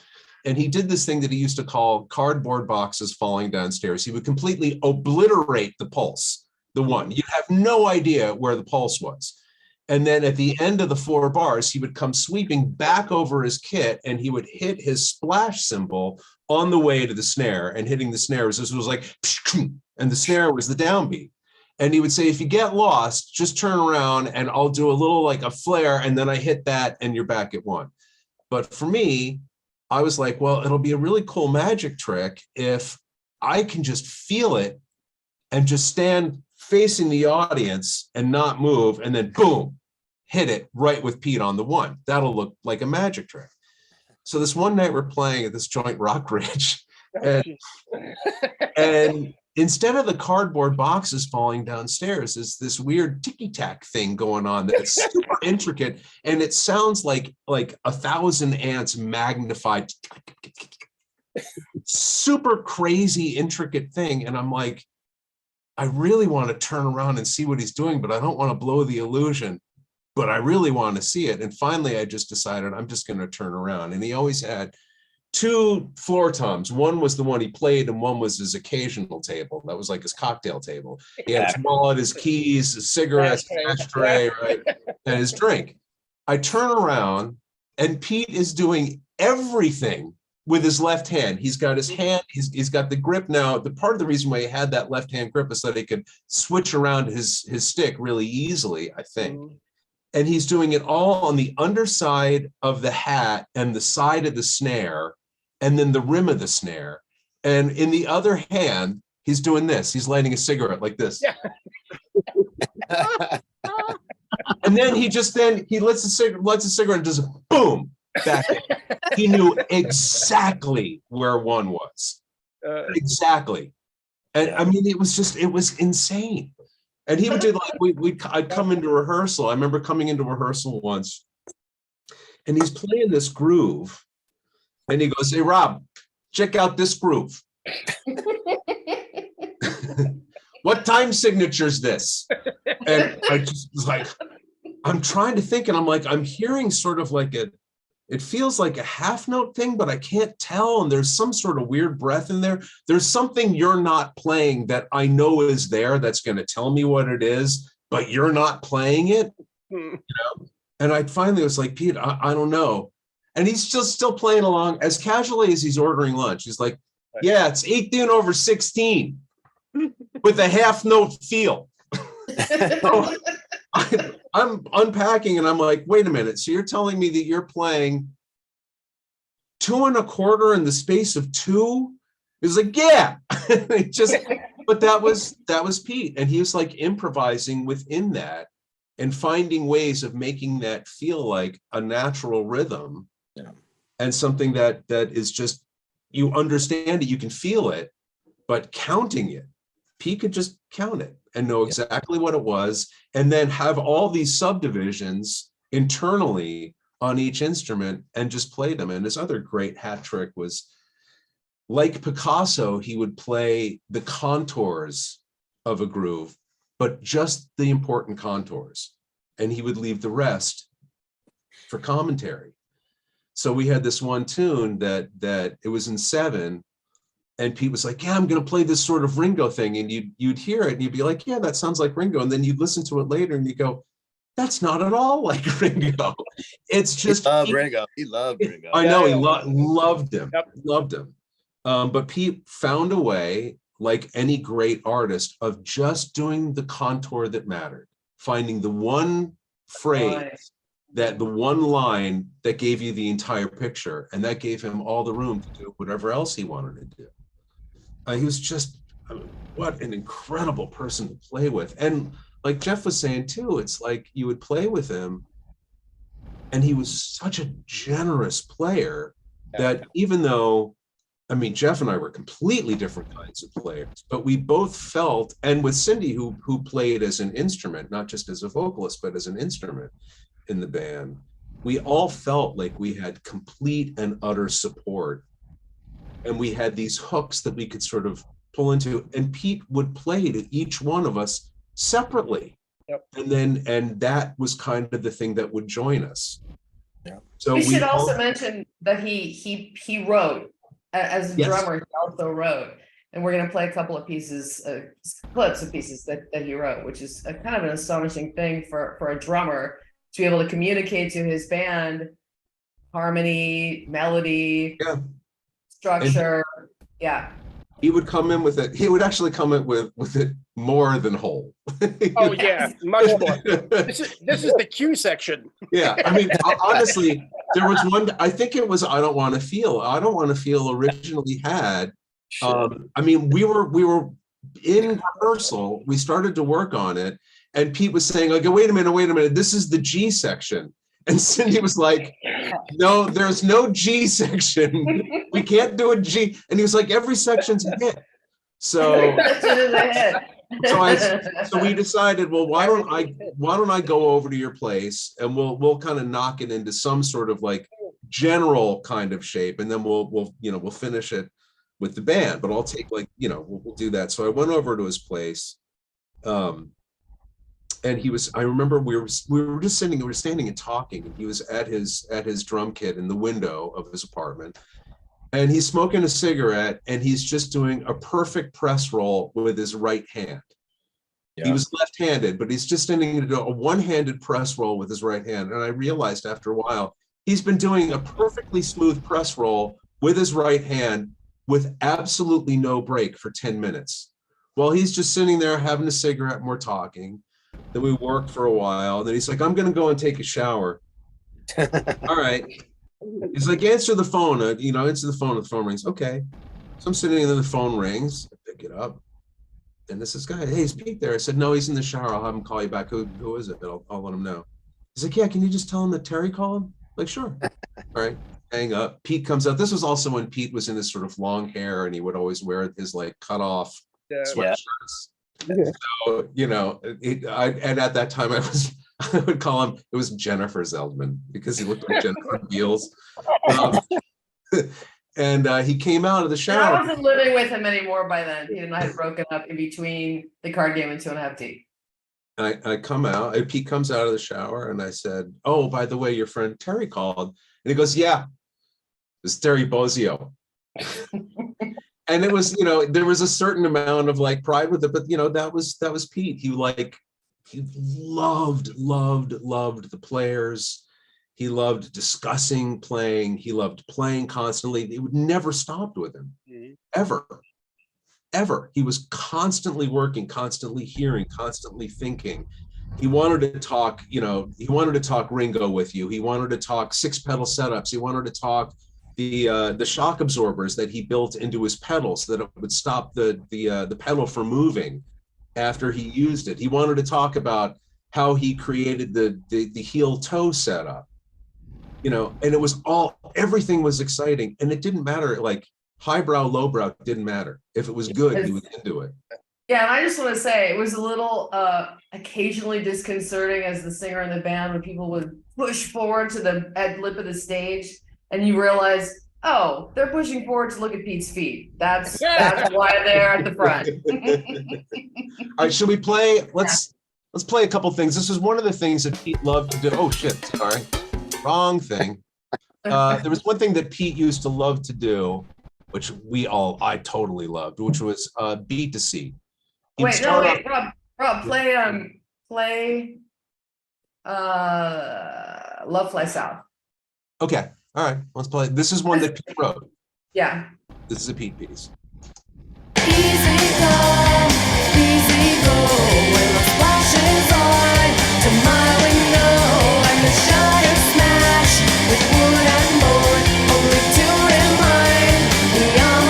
And he did this thing that he used to call cardboard boxes falling downstairs. He would completely obliterate the pulse, the one. You'd have no idea where the pulse was. And then at the end of the 4 bars, he would come sweeping back over his kit, and he would hit his splash cymbal on the way to the snare, and hitting the snare was like, and the snare was the downbeat. And he would say, if you get lost, just turn around and I'll do a little like a flare, and then I hit that and you're back at 1. But for me, I was like, well, it'll be a really cool magic trick if I can just feel it and just stand facing the audience and not move, and then boom, hit it right with Pete on the 1. That'll look like a magic trick. So this one night we're playing at this joint, Rockridge, and instead of the cardboard boxes falling downstairs, is this weird ticky-tack thing going on that's super intricate, and it sounds like 1,000 ants magnified, super crazy intricate thing. And I'm like, I really want to turn around and see what he's doing, but I don't want to blow the illusion, but I really want to see it. And finally, I just decided I'm just going to turn around. And he always had 2 floor toms. One was the one he played, and one was his occasional table. That was like his cocktail table. He had his wallet, his keys, his cigarettes, his ashtray, right, and his drink. I turn around, and Pete is doing everything with his left hand. He's got his hand, he's got the grip now. The part of the reason why he had that left hand grip is that he could switch around his stick really easily, I think. And he's doing it all on the underside of the hat and the side of the snare, and then the rim of the snare. And in the other hand, he's doing this. He's lighting a cigarette like this. Yeah. And then he lets the cigarette and does a boom. Back in. He knew exactly where 1 was. Exactly. And I mean, it was insane. And he would do like, I'd come into rehearsal. I remember coming into rehearsal once, and he's playing this groove, and he goes, "Hey, Rob, check out this groove." What time signature is this? And I just was like, I'm trying to think, and I'm like, I'm hearing sort of like it feels like a half note thing, but I can't tell. And there's some sort of weird breath in there. There's something you're not playing that I know is there that's going to tell me what it is, but you're not playing it. And I finally was like, Pete, I don't know. And he's just still playing along as casually as he's ordering lunch. He's like, yeah, it's 18/16 with a half note feel. So, I'm unpacking, and I'm like, wait a minute. So you're telling me that you're playing 2 1/4 in the space of 2? He's like, yeah. But that was Pete. And he was like improvising within that and finding ways of making that feel like a natural rhythm, and something that is just, you understand it, you can feel it, but counting it, Pete could just count it and know exactly what it was, and then have all these subdivisions internally on each instrument and just play them. And his other great hat trick was, like Picasso, he would play the contours of a groove, but just the important contours. and he would leave the rest for commentary. So we had this one tune that it was in 7, and Pete was like, yeah, I'm going to play this sort of Ringo thing. And you'd hear it and you'd be like, yeah, that sounds like Ringo. And then you'd listen to it later and you go, that's not at all like Ringo. It's just Ringo. He loved Ringo. I know, he loved him, loved him. But Pete found a way, like any great artist, of just doing the contour that mattered, finding the one phrase, that the one line that gave you the entire picture, and that gave him all the room to do whatever else he wanted to do. He was just, what an incredible person to play with. And like Jeff was saying too, it's like you would play with him and he was such a generous player that even though, I mean, Jeff and I were completely different kinds of players, but we both felt, and with Cindy, who played as an instrument, not just as a vocalist, but as an instrument in the band, we all felt like we had complete and utter support. And we had these hooks that we could sort of pull into, and Pete would play to each one of us separately. And that was kind of the thing that would join us. So we should also mention that he wrote as a drummer. He also wrote, and we're going to play a couple of pieces, clips of pieces that he wrote, which is a kind of an astonishing thing for a drummer to be able to communicate to his band harmony, melody, structure. He would come in with it. He would actually come in with it more than whole. Oh yeah, much more. This is the Q section. Yeah, I mean, honestly, there was one. I think it was "I Don't Want to Feel." "I Don't Want to Feel" originally had. I mean, we were in rehearsal. We started to work on it, and Pete was saying, "Okay, wait a minute. This is the G section." And Cindy was like, no, there's no G section. We can't do a G. And he was like, every section's a hit. So we decided, well, why don't I go over to your place and we'll kind of knock it into some sort of like general kind of shape, and then we'll finish it with the band. But I'll take we'll do that. So I went over to his place. And I remember we were just standing and talking, and he was at his drum kit in the window of his apartment, and he's smoking a cigarette, and he's just doing a perfect press roll with his right hand. He was left-handed, but he's just standing to do a one-handed press roll with his right hand. And I realized after a while, he's been doing a perfectly smooth press roll with his right hand with absolutely no break for 10 minutes. While he's just sitting there having a cigarette and we're talking. Then we worked for a while. Then he's like, I'm going to go and take a shower. All right. He's like, answer the phone. Answer the phone. The phone rings. Okay. So I'm sitting and then the phone rings. I pick it up. And this guy, hey, is Pete there? I said, no, he's in the shower. I'll have him call you back. Who is it? I'll let him know. He's like, yeah, can you just tell him that Terry called him? Like, sure. All right. Hang up. Pete comes out. This was also when Pete was in his sort of long hair, and he would always wear his like cut off sweatshirts. So, and at that time I would call him, it was Jennifer Zeldman, because he looked like Jennifer Beals. And he came out of the shower. I wasn't living with him anymore by then. He and I had broken up in between the card game and 2.5 T. I come out, and Pete comes out of the shower, and I said, oh, by the way, your friend Terry called. And he goes, yeah, it's Terry Bozzio. And it was, there was a certain amount of like pride with it, but that was Pete. He loved the players. He loved discussing playing. He loved playing constantly. It would never stopped with him, ever. He was constantly working, constantly hearing, constantly thinking. He wanted to talk, he wanted to talk Ringo with you. He wanted to talk 6-pedal setups. He wanted to talk the shock absorbers that he built into his pedal so that it would stop the pedal from moving after he used it. He wanted to talk about how he created the heel toe setup, and it was everything was exciting, and it didn't matter, like highbrow, lowbrow, didn't matter. If it was good, he was into it. Yeah, and I just want to say it was a little occasionally disconcerting as the singer in the band when people would push forward to the lip of the stage. And you realize, oh, they're pushing forward to look at Pete's feet. That's why they're at the front. All right, should we play? Let's let's play a couple things. This is one of the things that Pete loved to do. Oh shit, sorry, wrong thing. There was one thing that Pete used to love to do, which I totally loved, which was beat to seat. Wait, Rob, play Love Fly South. Okay, all right, let's play. This is one that Pete wrote. Yeah. This is a Pete piece. Easy come, easy go. When the splash is on to my window, and the shutters smash with wood and board, only to remind me I'm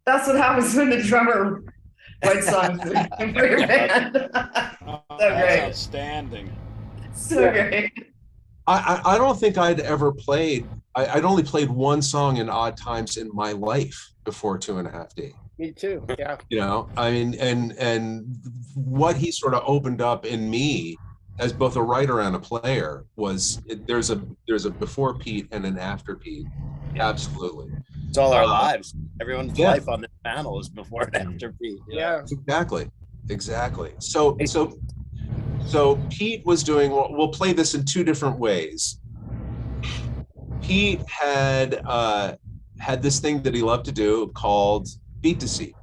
That's what happens when the drummer writes songs for your band. So That's great. outstanding. So great. I don't think I'd ever played. I'd only played one song in Odd Times in my life before 2.5D. Me too, yeah. You know, I mean, and what he sort of opened up in me as both a writer and a player was there's a before Pete and an after Pete. Absolutely. It's all our lives. Everyone's Yeah. life on this panel is before and after Pete. Yeah. Exactly. So Pete was doing. We'll play this in two different ways. Pete had this thing that he loved to do called beat to seat,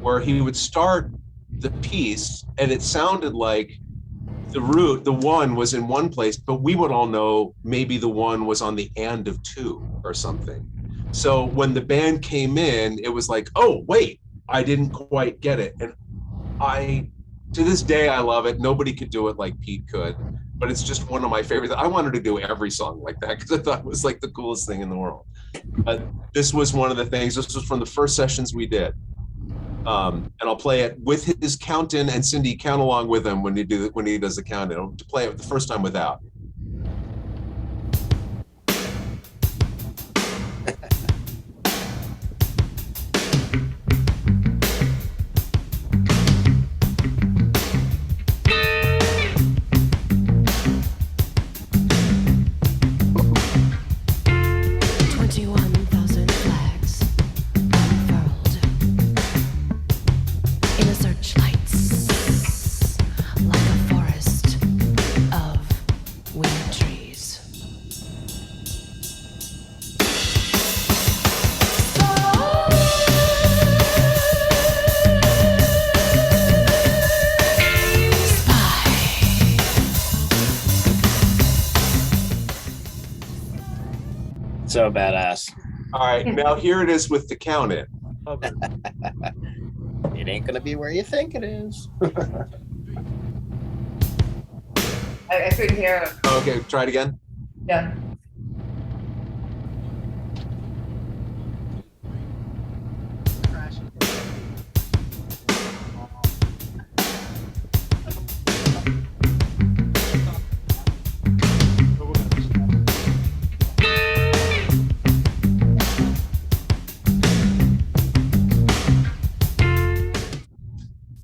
where he would start the piece and it sounded like the one was in one place, but we would all know maybe the one was on the and of two or something. So when the band came in, it was like, oh, wait, I didn't quite get it. And to this day, I love it. Nobody could do it like Pete could, but it's just one of my favorites. I wanted to do every song like that because I thought it was like the coolest thing in the world. This was one of the things. This was from the first sessions we did. And I'll play it with his count in, and Cindy, count along with him when he does the count in. I'll play it the first time without. So badass. All right, now here it is with the count in. It ain't gonna be where you think it is. I couldn't hear it. Okay, try it again. Yeah.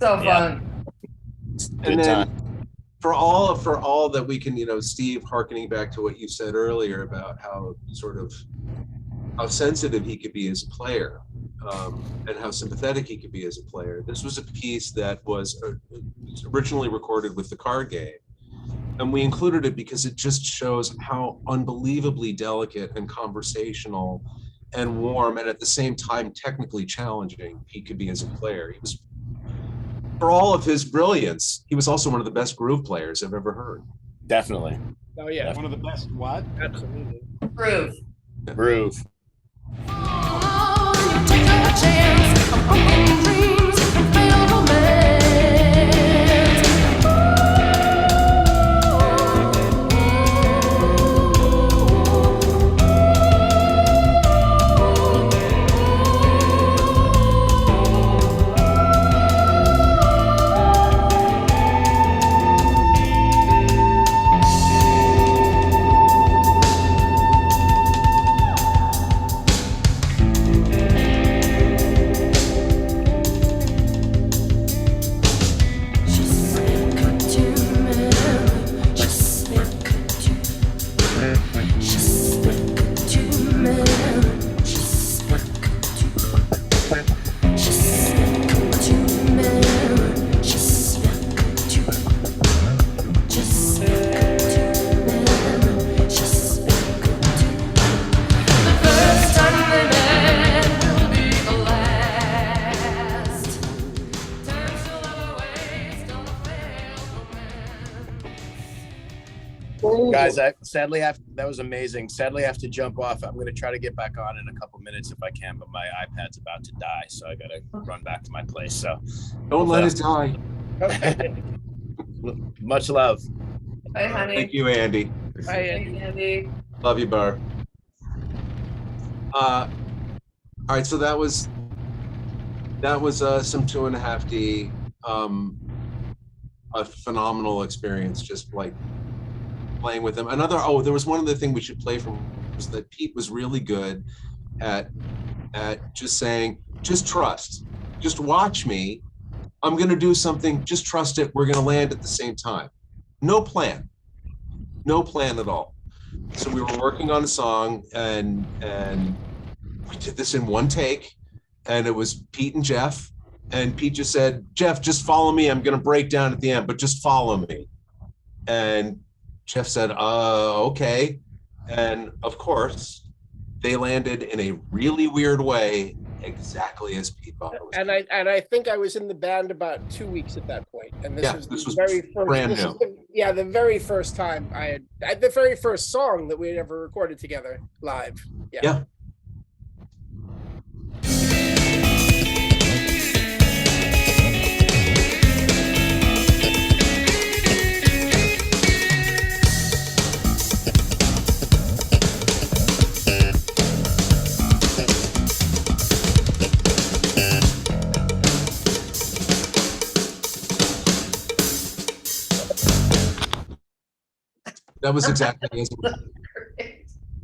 So fun. And then for all that we can, Steve, hearkening back to what you said earlier about how sensitive he could be as a player, and how sympathetic he could be as a player. This was a piece that was originally recorded with the card game. And we included it because it just shows how unbelievably delicate and conversational and warm and at the same time technically challenging he could be as a player. He was, for all of his brilliance, he was also one of the best groove players I've ever heard. Definitely. Oh yeah. One of the best what? Absolutely. Groove. Groove. Guys, that was amazing. Sadly, I have to jump off. I'm going to try to get back on in a couple minutes if I can, but my iPad's about to die, so I got to run back to my place. So Don't let it die. much love. Bye, honey. Thank you, Andy. Bye, Thanks, Andy. Love you, Barb. All right, so that was some 2.5D, a phenomenal experience, just like playing with him. There was one other thing we should play from, was that Pete was really good at just saying, just trust, just watch me. I'm gonna do something, just trust it. We're gonna land at the same time. No plan at all. So we were working on a song and we did this in one take, and it was Pete and Jeff, and Pete just said, Jeff, just follow me. I'm going to break down at the end, but just follow me. And Jeff said, okay. And of course, they landed in a really weird way, exactly as Pete thought it was. And I think I was in the band about 2 weeks at that point, and this was this the was very first, brand this new. is the very first time the very first song that we had ever recorded together live. Yeah. That was exactly as it was.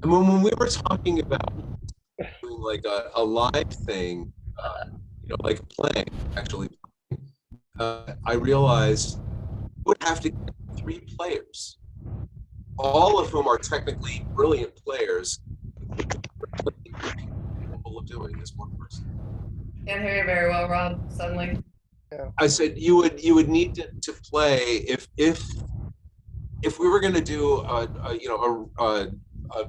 And when we were talking about doing like a live thing, like playing, actually, I realized we would have to get 3 players, all of whom are technically brilliant players, capable of doing this one person. Can't hear you very well, Rob, suddenly. I said you would need to play if we were going to do a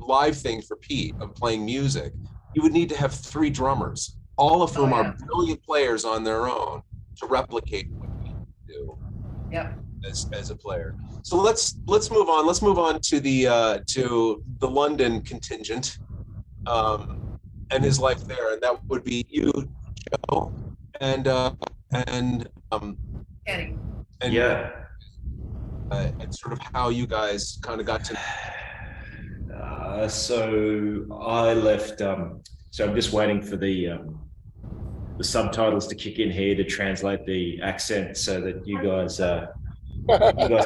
live thing for Pete of playing music, you would need to have 3 drummers, all of whom are brilliant players on their own, to replicate what Pete do as a player. So let's move on. Let's move on to the London contingent and his life there, and that would be you, Joe, and Kenny. and Yeah. And sort of how you guys kind of got to. So I left. So I'm just waiting for the subtitles to kick in here to translate the accent so that you guys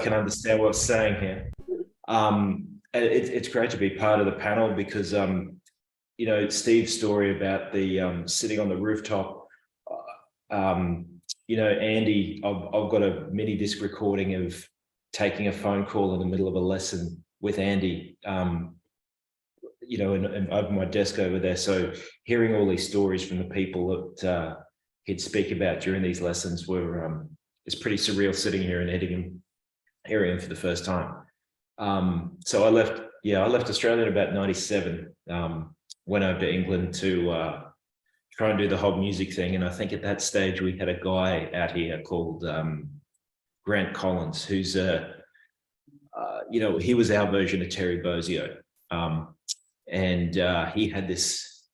can understand what I'm saying here. It's great to be part of the panel because Steve's story about the sitting on the rooftop. Andy, I've got a mini disc recording of taking a phone call in the middle of a lesson with Andy, and over my desk over there. So hearing all these stories from the people that he'd speak about during these lessons were, it's pretty surreal sitting here in Enigma, hearing him for the first time. So I left Australia in about 97, went over to England to try and do the whole music thing. And I think at that stage we had a guy out here called Grant Collins, who's he was our version of Terry Bozzio, and he had this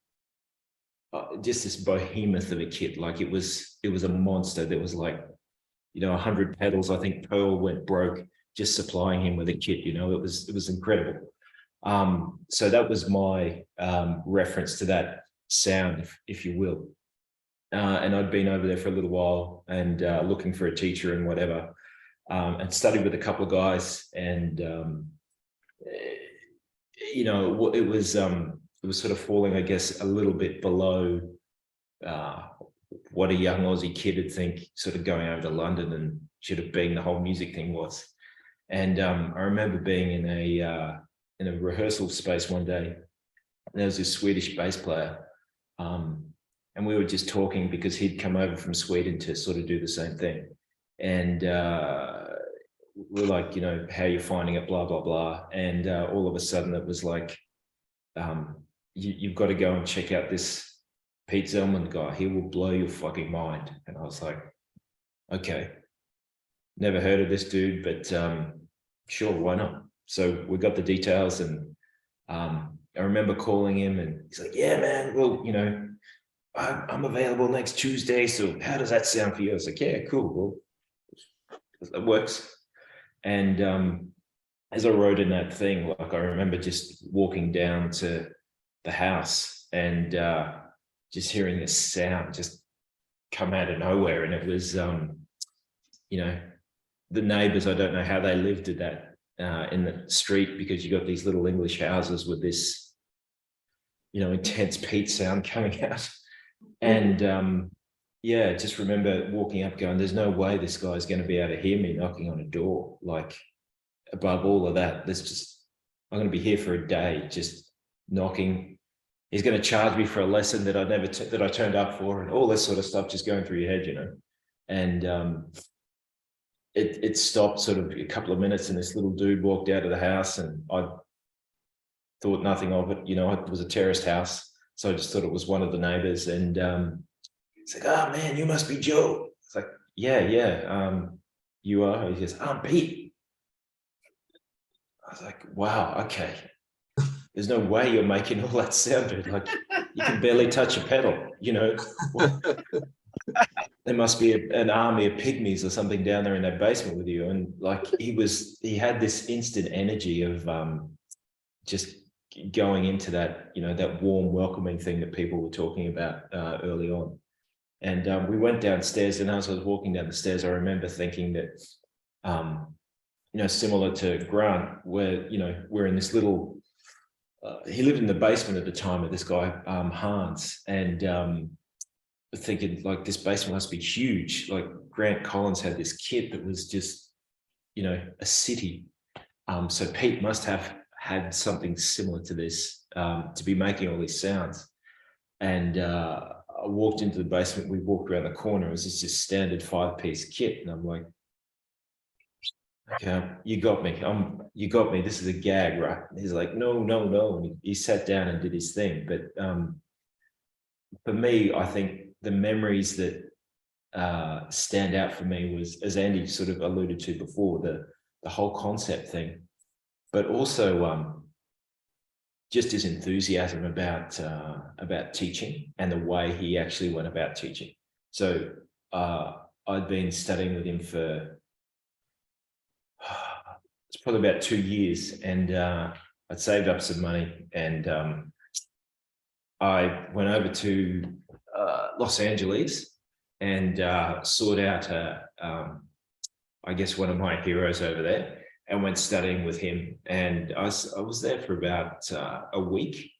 just this behemoth of a kit. Like it was a monster. There was 100 pedals. I think Pearl went broke just supplying him with a kit. It was incredible. So that was my reference to that sound, if you will. And I'd been over there for a little while and looking for a teacher and whatever, and studied with a couple of guys, and it was sort of falling, I guess, a little bit below what a young Aussie kid would think, sort of going over to London and should have been the whole music thing was. And I remember being in a rehearsal space one day, and there was this Swedish bass player. And we were just talking because he'd come over from Sweden to sort of do the same thing. And we're like, how are you finding it, blah, blah, blah. And all of a sudden it was like, you've got to go and check out this Pete Zeldman guy. He will blow your fucking mind. And I was like, okay, never heard of this dude, but sure, why not? so we got the details, and I remember calling him, and he's like, yeah, man, well, you know, I'm available next Tuesday. So how does that sound for you? I was like, yeah, cool. Well, that works. And as I wrote in that thing, like I remember just walking down to the house and just hearing this sound just come out of nowhere. And it was, you know, the neighbors, I don't know how they lived at that in the street, because you got these little English houses with this, you know, intense Pete sound coming out. And yeah, just remember walking up going, there's no way this guy's going to be able to hear me knocking on a door. Like, above all of that, there's just, I'm going to be here for a day just knocking. He's going to charge me for a lesson that I turned up for, and all this sort of stuff just going through your head, you know. And it stopped sort of a couple of minutes, and this little dude walked out of the house, and I thought nothing of it. You know, it was a terraced house, so I just thought it was one of the neighbors. And he's like, oh man, you must be Joe. It's like, yeah, you are? He says, I'm Pete. I was like, wow, okay. There's no way you're making all that sound, dude. Like, you can barely touch a pedal, you know. There must be an army of pygmies or something down there in that basement with you. And like, he had this instant energy of just going into that, you know, that warm, welcoming thing that people were talking about early on. And we went downstairs, and as I was walking down the stairs, I remember thinking that, you know, similar to Grant, where, you know, we're in this little, he lived in the basement at the time of this guy, Hans, and thinking like, this basement must be huge. Like, Grant Collins had this kit that was just, you know, a city. So Pete must have had something similar to this to be making all these sounds. And I walked into the basement, we walked around the corner, it was just this standard 5-piece kit. And I'm like, okay, you got me. You got me. This is a gag, right? And he's like, no. And he sat down and did his thing. But for me, I think the memories that stand out for me was, as Andy sort of alluded to before, the whole concept thing, but also just his enthusiasm about teaching and the way he actually went about teaching. So I'd been studying with him for it's probably about 2 years, and I'd saved up some money, and I went over to Los Angeles and sought out I guess one of my heroes over there, and went studying with him. And I was there for about a week,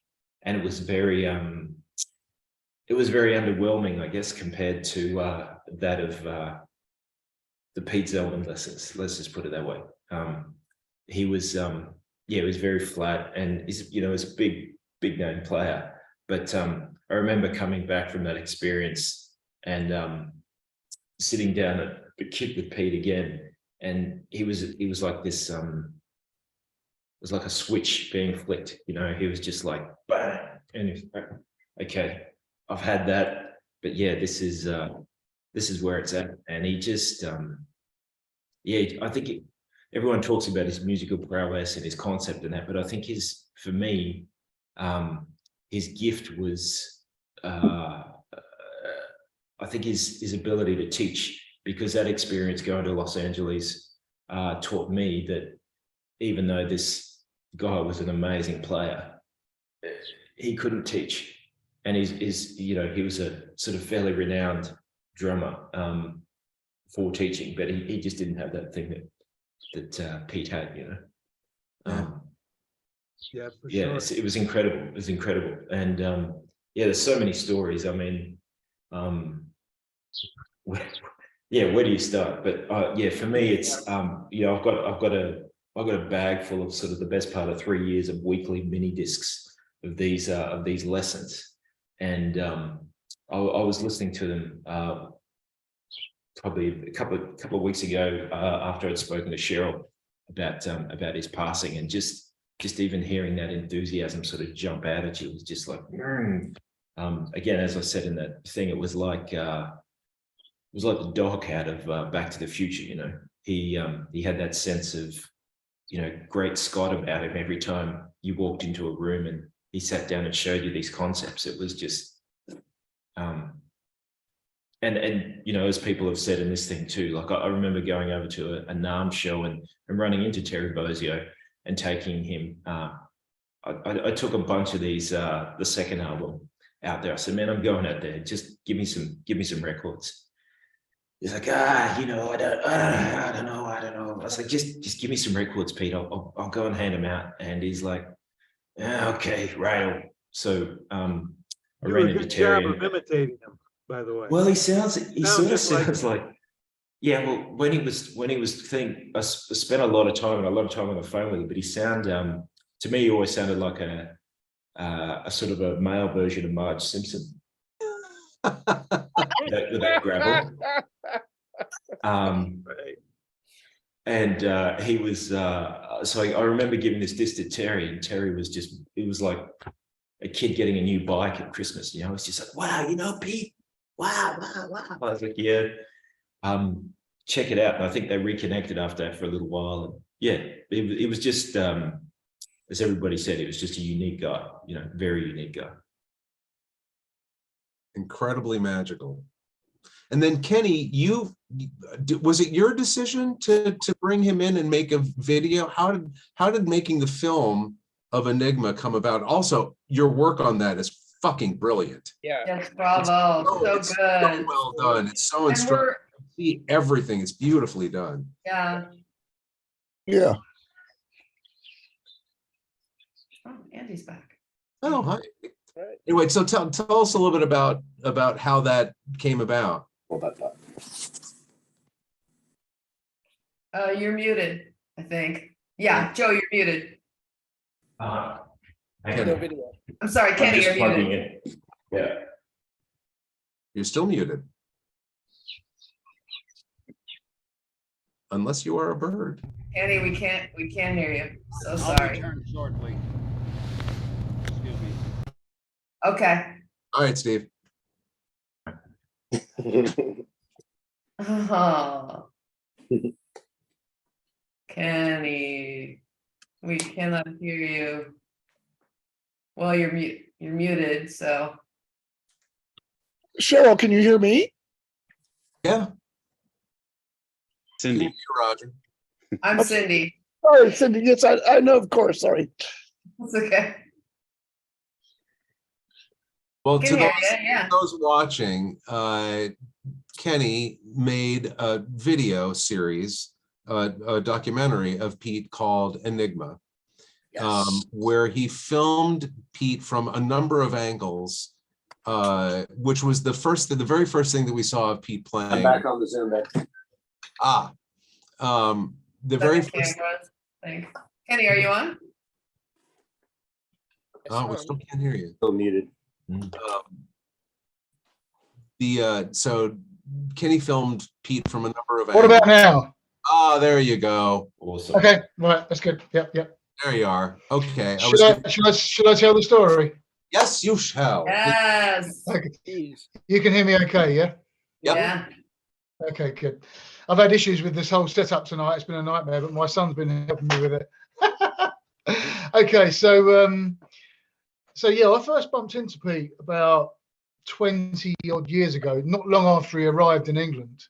and it was very underwhelming, I guess, compared to that of the Pete Zeldman lessons. Let's just put it that way. He was, he was very flat, and he's, you know, he's a big name player. But I remember coming back from that experience and sitting down at the kit with Pete again, and he was like this. It was like a switch being flicked. You know, he was just like bang, and he was, okay, I've had that, but yeah, this is where it's at. And he just, I think everyone talks about his musical prowess and his concept and that, but I think for me, his gift was, I think his ability to teach, because that experience going to Los Angeles taught me that even though this guy was an amazing player, he couldn't teach. And you know, he was a sort of fairly renowned drummer for teaching, but he just didn't have that thing that Pete had, you know. Yeah, for sure. It was incredible. It was incredible. And yeah, there's so many stories. I mean, where do you start? But yeah, for me, it's you know, I've got a bag full of sort of the best part of 3 years of weekly mini discs of these lessons. And I was listening to them probably a couple of weeks ago after I'd spoken to Cheryl about his passing, and just even hearing that enthusiasm sort of jump out at you was just like, again, as I said in that thing, it was like the Doc out of Back to the Future. You know, he had that sense of great Scott about him every time you walked into a room and he sat down and showed you these concepts. It was just, and as people have said in this thing too, like I remember going over to a NAMM show and running into Terry Bozzio and taking him. I took a bunch of these, the second album out there. I said, man, I'm going out there. Just give me some records. He's like, I don't know. I was like, just give me some records, Pete. I'll go and hand them out. And he's like, okay, rail. So I You ran do a into good Terry. job of imitating him, by the way. Well, he sort of just sounds like, yeah. Well, when he was I spent a lot of time on the phone with him, but he to me, he always sounded like a sort of a male version of Marge Simpson. with that gravel. And he was, so I remember giving this disc to Terry, and Terry was it was like a kid getting a new bike at Christmas, it's just like, wow, Pete, wow. I was like, yeah, check it out. And I think they reconnected after that for a little while. And yeah, it was just, as everybody said, it was just a unique guy, very unique guy. Incredibly magical. And then Kenny, was it your decision to bring him in and make a video? How did making the film of Enigma come about? Also, your work on that is fucking brilliant. Yeah. Yes, bravo. It's So good. so well done. It's so And instructive. See everything. It's beautifully done. Yeah. Yeah. Oh, Andy's back. Oh, hi. Right. Anyway, so tell us a little bit about how that came about. You're muted, I think. Yeah, Joe, you're muted. No Kenny, video. I'm sorry, I'm Kenny, just you're plugging muted. in. Yeah. you're still muted. Unless you are a bird. Kenny, we can't hear you. So I'll sorry. return shortly. Excuse me. Okay. All right, Steve. Oh. Kenny, we cannot hear you. Well, you're muted, so. Cheryl, can you hear me? Yeah. Cindy. Roger. I'm Cindy. Sorry, Cindy. Yes, I know, of course. Sorry. It's okay. Well, Can to hear those, you, yeah. those watching, Kenny made a video series, a documentary of Pete called Enigma, where he filmed Pete from a number of angles, which was the very first thing that we saw of Pete playing. I'm back on the Zoom, man. The very first. Cameras. Thanks. Kenny, are you on? Oh, we still can't hear you. Still muted. So Kenny filmed Pete from a number of What angles. about now? Oh, there you go. Awesome. Okay, right, that's good. Yep. There you are. Okay. Should I tell the story? Yes, you shall. Yes. Okay. Jeez. You can hear me okay, yeah? Yep. Yeah. Okay, good. I've had issues with this whole setup tonight. It's been a nightmare, but my son's been helping me with it. Okay, so yeah, I first bumped into Pete about 20 odd years ago, not long after he arrived in England.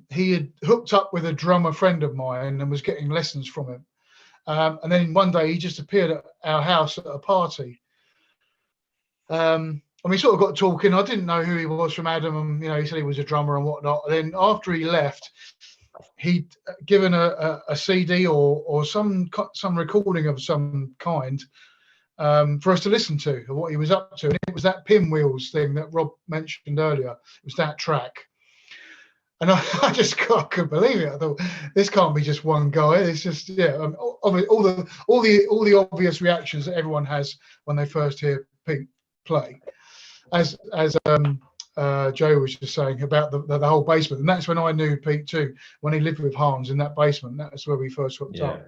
He had hooked up with a drummer friend of mine and was getting lessons from him. And then one day he just appeared at our house at a party. And we sort of got talking. I didn't know who he was from Adam, and he said he was a drummer and whatnot. And then after he left, he'd given a CD or some recording of some kind for us to listen to, of what he was up to. And it was that Pinwheels thing that Rob mentioned earlier. It was that track. And I just couldn't believe it. I thought, this can't be just one guy. It's just, all the obvious reactions that everyone has when they first hear Pete play. As Joe was just saying about the whole basement. And that's when I knew Pete too, when he lived with Hans in that basement. That's where we first hooked up.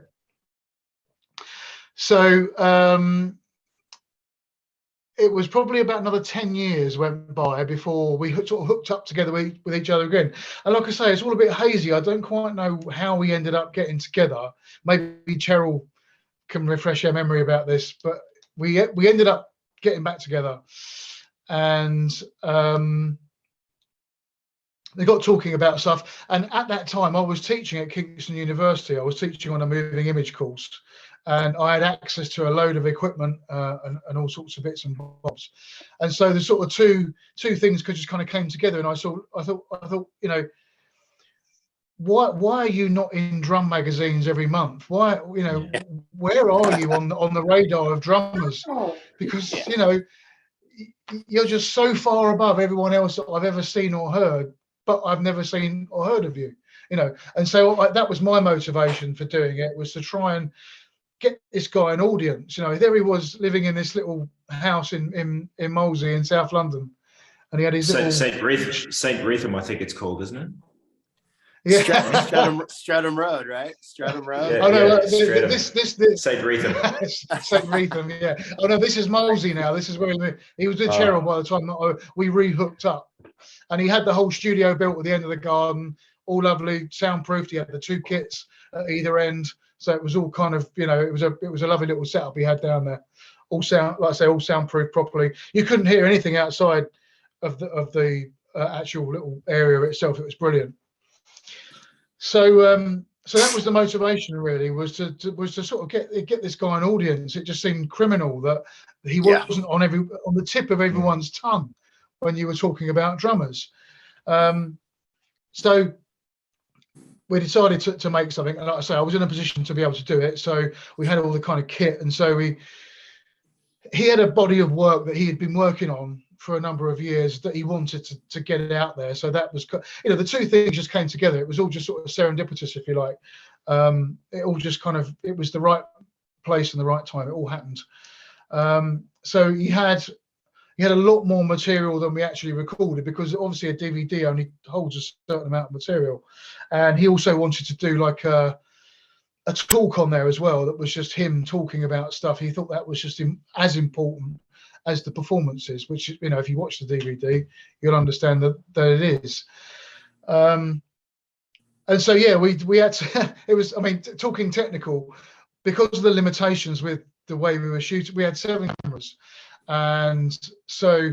it was probably about another 10 years went by before we sort of hooked up together with each other again. And like I say, it's all a bit hazy. I don't quite know how we ended up getting together. Maybe Cheryl can refresh our memory about this, but we ended up getting back together, and they got talking about stuff. And at that time, I was teaching at Kingston University. I was teaching on a moving image course, and I had access to a load of equipment and all sorts of bits and bobs. And so the sort of two things just kind of came together. And I thought, you know, why are you not in drum magazines every month? Why, you know, where are you on the radar of drummers? Because you know, you're just so far above everyone else that I've ever seen or heard, but I've never seen or heard of you. You know, and so that was my motivation for doing it, was to try and get this guy an audience. You know, there he was living in this little house in Molesey in South London, and he had his St. Retham, I think it's called, isn't it? Yeah. Streatham Road, right? Streatham Road. Yeah, oh no, Streatham. this St. Retham. St. Retham, yeah. Oh no, this is Molesey now. This is where he was with Cheryl by the time that we re-hooked up, and he had the whole studio built at the end of the garden, all lovely, soundproofed. He had the two kits at either end, so it was all kind of, you know, it was a lovely little setup he had down there. All sound, like I say, all soundproofed properly. You couldn't hear anything outside of the actual little area itself. It was brilliant. So so that was the motivation, really, was to sort of get this guy an audience. It just seemed criminal that he wasn't on the tip of everyone's tongue when you were talking about drummers. So we decided to make something, and like I say, I was in a position to be able to do it. So we had all the kind of kit, and so he had a body of work that he had been working on for a number of years that he wanted to get it out there. So that was, you know, the two things just came together. It was all just sort of serendipitous, if you like. It all just kind of, it was the right place and the right time. It all happened. So he had a lot more material than we actually recorded, because obviously a DVD only holds a certain amount of material. And he also wanted to do like a talk on there as well that was just him talking about stuff. He thought that was just as important as the performances, which, you know, if you watch the DVD, you'll understand that it is. And so, yeah, we had to, it was, I mean, talking technical, because of the limitations with the way we were shooting, we had 7 cameras. And so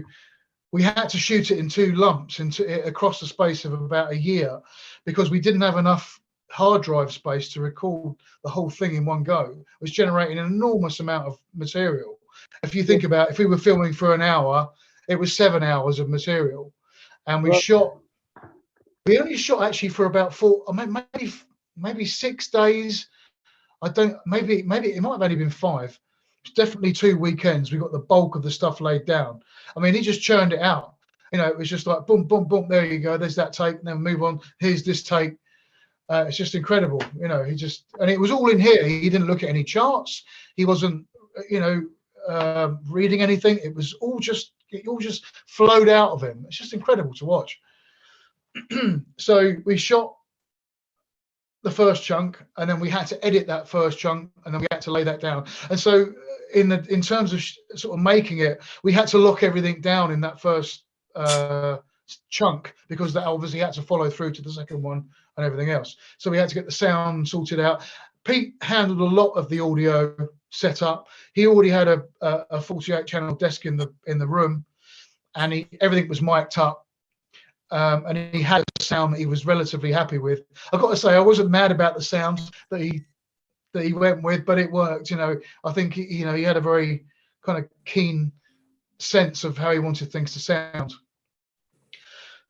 we had to shoot it in 2 lumps across the space of about a year, because we didn't have enough hard drive space to record the whole thing in one go. It was generating an enormous amount of material. If you think about, if we were filming for an hour, it was 7 hours of material, and we only shot actually for about 4, maybe 6 days. Maybe it might have only been 5. It's definitely 2 weekends. We got the bulk of the stuff laid down. I mean, he just churned it out. You know, it was just like boom, boom, boom. There you go. There's that take. Then move on. Here's this take. It's just incredible. You know, and it was all in here. He didn't look at any charts. He wasn't, you know, reading anything. It all just flowed out of him. It's just incredible to watch. So we shot the first chunk, and then we had to edit that first chunk, and then we had to lay that down. And so in terms of sort of making it, we had to lock everything down in that first chunk, because that obviously had to follow through to the second one and everything else. So we had to get the sound sorted out. Pete handled a lot of the audio setup. He already had a 48 channel desk in the room, and everything was mic'd up, and he had a sound that he was relatively happy with. I've got to say, I wasn't mad about the sound that he went with, but it worked. You know, I think he had a very kind of keen sense of how he wanted things to sound.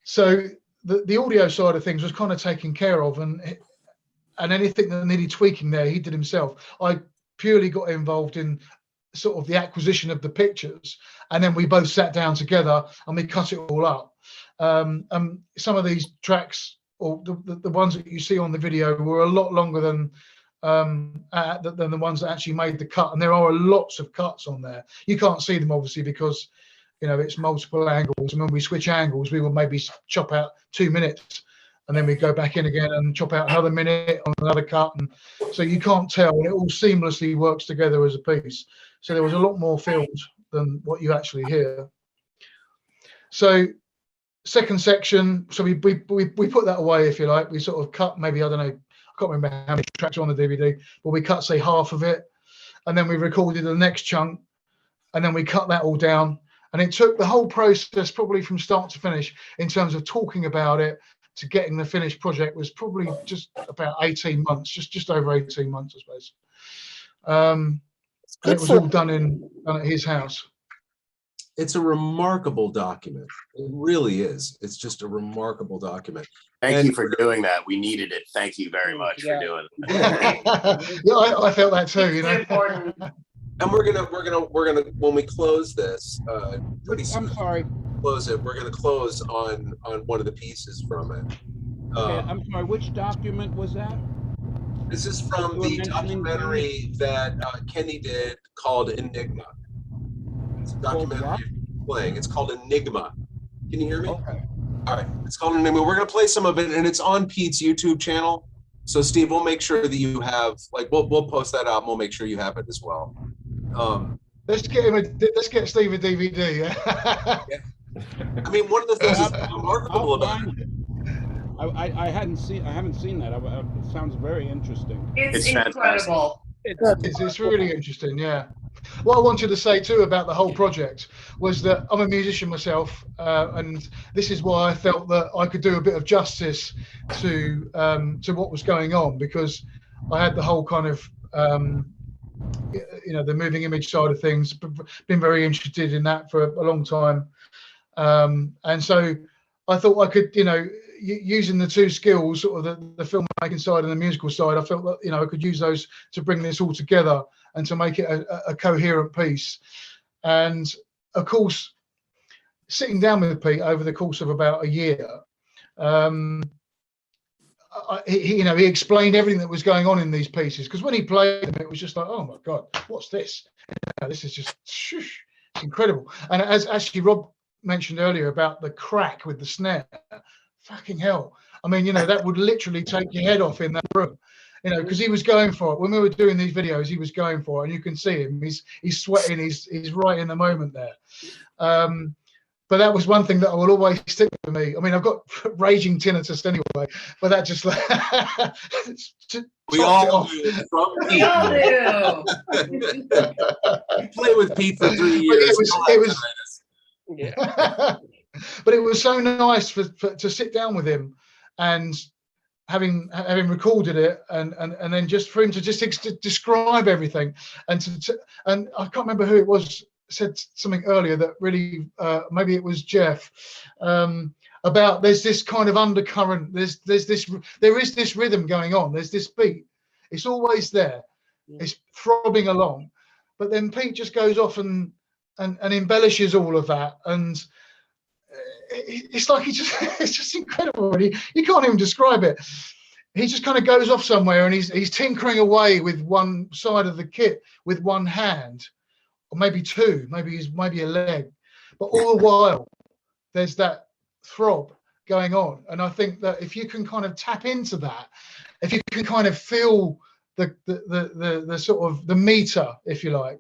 So the audio side of things was kind of taken care of, and anything that needed tweaking there, he did himself. I purely got involved in sort of the acquisition of the pictures, and then we both sat down together and we cut it all up. Some of these tracks, or the ones that you see on the video, were a lot longer than the ones that actually made the cut, and there are lots of cuts on there. You can't see them obviously because, you know, it's multiple angles, and when we switch angles, we will maybe chop out 2 minutes, and then we go back in again and chop out another minute on another cut, and so you can't tell, and it all seamlessly works together as a piece. So there was a lot more filmed than what you actually hear. So second section, so we put that away, if you like. We sort of cut, maybe, I don't know, I can't remember how many tracks are on the DVD, but we cut, say, half of it, and then we recorded the next chunk, and then we cut that all down. And it took the whole process probably from start to finish in terms of talking about it to getting the finished project was probably just about 18 months, just over 18 months, I suppose. And it was all done at his house. It's a remarkable document. It really is. It's just a remarkable document. Thank you for doing that. We needed it. Thank you very much for doing it. Yeah, I felt that too, you know. Important. And we're gonna when we close this, pretty soon. I'm sorry. Close it. We're gonna close on one of the pieces from it. Okay, I'm sorry. Which document was that? This is from the documentary that Kenny did called Enigma. It's a documentary playing. It's called Enigma. Can you hear me? Okay. All right. It's called Enigma. We're gonna play some of it, and it's on Pete's YouTube channel. So Steve, we'll make sure that you have, like, we'll post that out, and we'll make sure you have it as well. Let's get Steve a DVD. Yeah. I mean, one of the things that's remarkable about it. I haven't seen that. It sounds very interesting. It's incredible. It's really interesting, yeah. What I wanted to say too about the whole project was that I'm a musician myself, and this is why I felt that I could do a bit of justice to what was going on, because I had the whole kind of the moving image side of things, been very interested in that for a long time, and so I thought I could, using the two skills, sort of the filmmaking side and the musical side, I felt that I could use those to bring this all together and to make it a coherent piece. And of course, sitting down with Pete over the course of about a year, he explained everything that was going on in these pieces, because when he played them, it was just like, oh my God, what's this? This is just, it's incredible. And as actually Rob mentioned earlier about the crack with the snare, fucking hell. I mean, that would literally take your head off in that room, because he was going for it. When we were doing these videos, he was going for it, and you can see him. He's sweating. He's right in the moment there. But that was one thing that I will always stick with me. I mean, I've got raging tinnitus anyway, but that just we all do. We all do. You play with Pete for 3 years. It was yeah. But it was so nice to sit down with him, and having recorded it, and then just for him to just describe everything, and I can't remember who it was said something earlier that really, maybe it was Jeff, about there's this kind of undercurrent, there is this rhythm going on, there's this beat, it's always there, it's throbbing along, but then Pete just goes off and embellishes all of that, and it's like it's just incredible. You can't even describe it. He just kind of goes off somewhere, and he's tinkering away with one side of the kit with one hand, or maybe two, maybe a leg, but all the while there's that throb going on. And I think that if you can kind of tap into that, if you can kind of feel the sort of the meter, if you like,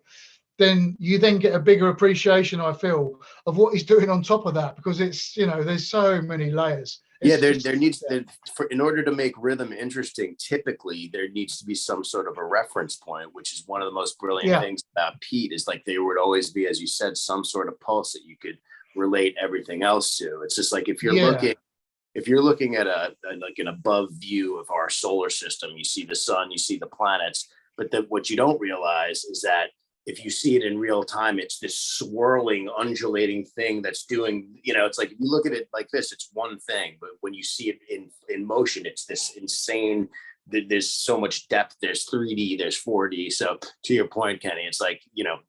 then you then get a bigger appreciation, I feel, of what he's doing on top of that, because it's, there's so many layers. In order to make rhythm interesting, typically there needs to be some sort of a reference point, which is one of the most brilliant things about Pete, is like there would always be, as you said, some sort of pulse that you could relate everything else to. It's just like if you're looking at like an above view of our solar system, you see the sun, you see the planets, but what you don't realize is that if you see it in real time, it's this swirling, undulating thing that's doing, it's like, if you look at it like this, it's one thing, but when you see it in motion, it's this insane, there's so much depth, there's 3D, there's 4D. So to your point, Kenny, it's like,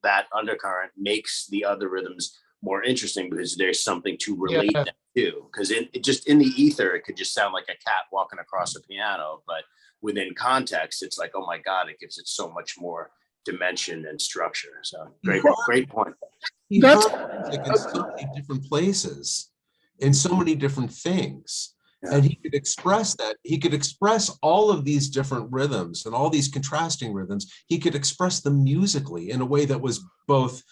that undercurrent makes the other rhythms more interesting because there's something to relate them to. Because just in the ether, it could just sound like a cat walking across a piano, but within context, it's like, oh my God, it gives it so much more dimension and structure. So great point. He heard music in so many different places, in so many different things, and he could express that. He could express all of these different rhythms and all these contrasting rhythms. He could express them musically in a way that was both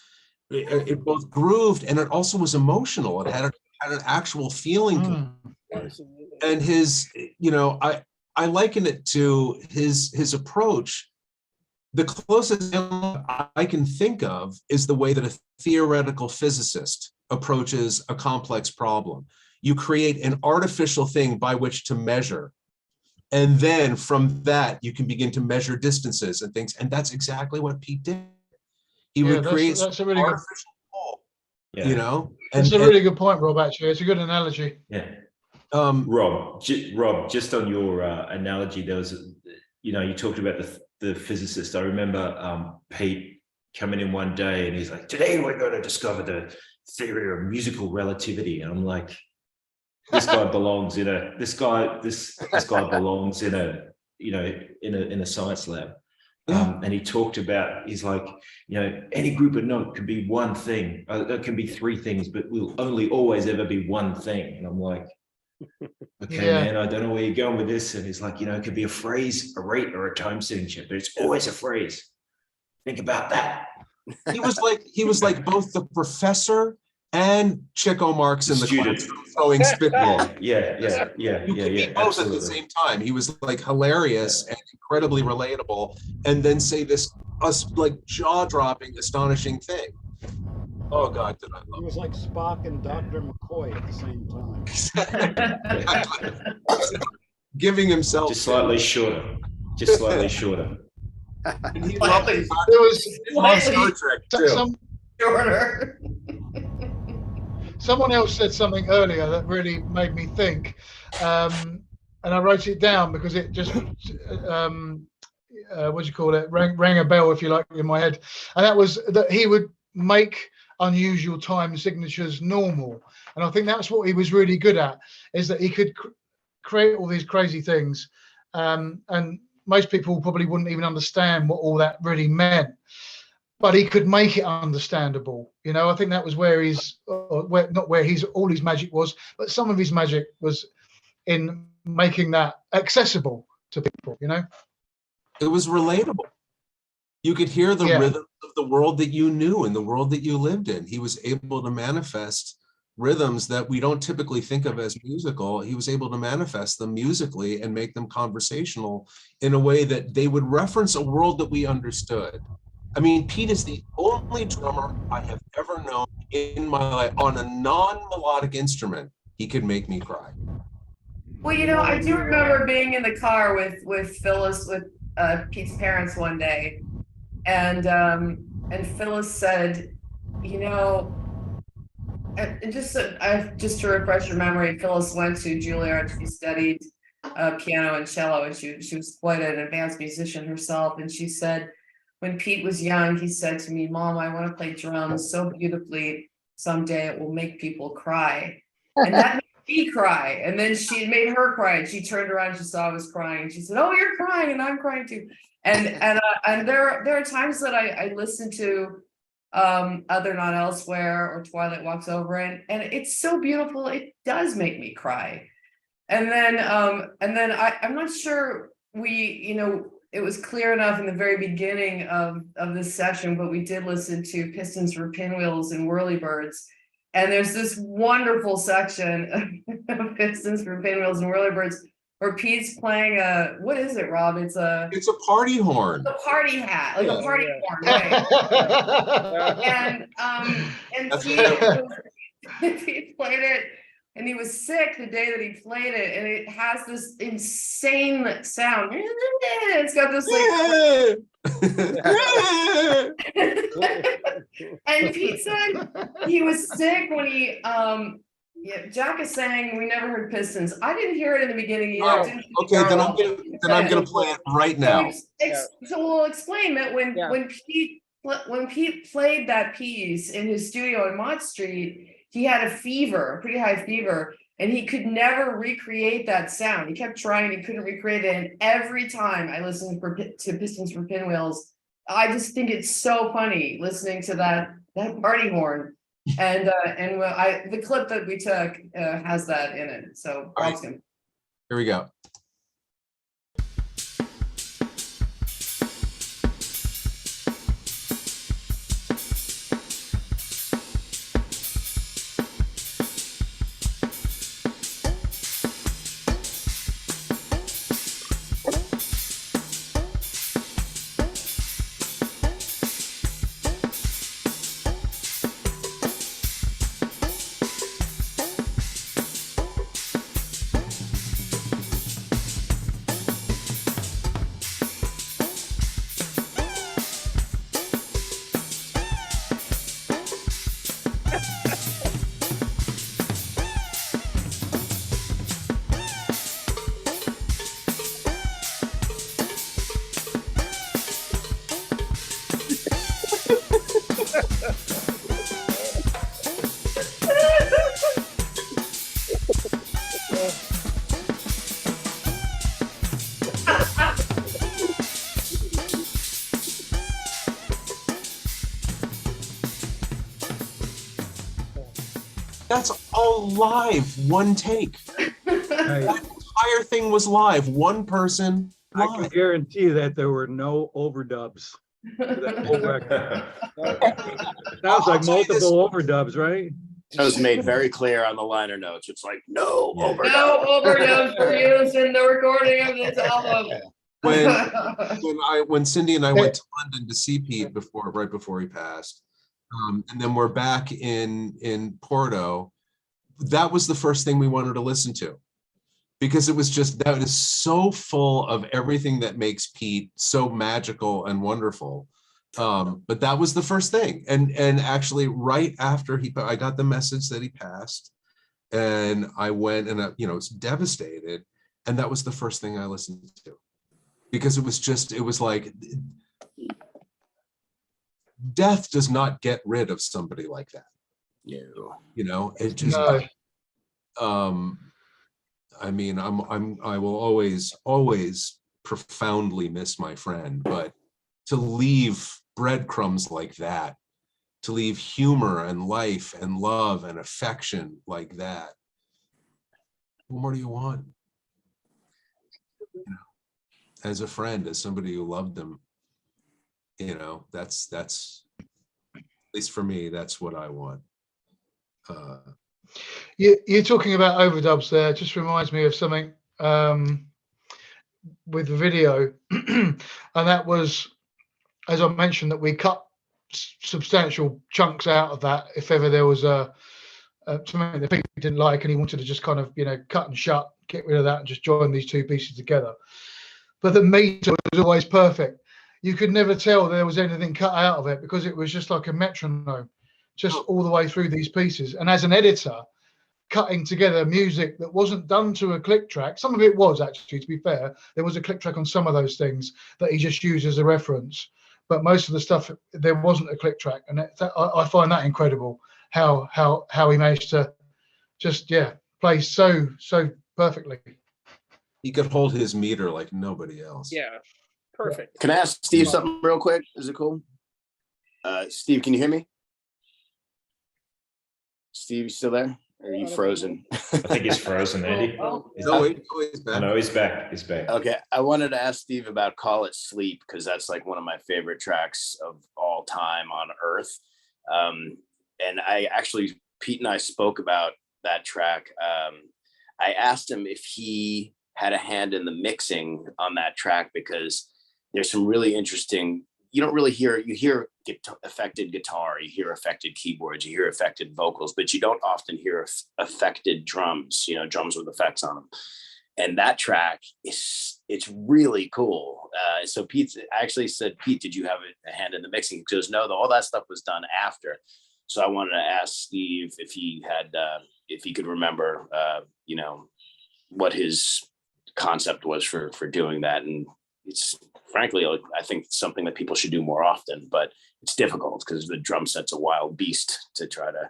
It both grooved and it also was emotional. It had an actual feeling. And his, I liken it to his approach. The closest I can think of is the way that a theoretical physicist approaches a complex problem. You create an artificial thing by which to measure. And then from that, you can begin to measure distances and things. And that's exactly what Pete did. He would create that's a really good, That's a really good point, Rob, actually. It's a good analogy. Yeah. Rob, just on your analogy, there was, you talked about the physicist. I remember Pete coming in one day and he's like, today we're going to discover the theory of musical relativity. And I'm like, this guy belongs in a, this guy belongs in a, in a science lab. And he talked about, he's like, any group of notes can be one thing. It can be three things, but will only always ever be one thing. And I'm like, okay, man, I don't know where you're going with this. And he's like, it could be a phrase, a rate, or a time signature, but it's always a phrase. Think about that. He was like both the professor and Chico Marx in the classroom throwing spitball. Yeah. Both at the same time. He was like hilarious and incredibly relatable, and then say this like jaw-dropping, astonishing thing. Oh God, did I love it? He was like Spock and Dr. McCoy at the same time. Giving himself just slightly shorter. And he loved it. It was on Star Trek too. Shorter. Someone else said something earlier that really made me think, and I wrote it down because it just, what do you call it, rang a bell, if you like, in my head. And that was that he would make unusual time signatures normal. And I think that's what he was really good at, is that he could create all these crazy things. And most people probably wouldn't even understand what all that really meant. But he could make it understandable. I think that was where all his magic was, but some of his magic was in making that accessible to people, It was relatable. You could hear the rhythm of the world that you knew and the world that you lived in. He was able to manifest rhythms that we don't typically think of as musical. He was able to manifest them musically and make them conversational in a way that they would reference a world that we understood. I mean, Pete is the only drummer I have ever known in my life on a non-melodic instrument. He could make me cry. Well, I do remember being in the car with Phyllis, with Pete's parents one day, and Phyllis said, and just to refresh your memory, Phyllis went to Juilliard. She studied piano and cello, and she was quite an advanced musician herself. And she said, when Pete was young, he said to me, Mom, I want to play drums so beautifully someday it will make people cry. And that made me cry. And then she made her cry. And she turned around, she saw I was crying. She said, oh, you're crying, and I'm crying too. And there are times that I listen to Other Not Elsewhere or Twilight Walks Over, and it's so beautiful. It does make me cry. And then I'm not sure it was clear enough in the very beginning of this session, but we did listen to Pistons for Pinwheels and Whirlybirds. And there's this wonderful section of Pistons for Pinwheels and Whirlybirds where Pete's playing what is it, Rob? It's a party horn. A party hat, like a party horn, right? And Pete played it. And he was sick the day that he played it, and it has this insane sound. It's got this and Pete said he was sick when he Jack is saying we never heard Pistons. I didn't hear it in the beginning either. Okay, then I'm gonna play it right now. So we'll explain that when Pete played that piece in his studio in Mott Street, he had a pretty high fever, and he could never recreate that sound. He kept trying, he couldn't recreate it. And every time I listen to Pistons for Pinwheels, I just think it's so funny listening to that party horn. And the clip that we took has that in it. So right. Here we go. That's all live, one take. That entire thing was live, one person. I can Live. guarantee that there were no overdubs. for that whole record. Sounds like multiple overdubs, right? That was made very clear on the liner notes. It's like, no overdub. No overdubs were used in the recording of this album. When Cindy and I went to London to see Pete right before he passed, and then we're back in Porto, that was the first thing we wanted to listen to, because it was just, that is so full of everything that makes Pete so magical and wonderful. But that was the first thing, and actually right after I got the message that he passed, and I went and I was devastated, and that was the first thing I listened to, because it was like, death does not get rid of somebody like that. It just I mean, I will always profoundly miss my friend, but to leave breadcrumbs like that, to leave humor and life and love and affection like that, what more do you want? As a friend, as somebody who loved them, that's at least for me, that's what I want. You're talking about overdubs there. Just reminds me of something with the video, and that was, as I mentioned, that we cut substantial chunks out of that if ever there was something that people didn't like, and he wanted to just kind of cut and shut, get rid of that, and just join these two pieces together. But the meter was always perfect. You could never tell there was anything cut out of it, because it was just like a metronome, just all the way through these pieces. And as an editor, cutting together music that wasn't done to a click track, some of it was actually, to be fair, there was a click track on some of those things that he just used as a reference, but most of the stuff, there wasn't a click track. And I find that incredible, how he managed to just play so perfectly. He could hold his meter like nobody else. Yeah, perfect. Can I ask Steve something real quick? Is it cool? Steve, can you hear me? Steve, you still there? Or are you frozen? I think he's frozen, Andy. He's back. No, he's back. He's back. Okay, I wanted to ask Steve about Call It Sleep, because that's like one of my favorite tracks of all time on Earth. And Pete and I spoke about that track. I asked him if he had a hand in the mixing on that track, because there's some really interesting, you hear affected guitar, you hear affected keyboards, you hear affected vocals, but you don't often hear affected drums, drums with effects on them. And that track it's really cool. So Pete actually said, Pete, did you have a hand in the mixing? He goes, no, all that stuff was done after. So I wanted to ask Steve if he could remember, what his concept was for doing that. And it's frankly, I think it's something that people should do more often, but it's difficult because the drum set's a wild beast to try to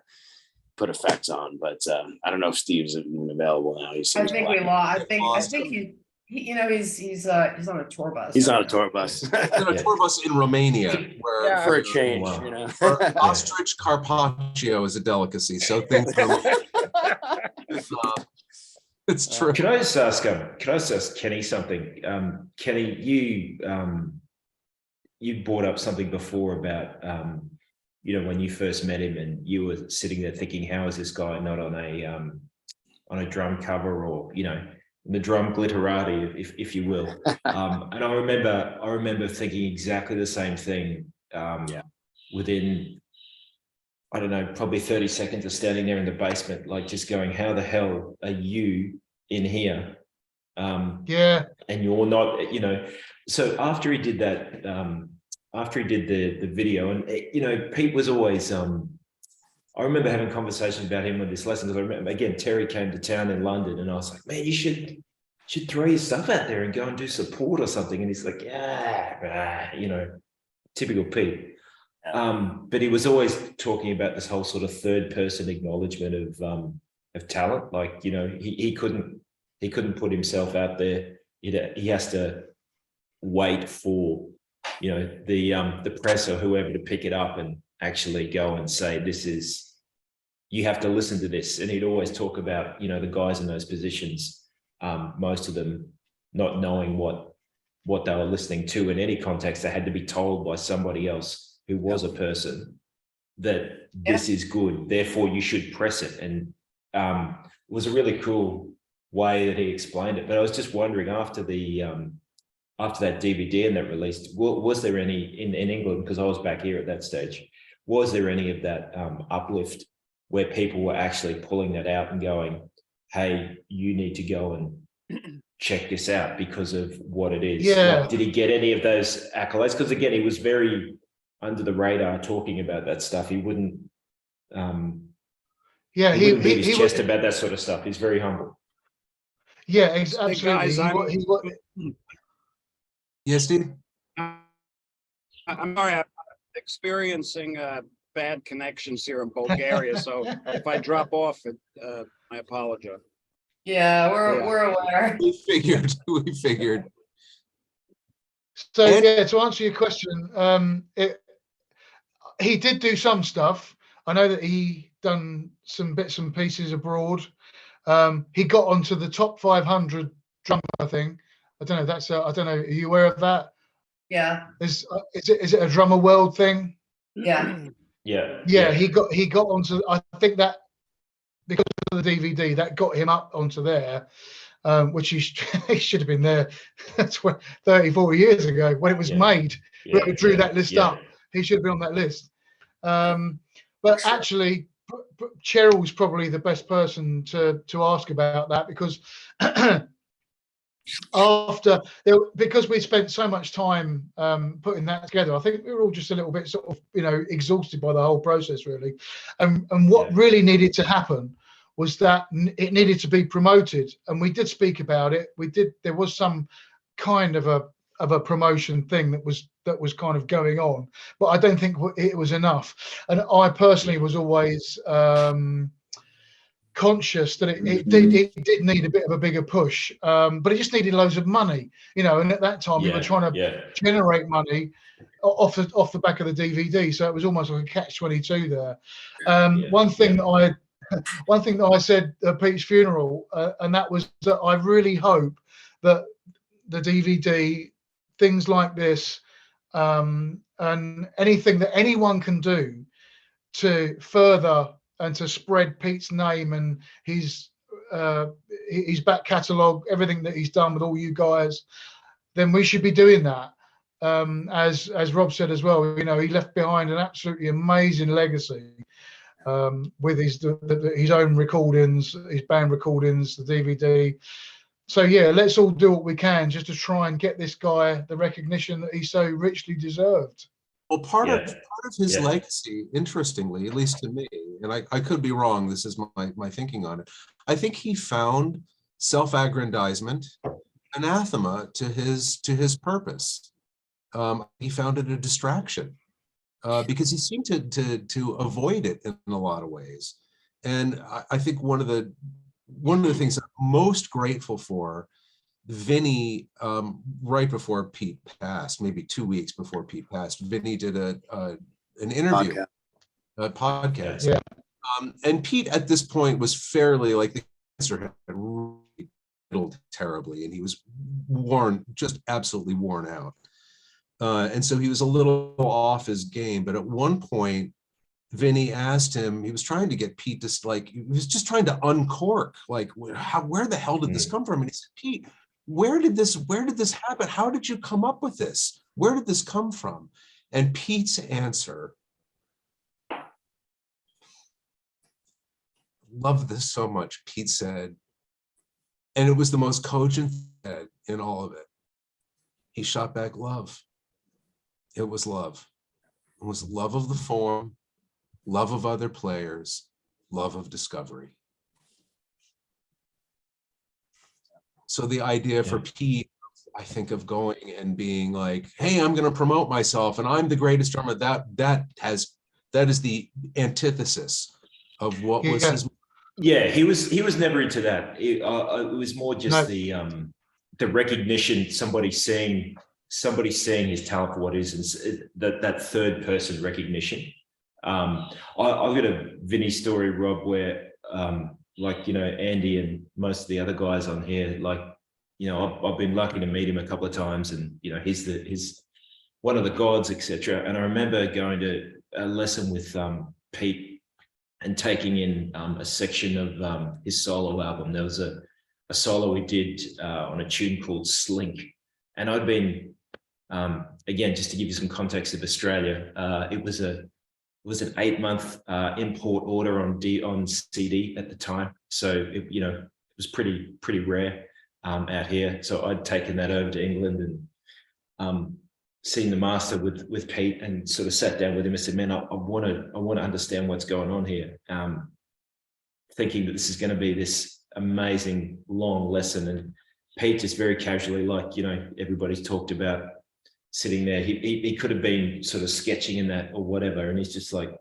put effects on. But I don't know if Steve's even available now. I think we lost. I think he's on a tour bus. He's on a tour bus. He's on a tour bus in Romania, where for a change, ostrich carpaccio is a delicacy. So things are it's true. Can I just ask Kenny something? Kenny, you brought up something before about when you first met him and you were sitting there thinking, how is this guy not on a drum cover, or the drum glitterati, if you will. And I remember thinking exactly the same thing. Within, I don't know, probably 30 seconds of standing there in the basement, like just going, how the hell are you in here? And you're not, so after he did that, after he did the video, and Pete was always, I remember having conversations about him with this lesson, because I remember, again, Terry came to town in London, and I was like, man, you should throw your stuff out there and go and do support or something. And he's like, typical Pete. But he was always talking about this whole sort of third person acknowledgement of talent. Like, you know, he couldn't put himself out there. He has to wait for, you know, the press or whoever to pick it up and actually go and say, you have to listen to this. And he'd always talk about, you know, the guys in those positions, most of them not knowing what they were listening to in any context. They had to be told by somebody else who was a person that this is good, therefore you should press it. And it was a really cool way that he explained it. But I was just wondering, after that DVD and that released, was there any in England, because I was back here at that stage, was there any of that uplift where people were actually pulling that out and going, hey, you need to go and check this out because of what it is? Yeah. Like, did he get any of those accolades? Because again, he was very under the radar talking about that stuff. He wouldn't he wouldn't beat his chest about that sort of stuff. He's very humble. Yeah, absolutely. Guys, Yes, Steve? I'm sorry, I'm experiencing bad connections here in Bulgaria, so if I drop off, I apologize. Yeah, we're aware. We figured. So yeah, to answer your question, he did do some stuff. I know that he done some bits and pieces abroad. He got onto the top 500 drummer thing. I don't know. I don't know. Are you aware of that? Yeah. Is it a drummer world thing? Yeah. Yeah. He got onto. I think that because of the DVD that got him up onto there, which he should have been there 30, 40 years ago when it was made. Whoever drew that list up, he should have been on that list. But actually, Cheryl's probably the best person to ask about that, because because we spent so much time putting that together, I think we were all just a little bit sort of, you know, exhausted by the whole process, really. And what really needed to happen was that it needed to be promoted, and we did speak about it. There was some kind of a promotion thing that was kind of going on, but I don't think it was enough. And I personally was always conscious that it did need a bit of a bigger push, but it just needed loads of money, you know. And at that time, we were trying to generate money off the back of the DVD, so it was almost like a catch-22 there. One thing that I said at Pete's funeral, and that was that I really hope that the DVD, things like this, and anything that anyone can do to further and to spread Pete's name and his back catalogue, everything that he's done with all you guys, then we should be doing that. As Rob said as well, you know, he left behind an absolutely amazing legacy with his own recordings, his band recordings, the DVD. So yeah, let's all do what we can just to try and get this guy the recognition that he so richly deserved. Well, part of his legacy, interestingly, at least to me, and I could be wrong, this is my thinking on it, I think he found self-aggrandizement anathema to his purpose. He found it a distraction because he seemed to avoid it in a lot of ways. And I think one of the things I'm most grateful for, Vinny, right before Pete passed, maybe 2 weeks before Pete passed, Vinny did an interview, a podcast. Yeah. And Pete at this point was fairly, like, the cancer had really riddled terribly, and he was just absolutely worn out. And so he was a little off his game. But at one point, Vinny asked him, he was trying to get Pete to, like, he was just trying to uncork, like, where the hell did this come from? And he said, Pete, where did this happen? How did you come up with this? Where did this come from? And Pete's answer, love this so much. Pete said, and it was the most cogent thread in all of it. He shot back love. It was love. It was love of the form, love of other players, love of discovery. So the idea for Pete, I think of going and being like, hey, I'm going to promote myself and I'm the greatest drummer. That is the antithesis of what was his. Yeah, he was never into that. It was more just the recognition, somebody seeing his talent for what it is, and that third person recognition. I've got a Vinny story, Rob, where like, you know, Andy and most of the other guys on here, like, you know, I've been lucky to meet him a couple of times, and you know, he's one of the gods, etc. And I remember going to a lesson with Pete and taking in a section of his solo album. There was a solo he did on a tune called Slink, and I'd been again, just to give you some context of Australia, it was an 8-month import order on CD at the time, so you know, it was pretty rare out here. So I'd taken that over to England and seen the master with Pete, and sort of sat down with him and said, man, I want to understand what's going on here, thinking that this is going to be this amazing long lesson. And Pete just very casually, like, you know, everybody's talked about sitting there, he could have been sort of sketching in that or whatever, and he's just like,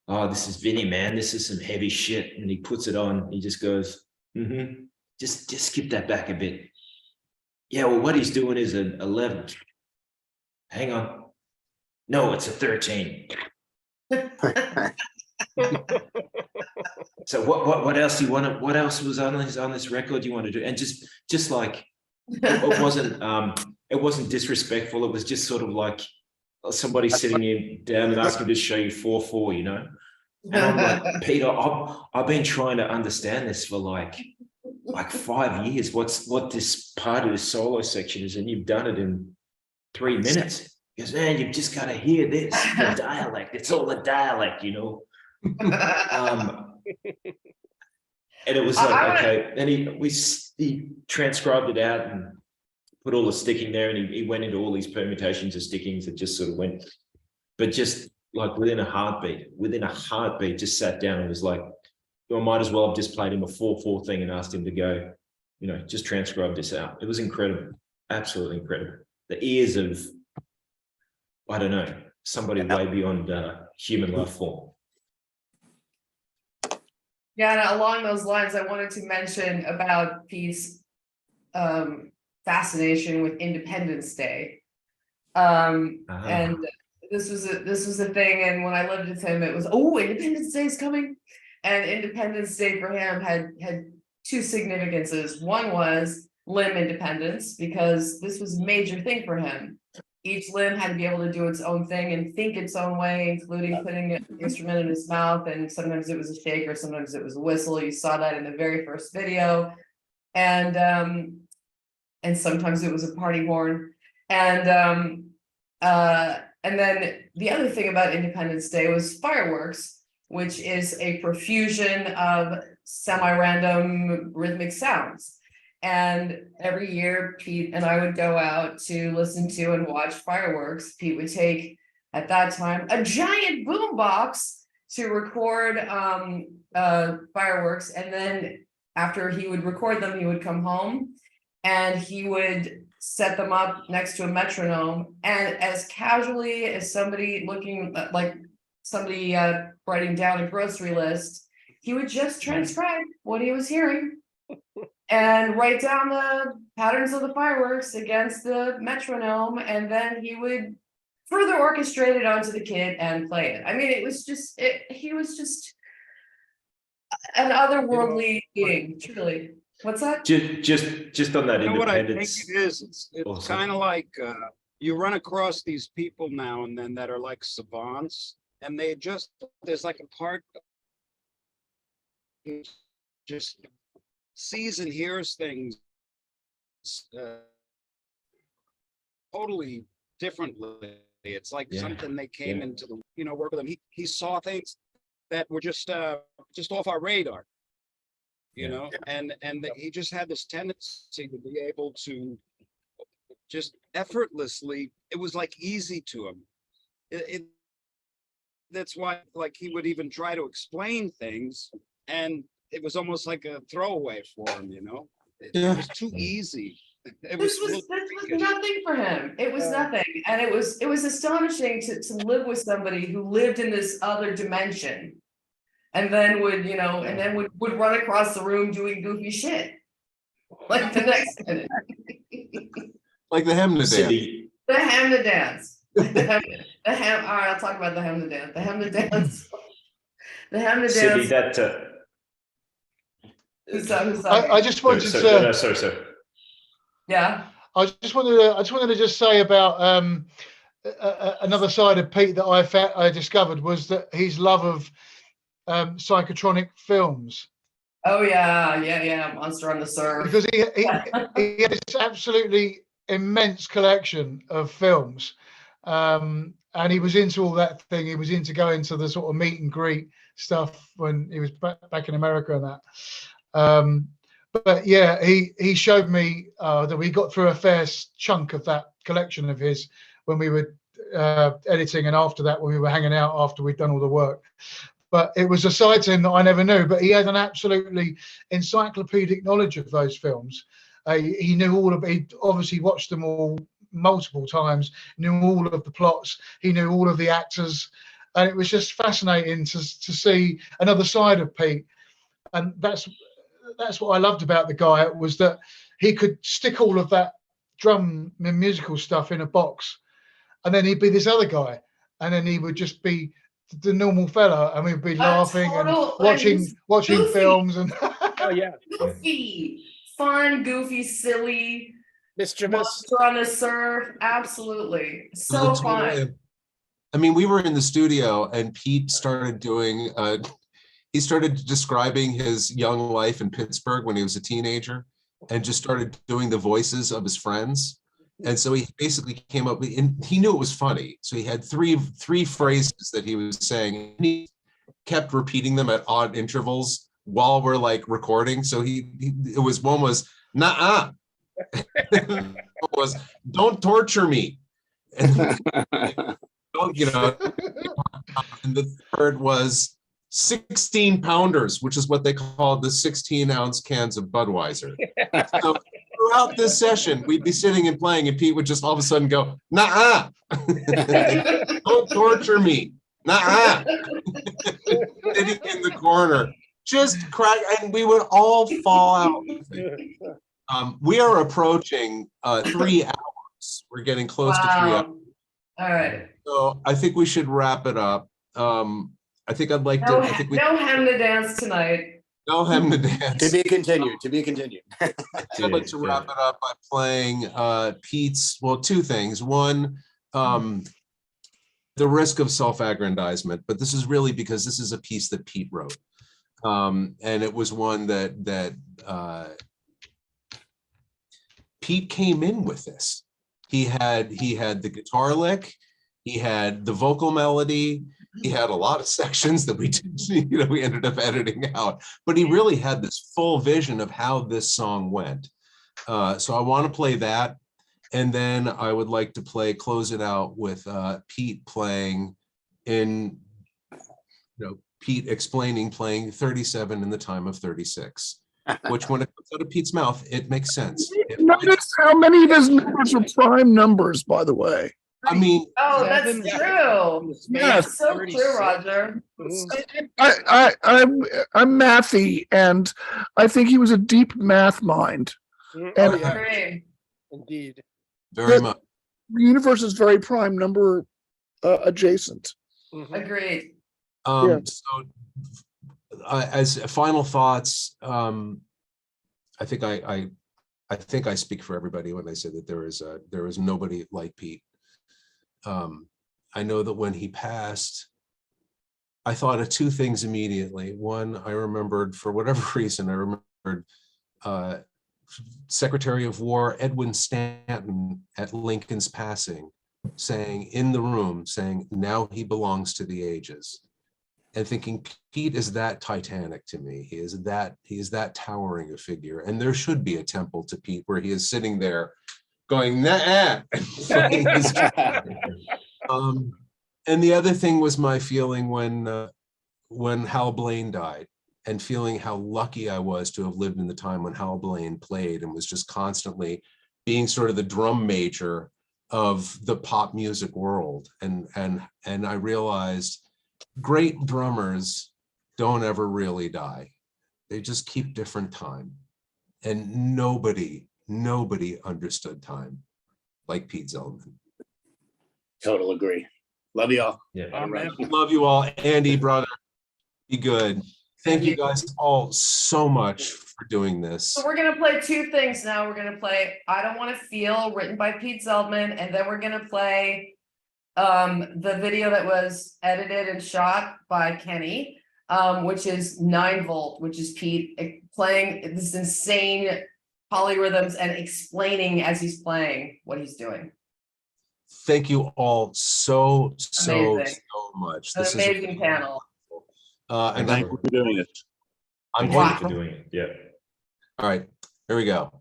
oh, this is Vinny, man, this is some heavy shit. And he puts it on, he just goes, just skip that back a bit. Yeah, well, what he's doing is an 11. Hang on. No, it's a 13. So what else do you want to, what else was on this record you want to do? And just like, it wasn't disrespectful. It was just sort of like somebody sitting you down and asking to show you 4/4, you know? And I'm like, Peter, I've been trying to understand this for like 5 years. What this part of this solo section is, and you've done it in 3 minutes. He goes, man, you've just got to hear this, the dialect. It's all the dialect, you know? And it was like, okay. And he transcribed it out and put all the sticking there, and he went into all these permutations of stickings that just sort of went, but just like within a heartbeat, just sat down and was like, well, I might as well have just played him a 4/4 thing and asked him to go, you know, just transcribe this out. It was incredible, absolutely incredible. The ears of, I don't know, somebody way beyond human life form. Yeah, and along those lines, I wanted to mention about Pete's fascination with Independence Day. And this was a thing, and when I lived with him, it was, oh, Independence Day is coming. And Independence Day for him had two significances. One was limb independence, because this was a major thing for him. Each limb had to be able to do its own thing and think its own way, including putting an instrument in his mouth. And sometimes it was a shaker, sometimes it was a whistle. You saw that in the very first video. And sometimes it was a party horn. And then the other thing about Independence Day was fireworks, which is a profusion of semi-random rhythmic sounds. And every year, Pete and I would go out to listen to and watch fireworks. Pete would take, at that time, a giant boombox to record fireworks. And then after he would record them, he would come home and he would set them up next to a metronome. And as casually as somebody looking like somebody writing down a grocery list, he would just transcribe what he was hearing and write down the patterns of the fireworks against the metronome, and then he would further orchestrate it onto the kit and play it. I mean, it was just, he was just an otherworldly being, truly. What's that? Just on that, You know what I think independence. it is? It's kind of like you run across these people now and then that are like savants, and there's like a part just sees and hears things totally differently. It's like something they came into the, work with him. He saw things that were just off our radar, and he just had this tendency to be able to just effortlessly, it was like easy to him. That's why, like, he would even try to explain things, and it was almost like a throwaway for him, It was too easy. It This was nothing for him. It was nothing. And it was astonishing to live with somebody who lived in this other dimension. And then would, would run across the room doing goofy shit. Like the next minute. Like the Hemna dance. Cindy, The Hemna dance. All right, I'll talk about the Hemna dance. The Hemna dance. The Hemna Cindy, dance. that. Who's I just wanted to. No, sorry. Yeah. I just wanted to just say about another side of Pete that I discovered was that his love of psychotronic films. Oh yeah, Monster on the Surf. Because he had this absolutely immense collection of films, and he was into all that thing. He was into going to the sort of meet and greet stuff when he was back in America and that. But yeah, he showed me that we got through a fair chunk of that collection of his when we were editing, and after that when we were hanging out after we'd done all the work. But it was a side to him that I never knew, but he had an absolutely encyclopedic knowledge of those films. He knew all of, he obviously watched them all multiple times, knew all of the plots, he knew all of the actors, and it was just fascinating to see another side of Pete. And that's what I loved about the guy, was that he could stick all of that drum and musical stuff in a box, and then he'd be this other guy, and then he would just be the normal fella, and we'd be laughing and watching films and Oh yeah, goofy, fun, goofy, silly, mischievous. Monster on the Surf. Absolutely, so fun. I mean, we were in the studio, and Pete started doing. He started describing his young life in Pittsburgh when he was a teenager, and just started doing the voices of his friends. And so he basically came up with, and he knew it was funny. So he had three phrases that he was saying, and he kept repeating them at odd intervals while we're like recording. So one was, nah, was, don't torture me. And, and the third was 16 pounders, which is what they call the 16-ounce cans of Budweiser. So throughout this session, we'd be sitting and playing, and Pete would just all of a sudden go, nah, don't torture me, nah, sitting in the corner, just crack, and we would all fall out. We are approaching 3 hours. We're getting close to 3 hours. All right. So I think we should wrap it up. I think I'd like no, to. I think we no Hemna dance tonight. No Hemna dance. To be continued. To be continued. I'd like to wrap it up by playing Pete's. Well, 2 things. One, the risk of self-aggrandizement, but this is really because this is a piece that Pete wrote, and it was one that Pete came in with this. He had the guitar lick, he had the vocal melody. He had a lot of sections that we didn't, we ended up editing out, but he really had this full vision of how this song went. So I want to play that. And then I would like to close it out with Pete playing Pete explaining playing 37 in the time of 36, which when it comes out of Pete's mouth, it makes sense. Notice how many of his numbers are prime numbers, by the way. I mean, oh, that's true. Yes, that's so true, Roger. I'm mathy, and I think he was a deep math mind. And indeed, very much. The universe is very prime number adjacent. Agreed. So, as final thoughts, I think I speak for everybody when I say that there is nobody like Pete. I know that when he passed, I thought of 2 things immediately. One, I remembered, for whatever reason, I remembered Secretary of War Edwin Stanton at Lincoln's passing saying in the room, saying, now he belongs to the ages. And thinking, Pete is that titanic to me. He is that towering a figure. And there should be a temple to Pete where he is sitting there going, nah. And the other thing was my feeling when Hal Blaine died, and feeling how lucky I was to have lived in the time when Hal Blaine played and was just constantly being sort of the drum major of the pop music world. And I realized great drummers don't ever really die. They just keep different time. And nobody understood time like Pete Zeldman. Total agree. Love you all. Yeah. All right. Love you all. Andy, brother, be good. Thank you guys all so much for doing this. So we're gonna play two things now. We're gonna play I Don't Want to Feel, written by Pete Zeldman, and then we're gonna play the video that was edited and shot by Kenny, which is 9 Volt, which is Pete playing this insane polyrhythms and explaining as he's playing what he's doing. Thank you all so Amazing. much. An This amazing is panel. And Thank you for doing it. I'm Thank you going for doing it. Yeah. All right, here we go.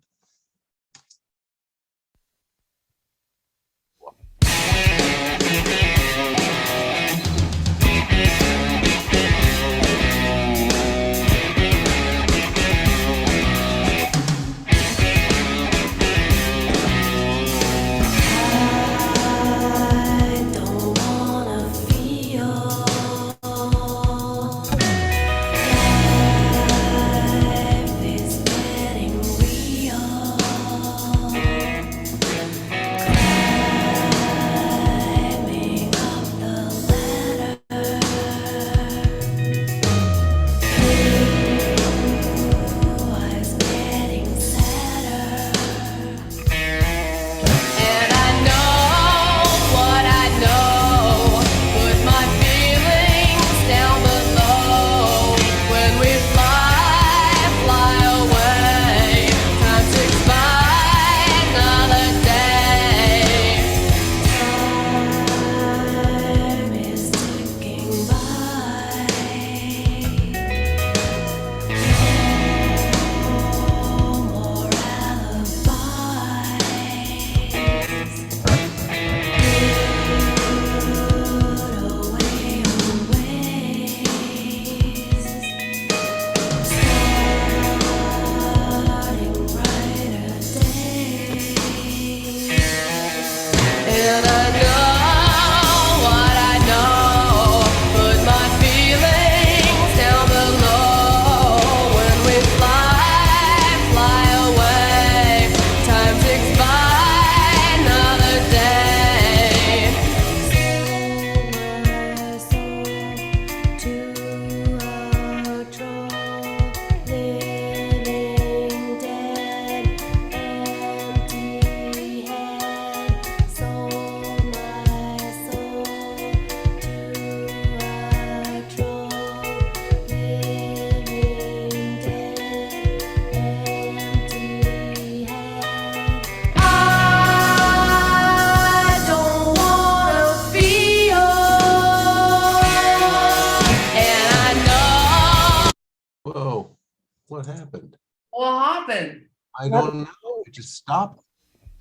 What happened? What happened? I don't know. It just stopped.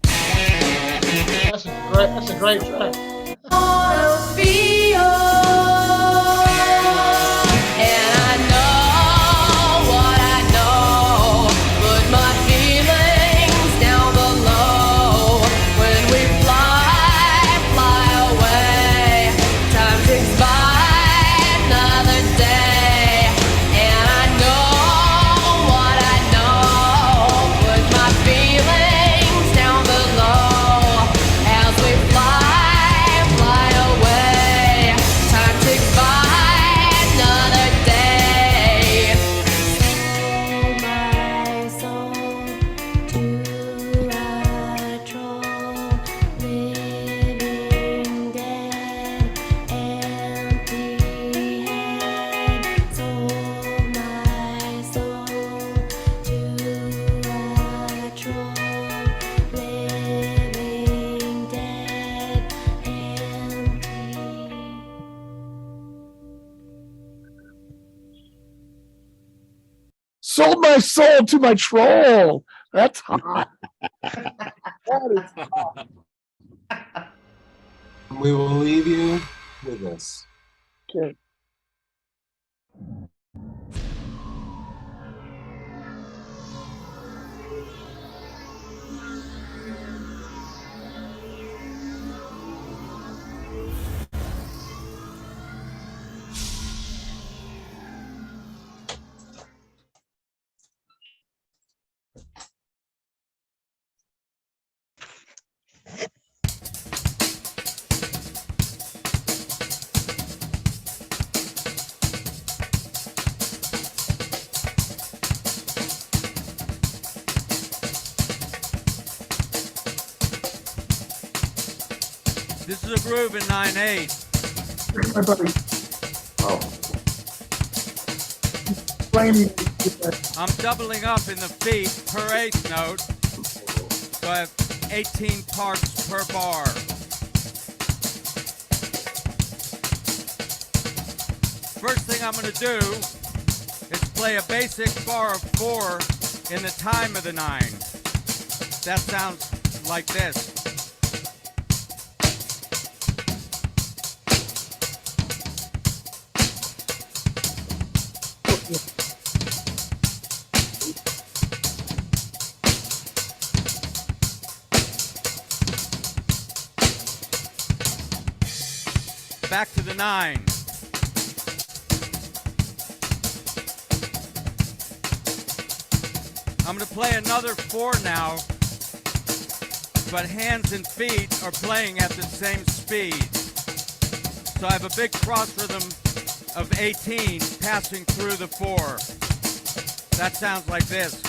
That's a great track. Sold my soul to my troll. That's hot. That is hot. We will leave you with this. Okay. This is a groove in 9/8. My buddy. Oh. I'm doubling up in the feet per eighth note, so I have 18 parts per bar. First thing I'm going to do is play a basic bar of 4 in the time of the 9. That sounds like this. Back to the 9. I'm going to play another 4 now, but hands and feet are playing at the same speed. So I have a big cross rhythm of 18 passing through the 4. That sounds like this.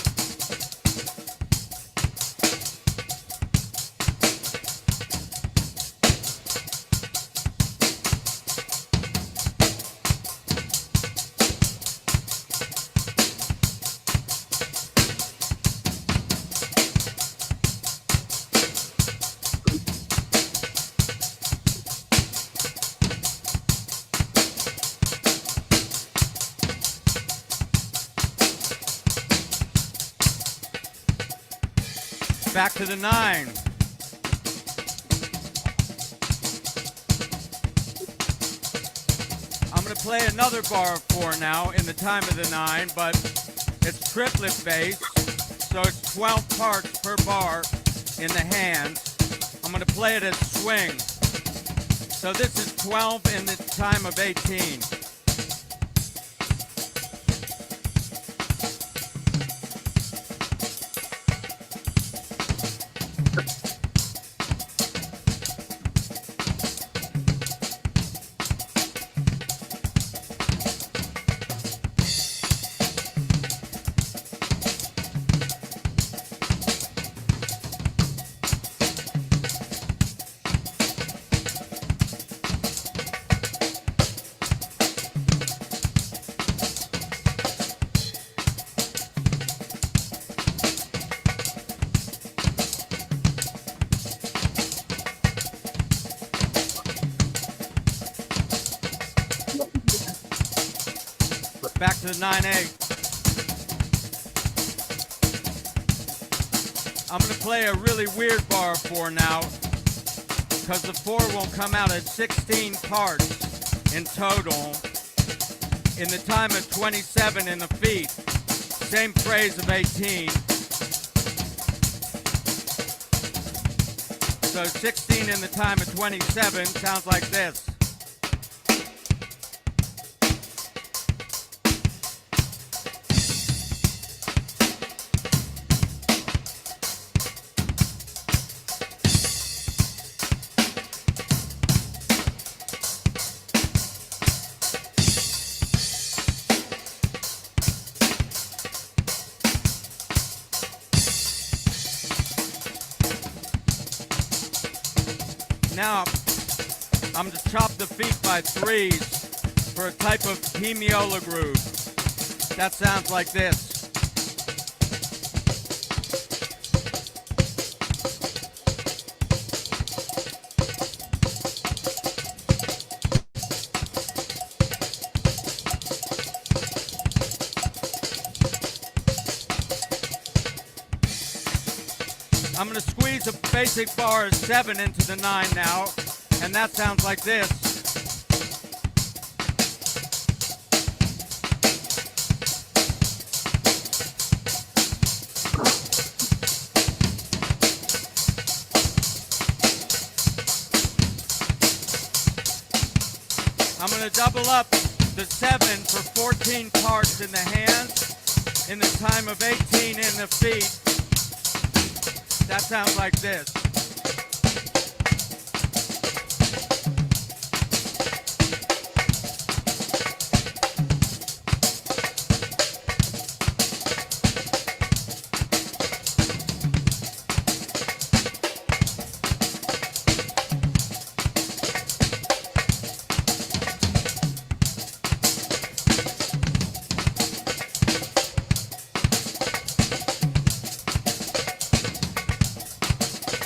Back to the 9. I'm going to play another bar of 4 now in the time of the 9, but it's triplet bass, so it's 12 parts per bar in the hands. I'm going to play it as swing. So this is 12 in the time of 18. Back to the 9/8. I'm going to play a really weird bar of 4 now, because the 4 will come out at 16 parts in total in the time of 27 in the feet. Same phrase of 18. So 16 in the time of 27 sounds like this. Now, I'm going to chop the feet by 3s for a type of hemiola groove. That sounds like this. I'm going to squeeze a basic bar of 7 into the 9 now, and that sounds like this. I'm going to double up the 7 for 14 parts in the hands, in the time of 18 in the feet. That sounds like this.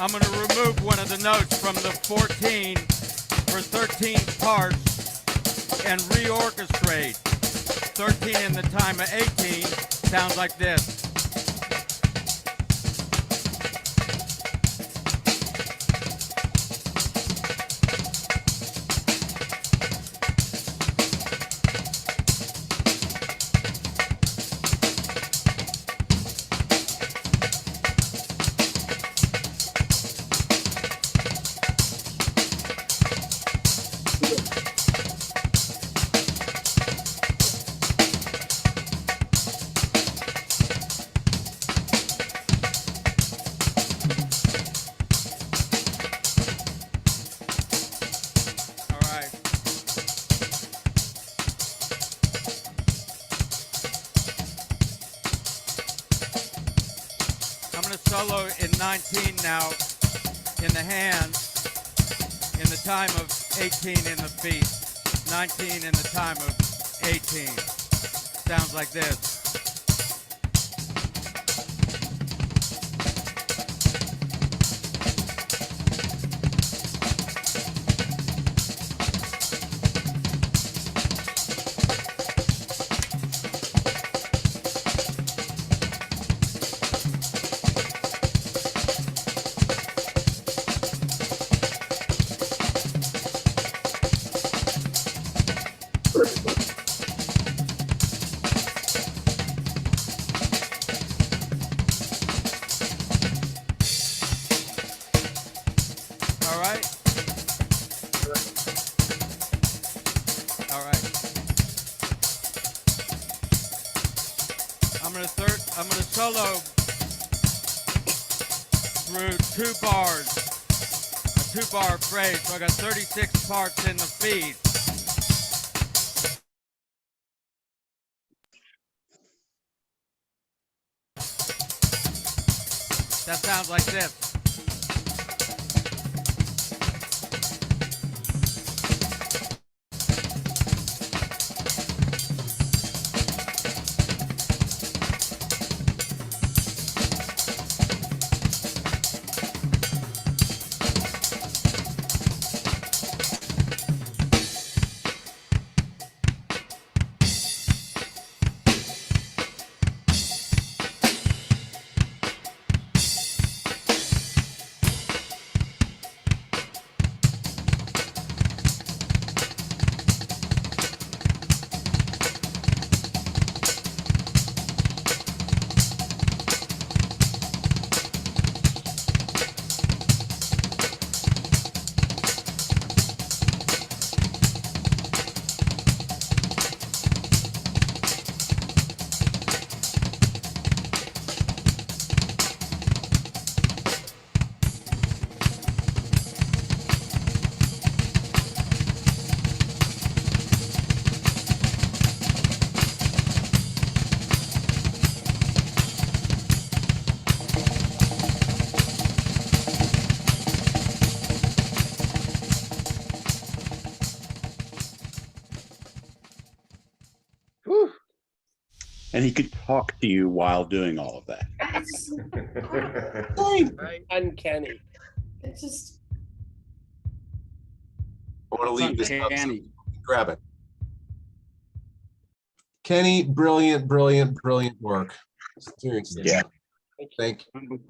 I'm going to remove one of the notes from the 14 for 13 parts and reorchestrate. 13 in the time of 18 sounds like this. Solo in 19 now in the hands, in the time of 18 in the feet, 19 in the time of 18. Sounds like this. I'm gonna solo through 2 bars, a 2-bar phrase. So I got 36 parts in the feed. That sounds like this. And he could talk to you while doing all of that. That's Right. Uncanny. it's just I want to leave this up. So Uncanny. grab it. Kenny, brilliant, brilliant, brilliant work. Seriously. Yeah. Thank you.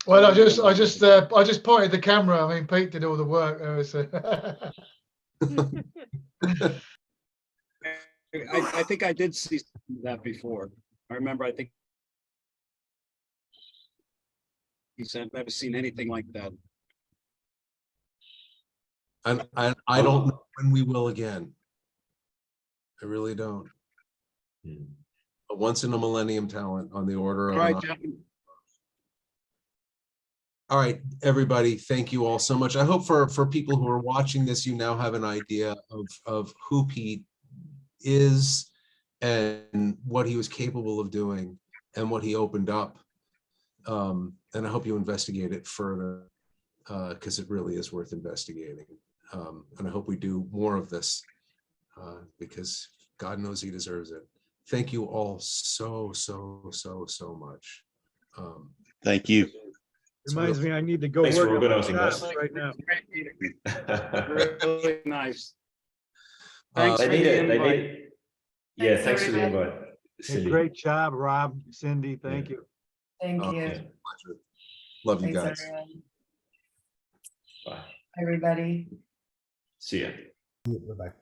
Well, I just pointed the camera. I mean, Pete did all the work. It was, I think I did see that before. I remember, I think he said, I've never seen anything like that. And I don't know when we will again. I really don't. A once in a millennium talent on the order of. All right, gentlemen. All right, everybody, thank you all so much. I hope for people who are watching this, you now have an idea of who Pete is and what he was capable of doing and what he opened up. And I hope you investigate it further because it really is worth investigating. And I hope we do more of this because God knows he deserves it. Thank you all so much. Thank you. Reminds me, I need to go Thanks for work on my organising chops that. right now. Great meeting. Really nice. They Thanks for need the it. They invite. need. Yeah, Thanks, thanks for the everybody. invite, Hey, Cindy. great job, Rob, Cindy, thank you. Thank you. Yeah. Pleasure. Love you Thanks, guys. everyone. Bye. Everybody. See ya. Bye-bye.